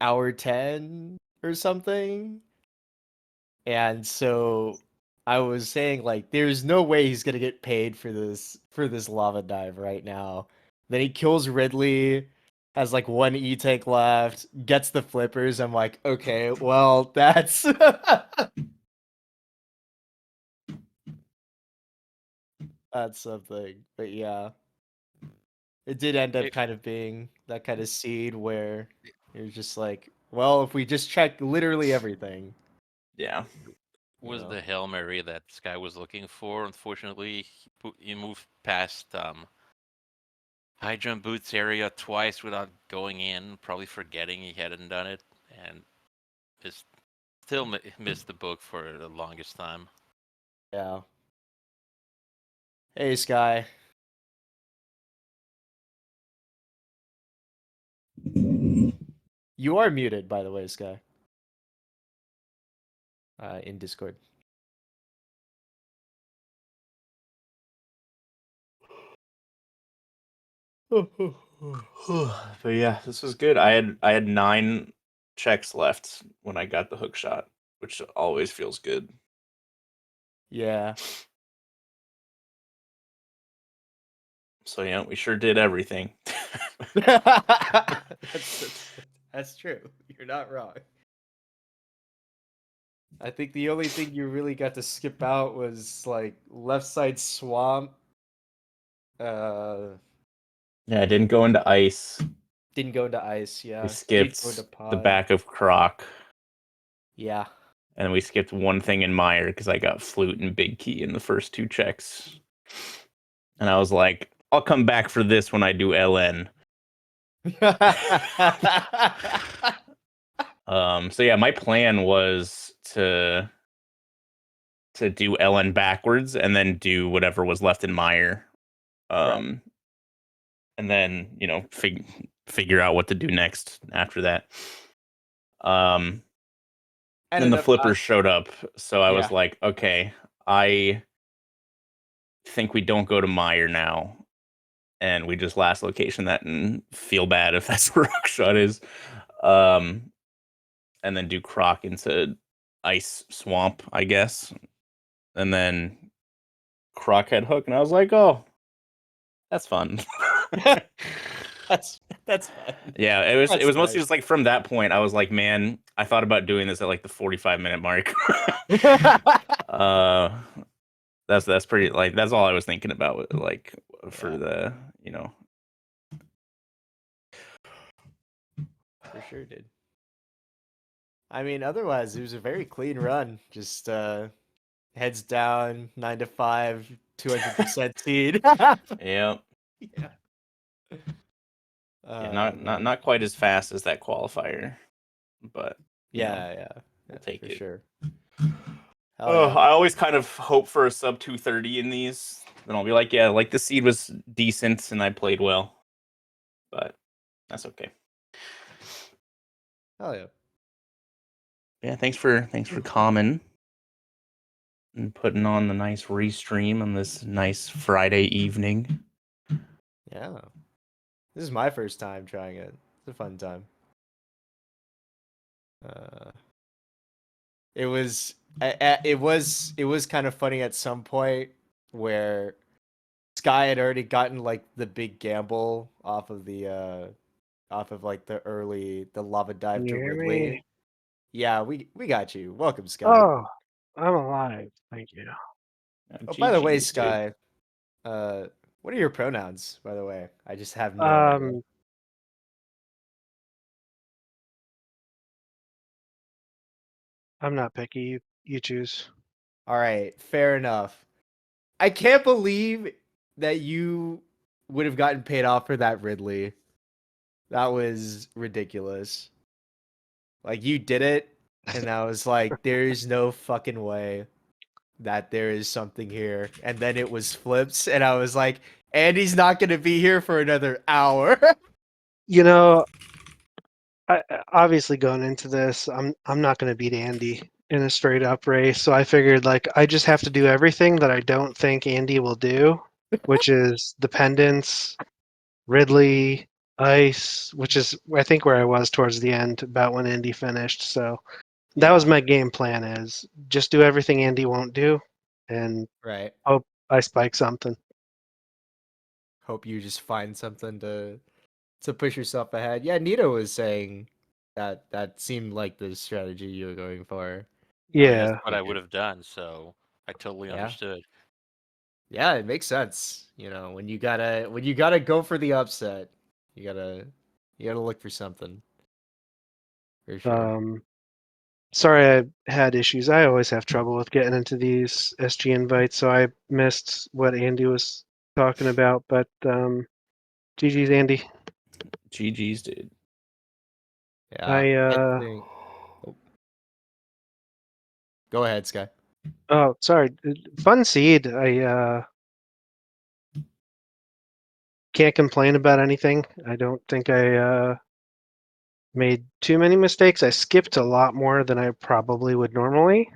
10 or something. And so I was saying like there's no way he's gonna get paid for this lava dive right now. Then he kills Ridley, has like one E-tank left, gets the flippers. I'm like, okay, well that's that's something. But yeah. It did end up It- kind of being that kind of seed where you're just like, well, if we just check literally everything, Yeah. you was know. the Hail Mary that Skyy was looking for. Unfortunately, he moved past high jump boots area twice without going in, probably forgetting he hadn't done it, and just still missed the book for the longest time. Yeah. Hey, Sky. You are muted, by the way, Sky. In Discord. But yeah, this was good. I had 9 checks left when I got the hook shot, which always feels good. Yeah. So yeah, we sure did everything. That's true. You're not wrong. I think the only thing you really got to skip out was like left side swamp. Yeah, I didn't go into ice. Didn't go into ice. We Yeah. Didn't skipped go into the pod. back of Croc, Yeah. and we skipped one thing in Meyer because I got flute and big key in the first 2 checks. And I was like, I'll come back for this when I do LN. So yeah, my plan was to do LN backwards and then do whatever was left in Meyer. Right. And then, figure out what to do next after that. Then Ended the up flippers showed up, so I was Yeah. like, okay, I think we don't go to Meyer now, and we just last location that and feel bad if that's where Rockshot is. And then do Croc into Ice Swamp, I guess. And then Croc had Hook, and I was like, oh, that's fun. That's fun. Yeah, it was That's mostly nice. just like from that point, I was like, man, I thought about doing this at like the 45-minute mark. uh that's pretty, like, that's all I was thinking about, like, for Yeah. the, For sure, dude. I mean, otherwise, it was a very clean run. Just heads down, 9 to 5, 200% seed. yeah. Yeah. Yeah, Man. not quite as fast as that qualifier, but Yeah, we'll take for it. sure. Oh, Hell yeah. I always kind of hope for a sub 230 in these. Then I'll be like, yeah, like the seed was decent and I played well. But that's okay. Hell yeah. Yeah, thanks for coming and putting on the nice restream on this nice Friday evening. Yeah. This is my first time trying it. It's a fun time. It was it was kind of funny at some point where Skyy had already gotten like the big gamble off of like the lava dive Can you to hear Ridley. me? Yeah, we got you. Welcome, Skyy. Oh, I'm alive. Thank you. Oh, by the way, GG's, dude. Skyy, what are your pronouns, by the way? I just have no idea. I'm not picky. You choose. All right, fair enough. I can't believe that you would have gotten paid off for that Ridley. That was ridiculous. Like, you did it, and I was like, there's no fucking way that there is something here. And then it was flips, and I was like, Andy's not gonna be here for another hour. You know, obviously going into this, I'm not going to beat Andy in a straight up race. So I figured like I just have to do everything that I don't think Andy will do, which is the pendants, Ridley, ice, which is I think where I was towards the end about when Andy finished. So that was Yeah. my game plan: is just do everything Andy won't do, and Right. hope I spike something. Hope you just find something to push yourself ahead. Yeah, Nito was saying that seemed like the strategy you were going for. I mean, that's Yeah. what I would have done, so I totally Yeah. understood. Yeah, it makes sense. You know, when you gotta go for the upset, you gotta look for something. For sure. Sorry, I had issues. I always have trouble with getting into these SG invites, so I missed what Andy was talking about. But GG's, Andy. GG's, dude. Yeah. I I think. Oh. Go ahead, Sky. oh, sorry, fun seed. I can't complain about anything. I don't think I made too many mistakes. I skipped a lot more than I probably would normally.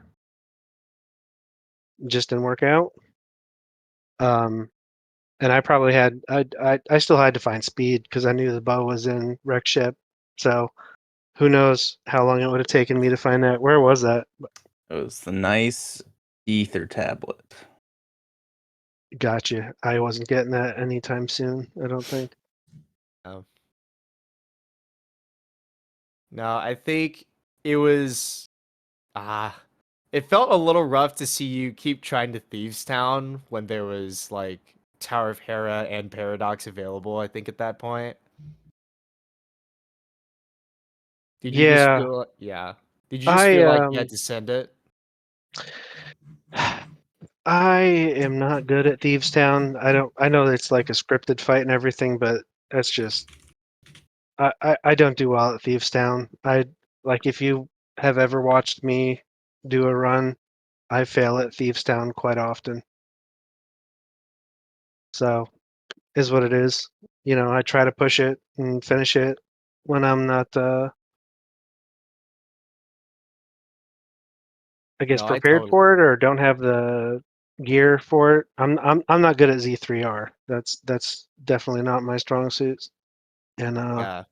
Just didn't work out. And I probably had I still had to find speed because I knew the bow was in wreck ship. So who knows how long it would have taken me to find that. Where was that? It was the nice ether tablet. Gotcha. I wasn't getting that anytime soon, I don't think. Oh. No, I think it was it felt a little rough to see you keep trying to Thieves Town when there was like Tower of Hera and Paradox available, I think at that point. Did you just Yeah, feel yeah. Did you just I feel like you had to send it? I am not good at Thieves Town. I know it's like a scripted fight and everything, but that's just I don't do well at Thieves Town. I like if you have ever watched me do a run, I fail at Thieves Town quite often. So is what it is. You know, I try to push it and finish it when I'm not I guess No, I prepared totally for it or don't have the gear for it. I'm not good at Z3R. That's definitely not my strong suit. And yeah.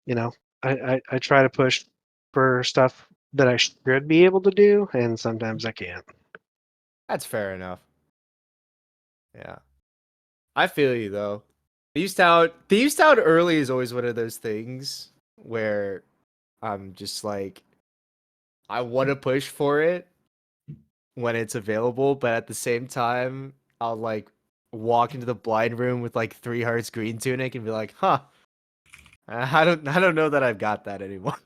you know, I try to push for stuff that I should be able to do, and sometimes I can't. That's fair enough. Yeah. I feel you though. Thieves Town early is always one of those things where I'm just like I want to push for it when it's available, but at the same time, I'll like walk into the blind room with like 3 hearts green tunic and be like, "Huh, I don't know that I've got that anymore."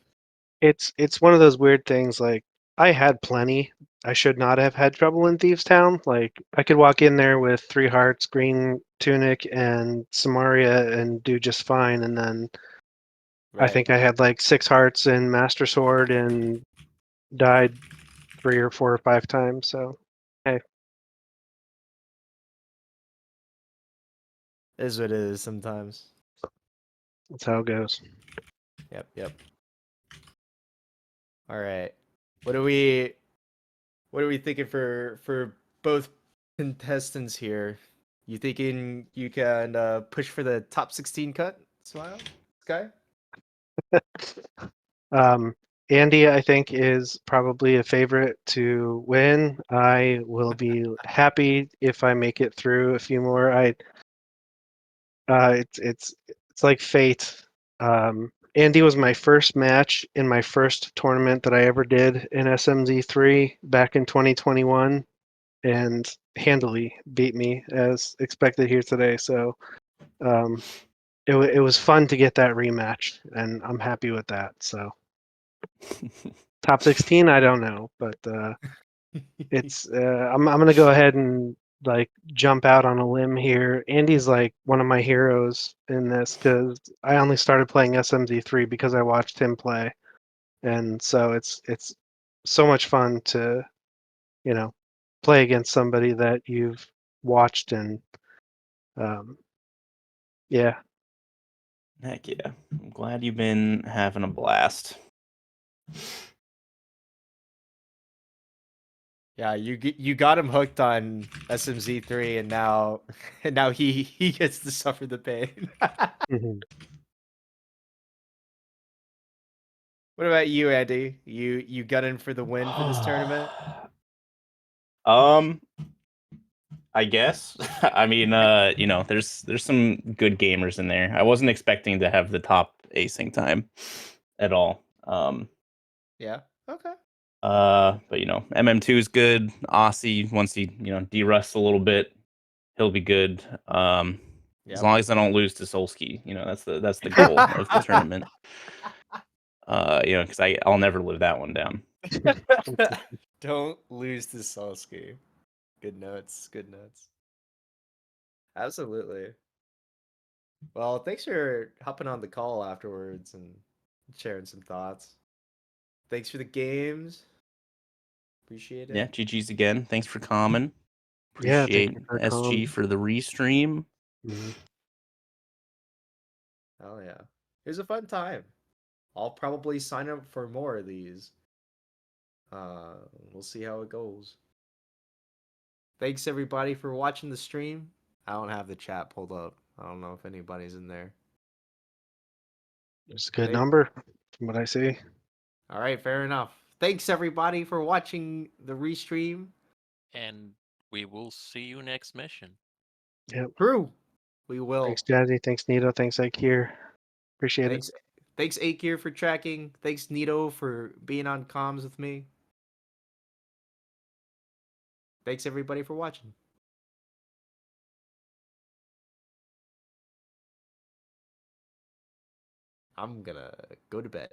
It's one of those weird things. Like I had plenty. I should not have had trouble in Thieves Town. Like I could walk in there with 3 hearts, green tunic, and Samaria and do just fine, and then I Right. think I had like 6 hearts and Master Sword and died 3 or 4 or 5 times. So, hey, Is what it is sometimes. that's how it goes. Yep, yep. All right. What are we thinking for both contestants here? You thinking you can push for the top 16 cut? Smile? Sky? Um, Andy, I think, is probably a favorite to win. I will be happy if I make it through a few more. It's like fate. Andy was my first match in my first tournament that I ever did in SMZ3 back in 2021, and handily beat me as expected here today. So um, it was fun to get that rematch, and I'm happy with that. So top 16, I don't know, but it's I'm gonna go ahead and like jump out on a limb here. Andy's like one of my heroes in this because I only started playing SMZ3 because I watched him play, and so it's so much fun to you know play against somebody that you've watched and um, yeah. Heck yeah. I'm glad you've been having a blast. Yeah, you got him hooked on SMZ3 and now and now he gets to suffer the pain. Mhm. What about you, Andy? You gunning for the win for this tournament? Um, I guess. I mean, there's some good gamers in there. I wasn't expecting to have the top async time at all. Yeah. Okay. But you know, MM2 is good. Aussie, once he de-rusts a little bit, he'll be good. As Yep. long as I don't lose to Solsky, that's the goal of the tournament. Because I'll never live that one down. Don't lose to Sasuke. Good notes. Good notes. Absolutely. Well, thanks for hopping on the call afterwards and sharing some thoughts. Thanks for the games. Appreciate it. Yeah, GG's again. Thanks for coming. Yeah, thank Appreciate you for SG calling. for the restream. Mhm. Hell yeah. It was a fun time. I'll probably sign up for more of these. We'll see how it goes. Thanks everybody for watching the stream. I don't have the chat pulled up. I don't know if anybody's in there. It's a good Hey. number from what I see. All right, fair enough. Thanks everybody for watching the restream. And we will see you next mission. Yep. True. We will. Thanks, Jazzy. Thanks, Nito. Thanks, Ikir. Appreciate Thanks. it. Thanks, Akir, for tracking. Thanks, Nito, for being on comms with me. Thanks, everybody, for watching. I'm gonna go to bed.